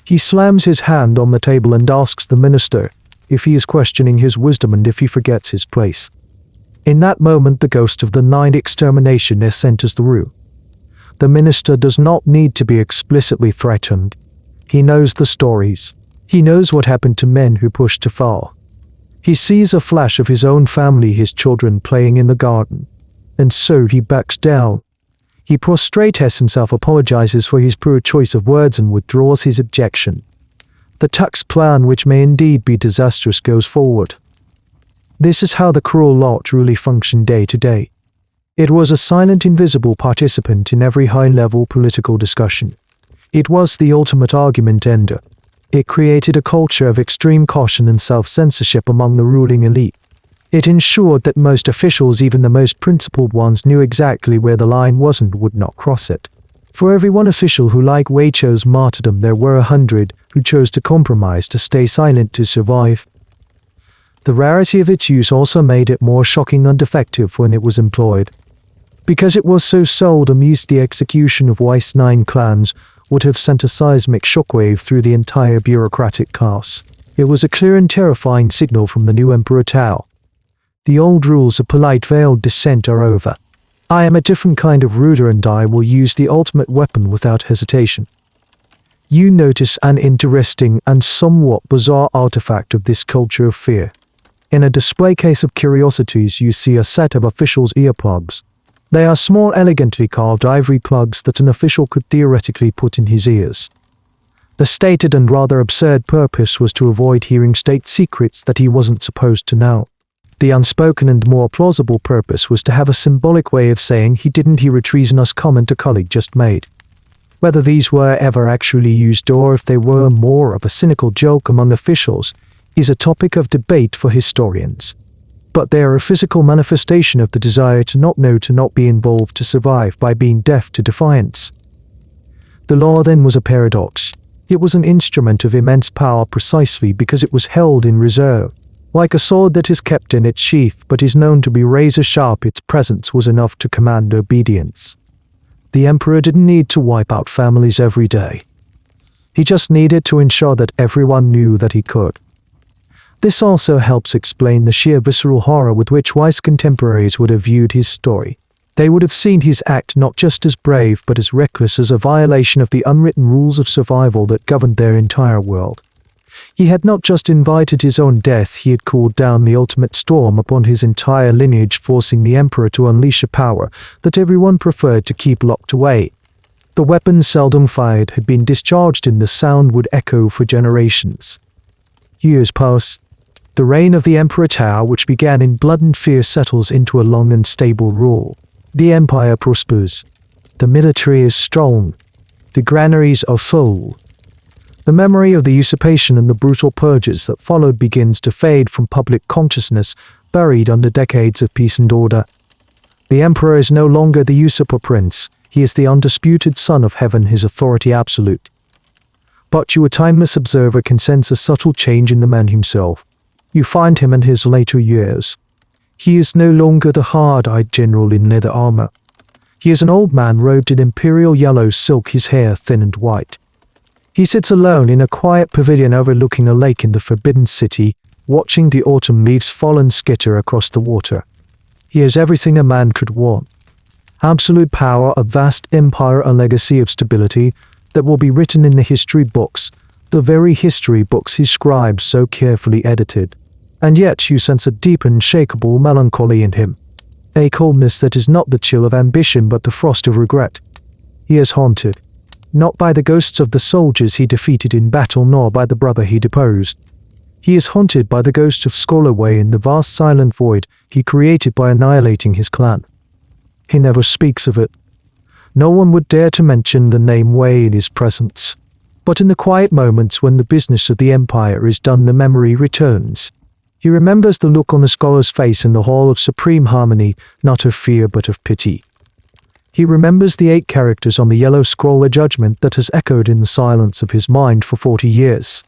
He slams his hand on the table and asks the minister if he is questioning his wisdom and if he forgets his place. In that moment, the ghost of the 9 exterminationists enters the room. The minister does not need to be explicitly threatened. He knows the stories. He knows what happened to men who pushed too far. He sees a flash of his own family, his children playing in the garden, and so he backs down. He prostrates himself, apologizes for his poor choice of words, and withdraws his objection. The tax plan, which may indeed be disastrous, goes forward. This is how the cruel law truly functioned day to day. It was a silent, invisible participant in every high-level political discussion. It was the ultimate argument ender. It created a culture of extreme caution and self-censorship among the ruling elite. It ensured that most officials, even the most principled ones, knew exactly where the line was and would not cross it. For every one official who, like Wei, chose martyrdom, there were 100 who chose to compromise, to stay silent, to survive. The rarity of its use also made it more shocking and effective when it was employed. Because it was so seldom used, the execution of Wei's 9 clans would have sent a seismic shockwave through the entire bureaucratic chaos. It was a clear and terrifying signal from the new Emperor Tao. The old rules of polite veiled dissent are over. I am a different kind of ruler and I will use the ultimate weapon without hesitation. You notice an interesting and somewhat bizarre artifact of this culture of fear. In a display case of curiosities you see a set of officials' earplugs. They are small, elegantly carved ivory plugs that an official could theoretically put in his ears. The stated and rather absurd purpose was to avoid hearing state secrets that he wasn't supposed to know. The unspoken and more plausible purpose was to have a symbolic way of saying he didn't hear a treasonous comment a colleague just made. Whether these were ever actually used or if they were more of a cynical joke among officials is a topic of debate for historians. But they are a physical manifestation of the desire to not know, to not be involved, to survive by being deaf to defiance. The law then was a paradox. It was an instrument of immense power precisely because it was held in reserve. Like a sword that is kept in its sheath but is known to be razor sharp, its presence was enough to command obedience. The emperor didn't need to wipe out families every day. He just needed to ensure that everyone knew that he could. This also helps explain the sheer visceral horror with which wise contemporaries would have viewed his story. They would have seen his act not just as brave but as reckless, as a violation of the unwritten rules of survival that governed their entire world. He had not just invited his own death, he had called down the ultimate storm upon his entire lineage, forcing the emperor to unleash a power that everyone preferred to keep locked away. The weapons seldom fired had been discharged and the sound would echo for generations. Years pass. The reign of the Emperor Tao, which began in blood and fear, settles into a long and stable rule. The empire prospers. The military is strong. The granaries are full. The memory of the usurpation and the brutal purges that followed begins to fade from public consciousness, buried under decades of peace and order. The emperor is no longer the usurper prince. He is the undisputed son of heaven, his authority absolute. But you, a timeless observer, can sense a subtle change in the man himself. You find him in his later years. He is no longer the hard-eyed general in leather armor. He is an old man robed in imperial yellow silk, his hair thin and white. He sits alone in a quiet pavilion overlooking a lake in the Forbidden City, watching the autumn leaves fall and skitter across the water. He has everything a man could want. Absolute power, a vast empire, a legacy of stability that will be written in the history books, the very history books his scribes so carefully edited. And yet you sense a deep and unshakable melancholy in him, a coldness that is not the chill of ambition but the frost of regret. He is haunted, not by the ghosts of the soldiers he defeated in battle nor by the brother he deposed. He is haunted by the ghost of Skolaway in the vast silent void he created by annihilating his clan. He never speaks of it. No one would dare to mention the name Wei in his presence. But in the quiet moments when the business of the empire is done, the memory returns. He remembers the look on the scholar's face in the Hall of Supreme Harmony, not of fear but of pity. He remembers the 8 characters on the yellow scroll, a judgment that has echoed in the silence of his mind for 40 years.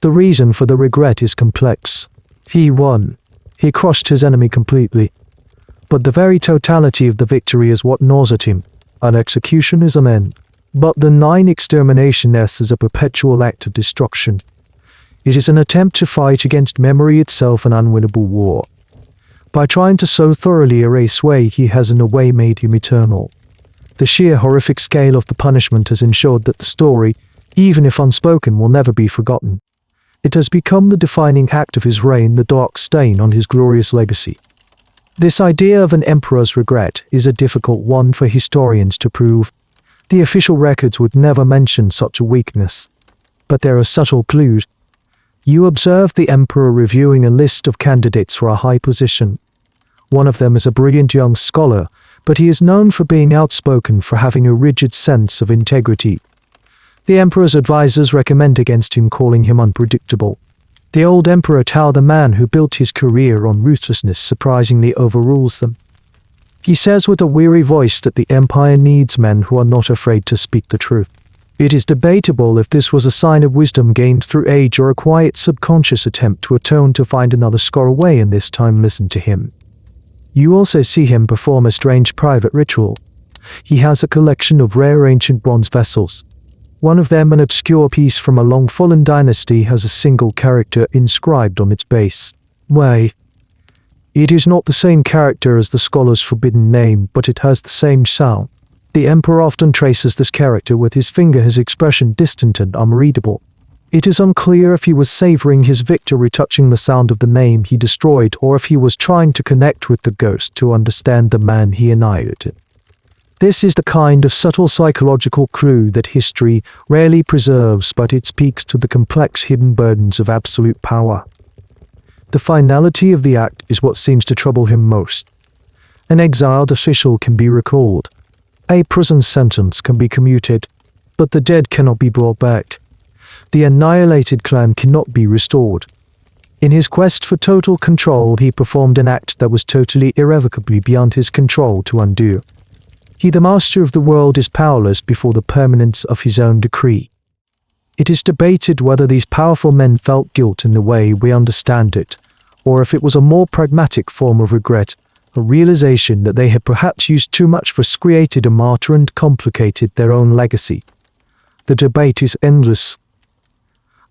The reason for the regret is complex. He won. He crushed his enemy completely. But the very totality of the victory is what gnaws at him. An execution is an end. But the 9 exterminations is a perpetual act of destruction. It is an attempt to fight against memory itself, an unwinnable war. By trying to so thoroughly erase Wei, he has in a way made him eternal. The sheer horrific scale of the punishment has ensured that the story, even if unspoken, will never be forgotten. It has become the defining act of his reign, the dark stain on his glorious legacy. This idea of an emperor's regret is a difficult one for historians to prove. The official records would never mention such a weakness. But there are subtle clues. You observe the emperor reviewing a list of candidates for a high position. One of them is a brilliant young scholar, but he is known for being outspoken, for having a rigid sense of integrity. The emperor's advisors recommend against him, calling him unpredictable. The old Emperor Tao, the man who built his career on ruthlessness, surprisingly overrules them. He says with a weary voice that the empire needs men who are not afraid to speak the truth. It is debatable if this was a sign of wisdom gained through age or a quiet subconscious attempt to atone to find another score away and this time listen to him. You also see him perform a strange private ritual. he has a collection of rare ancient bronze vessels. One of them, an obscure piece from a long-fallen dynasty, has a single character inscribed on its base. Wei. It is not the same character as the scholar's forbidden name, but it has the same sound. The emperor often traces this character with his finger, his expression distant and unreadable. It is unclear if he was savoring his victory touching the sound of the name he destroyed, or if he was trying to connect with the ghost to understand the man he annihilated. This is the kind of subtle psychological clue that history rarely preserves, but it speaks to the complex hidden burdens of absolute power. The finality of the act is what seems to trouble him most. An exiled official can be recalled. A prison sentence can be commuted, but the dead cannot be brought back. The annihilated clan cannot be restored. In his quest for total control, he performed an act that was totally irrevocably beyond his control to undo. He, the master of the world, is powerless before the permanence of his own decree. It is debated whether these powerful men felt guilt in the way we understand it, or if it was a more pragmatic form of regret, a realization that they had perhaps used too much force, created a martyr, and complicated their own legacy. The debate is endless.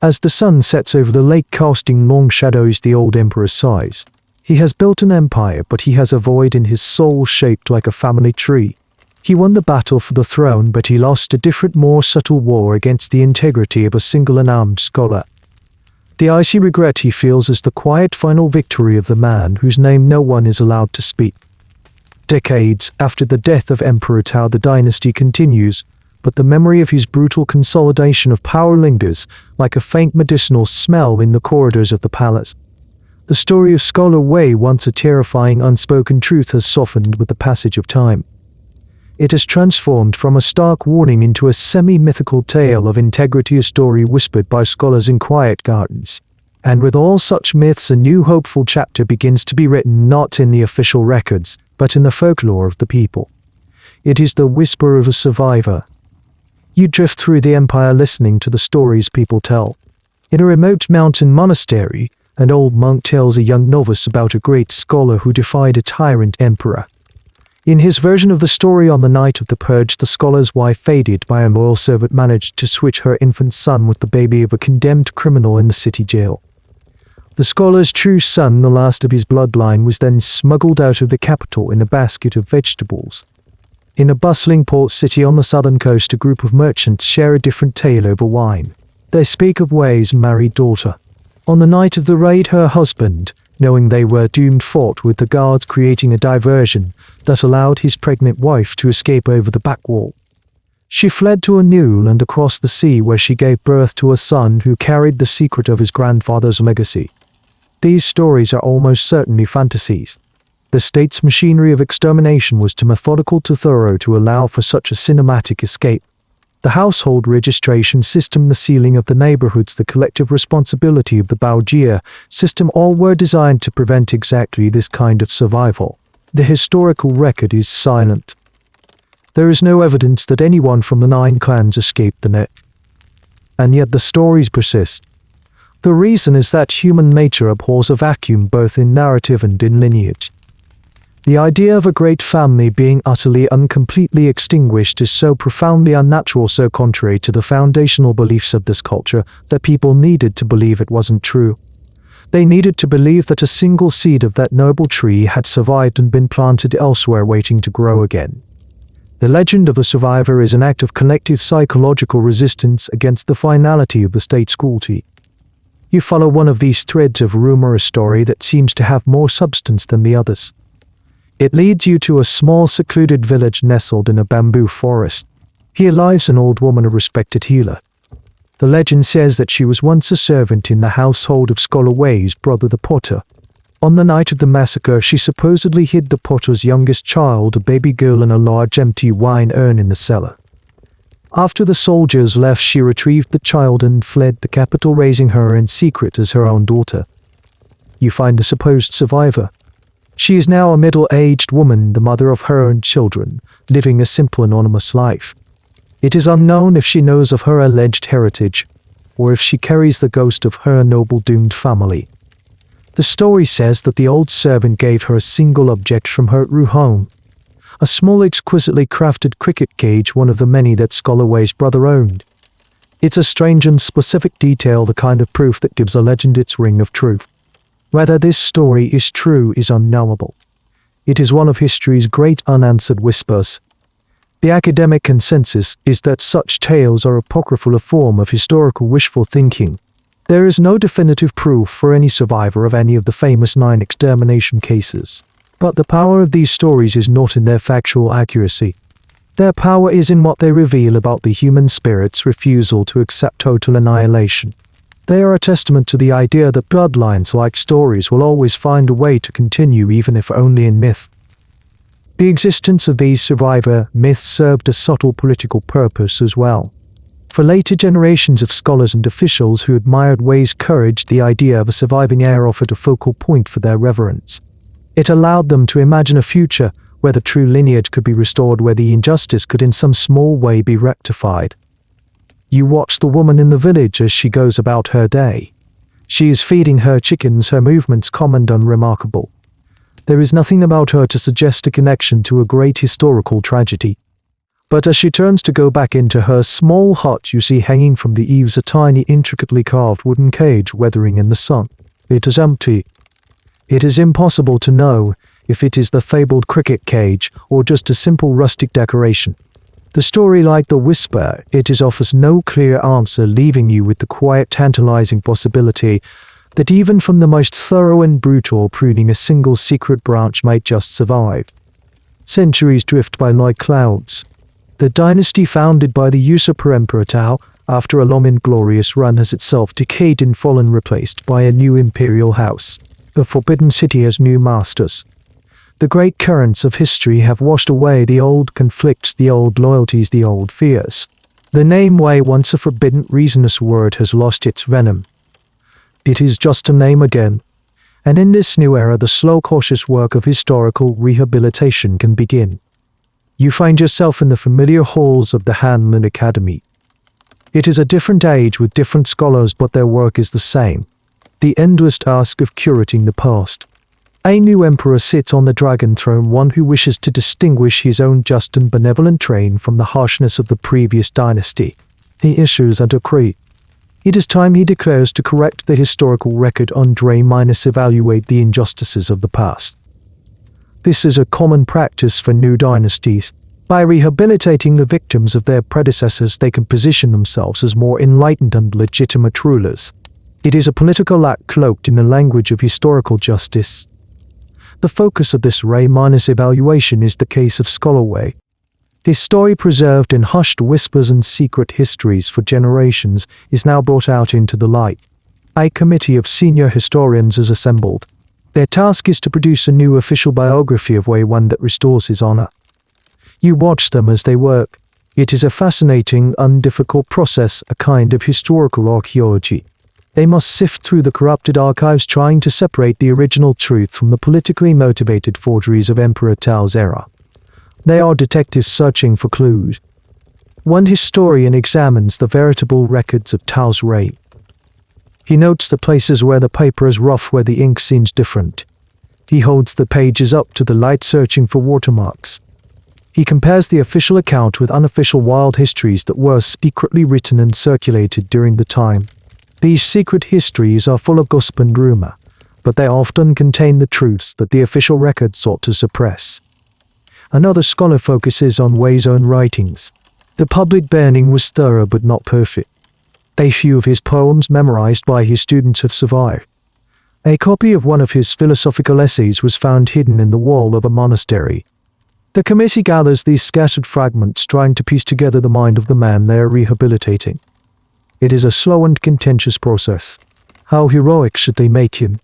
As the sun sets over the lake, casting long shadows, the old emperor sighs. He has built an empire, but he has a void in his soul shaped like a family tree. He won the battle for the throne, but he lost a different, more subtle war against the integrity of a single unarmed scholar. The icy regret he feels is the quiet final victory of the man whose name no one is allowed to speak. Decades after the death of Emperor Tao, the dynasty continues, but the memory of his brutal consolidation of power lingers like a faint medicinal smell in the corridors of the palace. The story of Scholar Wei, once a terrifying unspoken truth, has softened with the passage of time. It has transformed from a stark warning into a semi-mythical tale of integrity, a story whispered by scholars in quiet gardens. And with all such myths, a new hopeful chapter begins to be written, not in the official records, but in the folklore of the people. It is the whisper of a survivor. You drift through the empire listening to the stories people tell. In a remote mountain monastery, an old monk tells a young novice about a great scholar who defied a tyrant emperor. In his version of the story, on the night of the purge, the scholar's wife, faded by a loyal servant, managed to switch her infant son with the baby of a condemned criminal in the city jail. The scholar's true son, the last of his bloodline, was then smuggled out of the capital in a basket of vegetables. In a bustling port city on the southern coast, a group of merchants share a different tale over wine. They speak of Wei's married daughter. On the night of the raid, her husband, knowing they were doomed, fought with the guards, creating a diversion that allowed his pregnant wife to escape over the back wall. She fled to a new land across the sea, where she gave birth to a son who carried the secret of his grandfather's legacy. These stories are almost certainly fantasies. The state's machinery of extermination was too methodical, too thorough to allow for such a cinematic escape. The household registration system, the sealing of the neighborhoods, the collective responsibility of the Baojia system, all were designed to prevent exactly this kind of survival. The historical record is silent. There is no evidence that anyone from the 9 clans escaped the net. And yet the stories persist. The reason is that human nature abhors a vacuum, both in narrative and in lineage. The idea of a great family being utterly and completely extinguished is so profoundly unnatural, so contrary to the foundational beliefs of this culture, that people needed to believe it wasn't true. They needed to believe that a single seed of that noble tree had survived and been planted elsewhere, waiting to grow again. The legend of the survivor is an act of collective psychological resistance against the finality of the state's cruelty. You follow one of these threads of rumor, a story that seems to have more substance than the others. It leads you to a small secluded village nestled in a bamboo forest. Here lives an old woman, a respected healer. The legend says that she was once a servant in the household of Scholar Wei's brother, the potter. On the night of the massacre, she supposedly hid the potter's youngest child, a baby girl, in a large empty wine urn in the cellar. After the soldiers left, she retrieved the child and fled the capital, raising her in secret as her own daughter. You find the supposed survivor. She is now a middle-aged woman, the mother of her own children, living a simple, anonymous life. It is unknown if she knows of her alleged heritage, or if she carries the ghost of her noble doomed family. The story says that the old servant gave her a single object from her Huang, a small exquisitely crafted cricket cage, one of the many that Scholar Wei's brother owned. It's a strange and specific detail, the kind of proof that gives a legend its ring of truth. Whether this story is true is unknowable. It is one of history's great unanswered whispers. The academic consensus is that such tales are apocryphal, a form of historical wishful thinking. There is no definitive proof for any survivor of any of the famous 9 extermination cases. But the power of these stories is not in their factual accuracy. Their power is in what they reveal about the human spirit's refusal to accept total annihilation. They are a testament to the idea that bloodlines-like stories will always find a way to continue, even if only in myth. The existence of these survivor myths served a subtle political purpose as well. For later generations of scholars and officials who admired Wei's courage, the idea of a surviving heir offered a focal point for their reverence. It allowed them to imagine a future where the true lineage could be restored, where the injustice could in some small way be rectified. You watch the woman in the village as she goes about her day. She is feeding her chickens, her movements calm and unremarkable. There is nothing about her to suggest a connection to a great historical tragedy. But as she turns to go back into her small hut, you see hanging from the eaves a tiny, intricately carved wooden cage weathering in the sun. It is empty. It is impossible to know if it is the fabled cricket cage or just a simple rustic decoration. The story, like the whisper, offers no clear answer, leaving you with the quiet, tantalizing possibility that even from the most thorough and brutal pruning, a single secret branch might just survive. Centuries drift by like clouds. The dynasty founded by the usurper Emperor Tao, after a long and glorious run, has itself decayed and fallen, replaced by a new imperial house. The forbidden city has new masters. The great currents of history have washed away the old conflicts, the old loyalties, the old fears. The name Wei, once a forbidden, reasonless word, has lost its venom. It is just a name again. And in this new era, the slow, cautious work of historical rehabilitation can begin. You find yourself in the familiar halls of the Hanlin Academy. It is a different age with different scholars, but their work is the same. The endless task of curating the past. A new emperor sits on the dragon throne, one who wishes to distinguish his own just and benevolent reign from the harshness of the previous dynasty. He issues a decree. It is time, he declares, to correct the historical record, evaluate the injustices of the past. This is a common practice for new dynasties. By rehabilitating the victims of their predecessors, they can position themselves as more enlightened and legitimate rulers. It is a political act cloaked in the language of historical justice. The focus of this evaluation is the case of Scholar Wei. His story, preserved in hushed whispers and secret histories for generations, is now brought out into the light. A committee of senior historians is assembled. Their task is to produce a new official biography of Wei, one that restores his honor. You watch them as they work. It is a fascinating, undifficult process, a kind of historical archaeology. They must sift through the corrupted archives, trying to separate the original truth from the politically motivated forgeries of Emperor Tao's era. They are detectives searching for clues. One historian examines the veritable records of Tao's reign. He notes the places where the paper is rough, where the ink seems different. He holds the pages up to the light, searching for watermarks. He compares the official account with unofficial wild histories that were secretly written and circulated during the time. These secret histories are full of gossip and rumor, but they often contain the truths that the official record sought to suppress. Another scholar focuses on Wei's own writings. The public burning was thorough but not perfect. A few of his poems memorized by his students have survived. A copy of one of his philosophical essays was found hidden in the wall of a monastery. The committee gathers these scattered fragments, trying to piece together the mind of the man they are rehabilitating. It is a slow and contentious process. How heroic should they make him?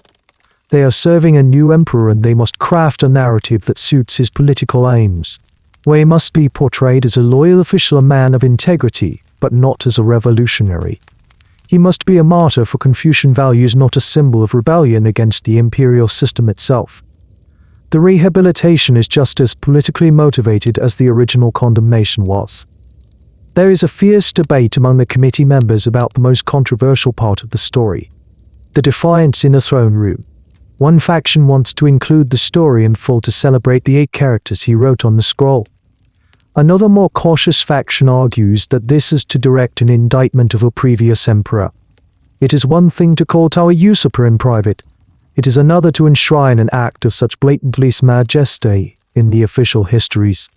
They are serving a new emperor, and they must craft a narrative that suits his political aims. Wei must be portrayed as a loyal official, a man of integrity, but not as a revolutionary. He must be a martyr for Confucian values, not a symbol of rebellion against the imperial system itself. The rehabilitation is just as politically motivated as the original condemnation was. There is a fierce debate among the committee members about the most controversial part of the story: the defiance in the throne room. One faction wants to include the story in full to celebrate the 8 characters he wrote on the scroll. Another more cautious faction argues that this is to direct an indictment of a previous emperor. It is one thing to call Tao a usurper in private. It is another to enshrine an act of such blatant lèse-majesté in the official histories.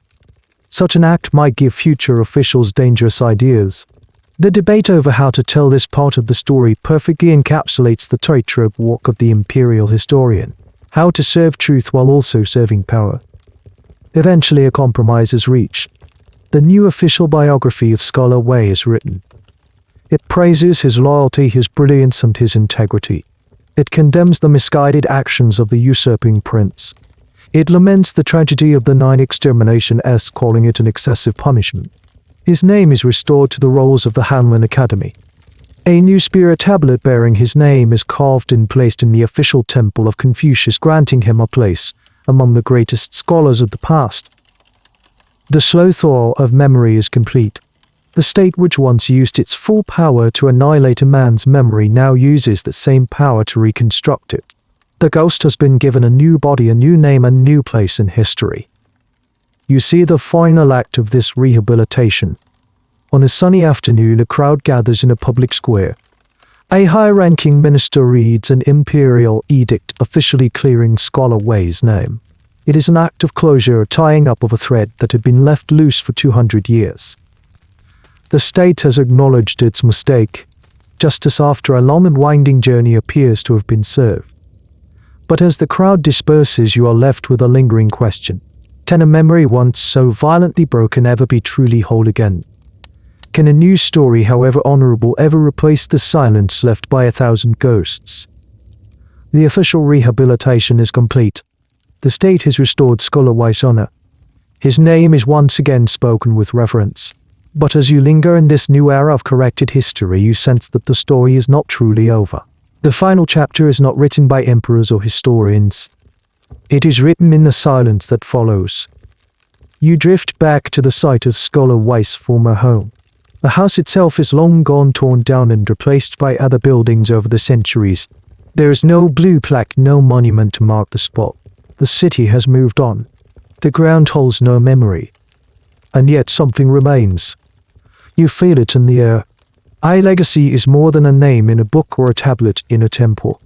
Such an act might give future officials dangerous ideas. The debate over how to tell this part of the story perfectly encapsulates the tightrope walk of the Imperial historian. How to serve truth while also serving power. Eventually a compromise is reached. The new official biography of Scholar Wei is written. It praises his loyalty, his brilliance, and his integrity. It condemns the misguided actions of the usurping prince. It laments the tragedy of the 9 exterminations, calling it an excessive punishment. His name is restored to the rolls of the Hanlin Academy. A new spirit tablet bearing his name is carved and placed in the official temple of Confucius, granting him a place among the greatest scholars of the past. The slow thaw of memory is complete. The state which once used its full power to annihilate a man's memory now uses the same power to reconstruct it. The ghost has been given a new body, a new name, a new place in history. You see the final act of this rehabilitation. On a sunny afternoon, a crowd gathers in a public square. A high-ranking minister reads an imperial edict officially clearing Scholar Wei's name. It is an act of closure, a tying up of a thread that had been left loose for 200 years. The state has acknowledged its mistake. Justice after a long and winding journey appears to have been served. But as the crowd disperses, you are left with a lingering question. Can a memory once so violently broken ever be truly whole again? Can a new story, however honorable, ever replace the silence left by 1,000 ghosts? The official rehabilitation is complete. The state has restored Scholar Wei's honor. His name is once again spoken with reverence. But as you linger in this new era of corrected history, you sense that the story is not truly over. The final chapter is not written by emperors or historians. It is written in the silence that follows. You drift back to the site of Scholar Wei's former home. The house itself is long gone, torn down and replaced by other buildings over the centuries. There is no blue plaque, no monument to mark the spot. The city has moved on. The ground holds no memory. And yet something remains. You feel it in the air. A legacy is more than a name in a book or a tablet in a temple.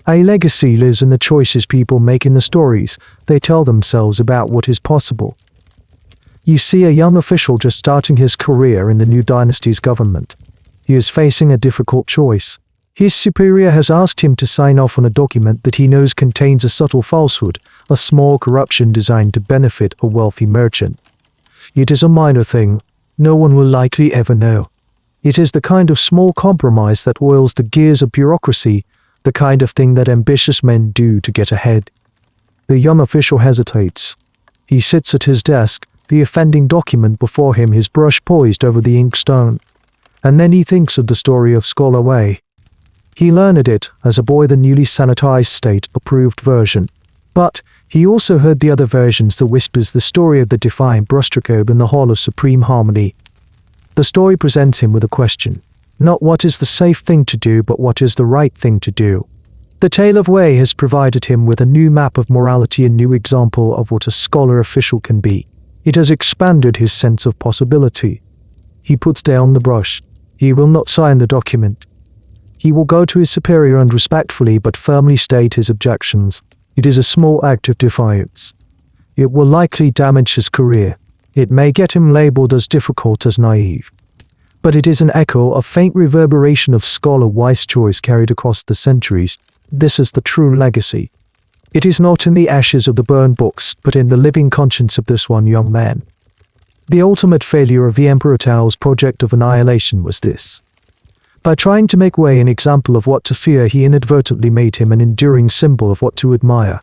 A legacy lives in the choices people make in the stories they tell themselves about what is possible. You see a young official just starting his career in the new Dynasties government. He is facing a difficult choice. His superior has asked him to sign off on a document that he knows contains a subtle falsehood, a small corruption designed to benefit a wealthy merchant. It is a minor thing. No one will likely ever know. It is the kind of small compromise that oils the gears of bureaucracy, the kind of thing that ambitious men do to get ahead. The young official hesitates. He sits at his desk, the offending document before him, his brush poised over the inkstone. And then he thinks of the story of Scholar Wei. He learned it, as a boy, the newly sanitized state-approved version. But he also heard the other versions, the whispers, the story of the defiant Brustrakob in the Hall of Supreme Harmony. The story presents him with a question. Not what is the safe thing to do, but what is the right thing to do. The tale of Wei has provided him with a new map of morality, a new example of what a scholar official can be. It has expanded his sense of possibility. He puts down the brush. He will not sign the document. He will go to his superior and respectfully but firmly state his objections. It is a small act of defiance. It will likely damage his career. It may get him labeled as difficult, as naive. But it is an echo, a faint reverberation of Scholar Wei's choice carried across the centuries. This is the true legacy. It is not in the ashes of the burned books, but in the living conscience of this one young man. The ultimate failure of the Emperor Tao's project of annihilation was this. By trying to make Wei an example of what to fear, he inadvertently made him an enduring symbol of what to admire.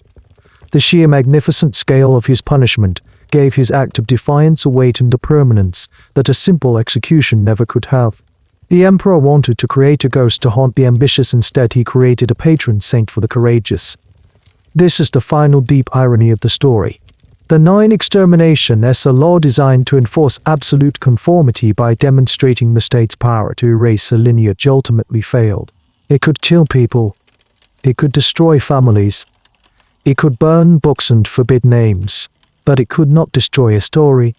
The sheer magnificent scale of his punishment gave his act of defiance a weight and a permanence that a simple execution never could have. The Emperor wanted to create a ghost to haunt the ambitious. Instead, he created a patron saint for the courageous. This is the final deep irony of the story. The 9 exterminations is a law designed to enforce absolute conformity by demonstrating the state's power to erase a lineage ultimately failed. It could kill people. It could destroy families. It could burn books and forbid names. But it could not destroy a story.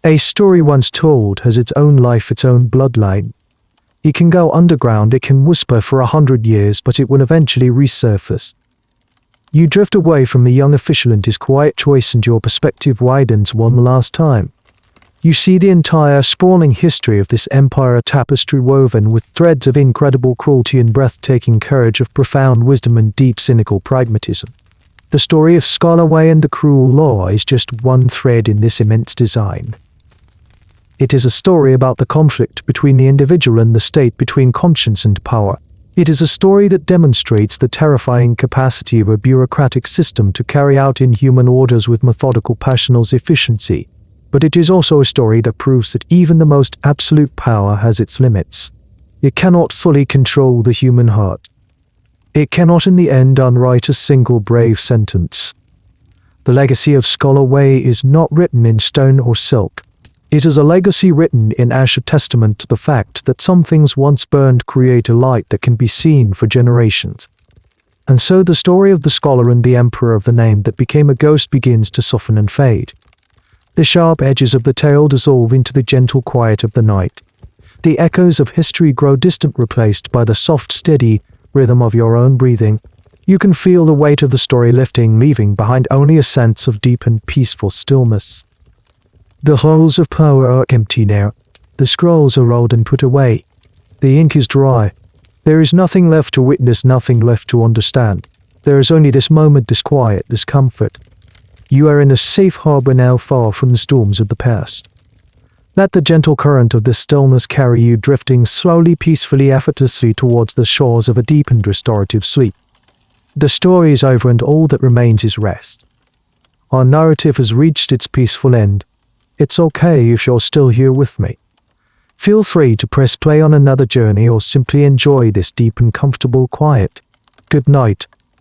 A story once told has its own life, its own bloodline. It can go underground, it can whisper for 100 years, but it will eventually resurface. You drift away from the young official and his quiet choice, and your perspective widens one last time. You see the entire sprawling history of this empire, a tapestry woven with threads of incredible cruelty and breathtaking courage, of profound wisdom and deep cynical pragmatism. The story of Scholar Wei and the cruel law is just one thread in this immense design. It is a story about the conflict between the individual and the state, between conscience and power. It is a story that demonstrates the terrifying capacity of a bureaucratic system to carry out inhuman orders with methodical passional efficiency. But it is also a story that proves that even the most absolute power has its limits. It cannot fully control the human heart. It cannot in the end unwrite a single brave sentence. The legacy of Scholar Wei is not written in stone or silk. It is a legacy written in ash, a testament to the fact that some things once burned create a light that can be seen for generations. And so the story of the scholar and the emperor of the name that became a ghost begins to soften and fade. The sharp edges of the tale dissolve into the gentle quiet of the night. The echoes of history grow distant, replaced by the soft, steady rhythm of your own breathing. You can feel the weight of the story lifting, leaving behind only a sense of deep and peaceful stillness. The halls of power are empty now. The scrolls are rolled and put away. The ink is dry. There is nothing left to witness, nothing left to understand. There is only this moment, this quiet, this comfort. You are in a safe harbor now, far from the storms of the past. Let the gentle current of this stillness carry you, drifting slowly, peacefully, effortlessly towards the shores of a deep and restorative sleep. The story is over and all that remains is rest. Our narrative has reached its peaceful end. It's okay if you're still here with me. Feel free to press play on another journey or simply enjoy this deep and comfortable quiet. Good night.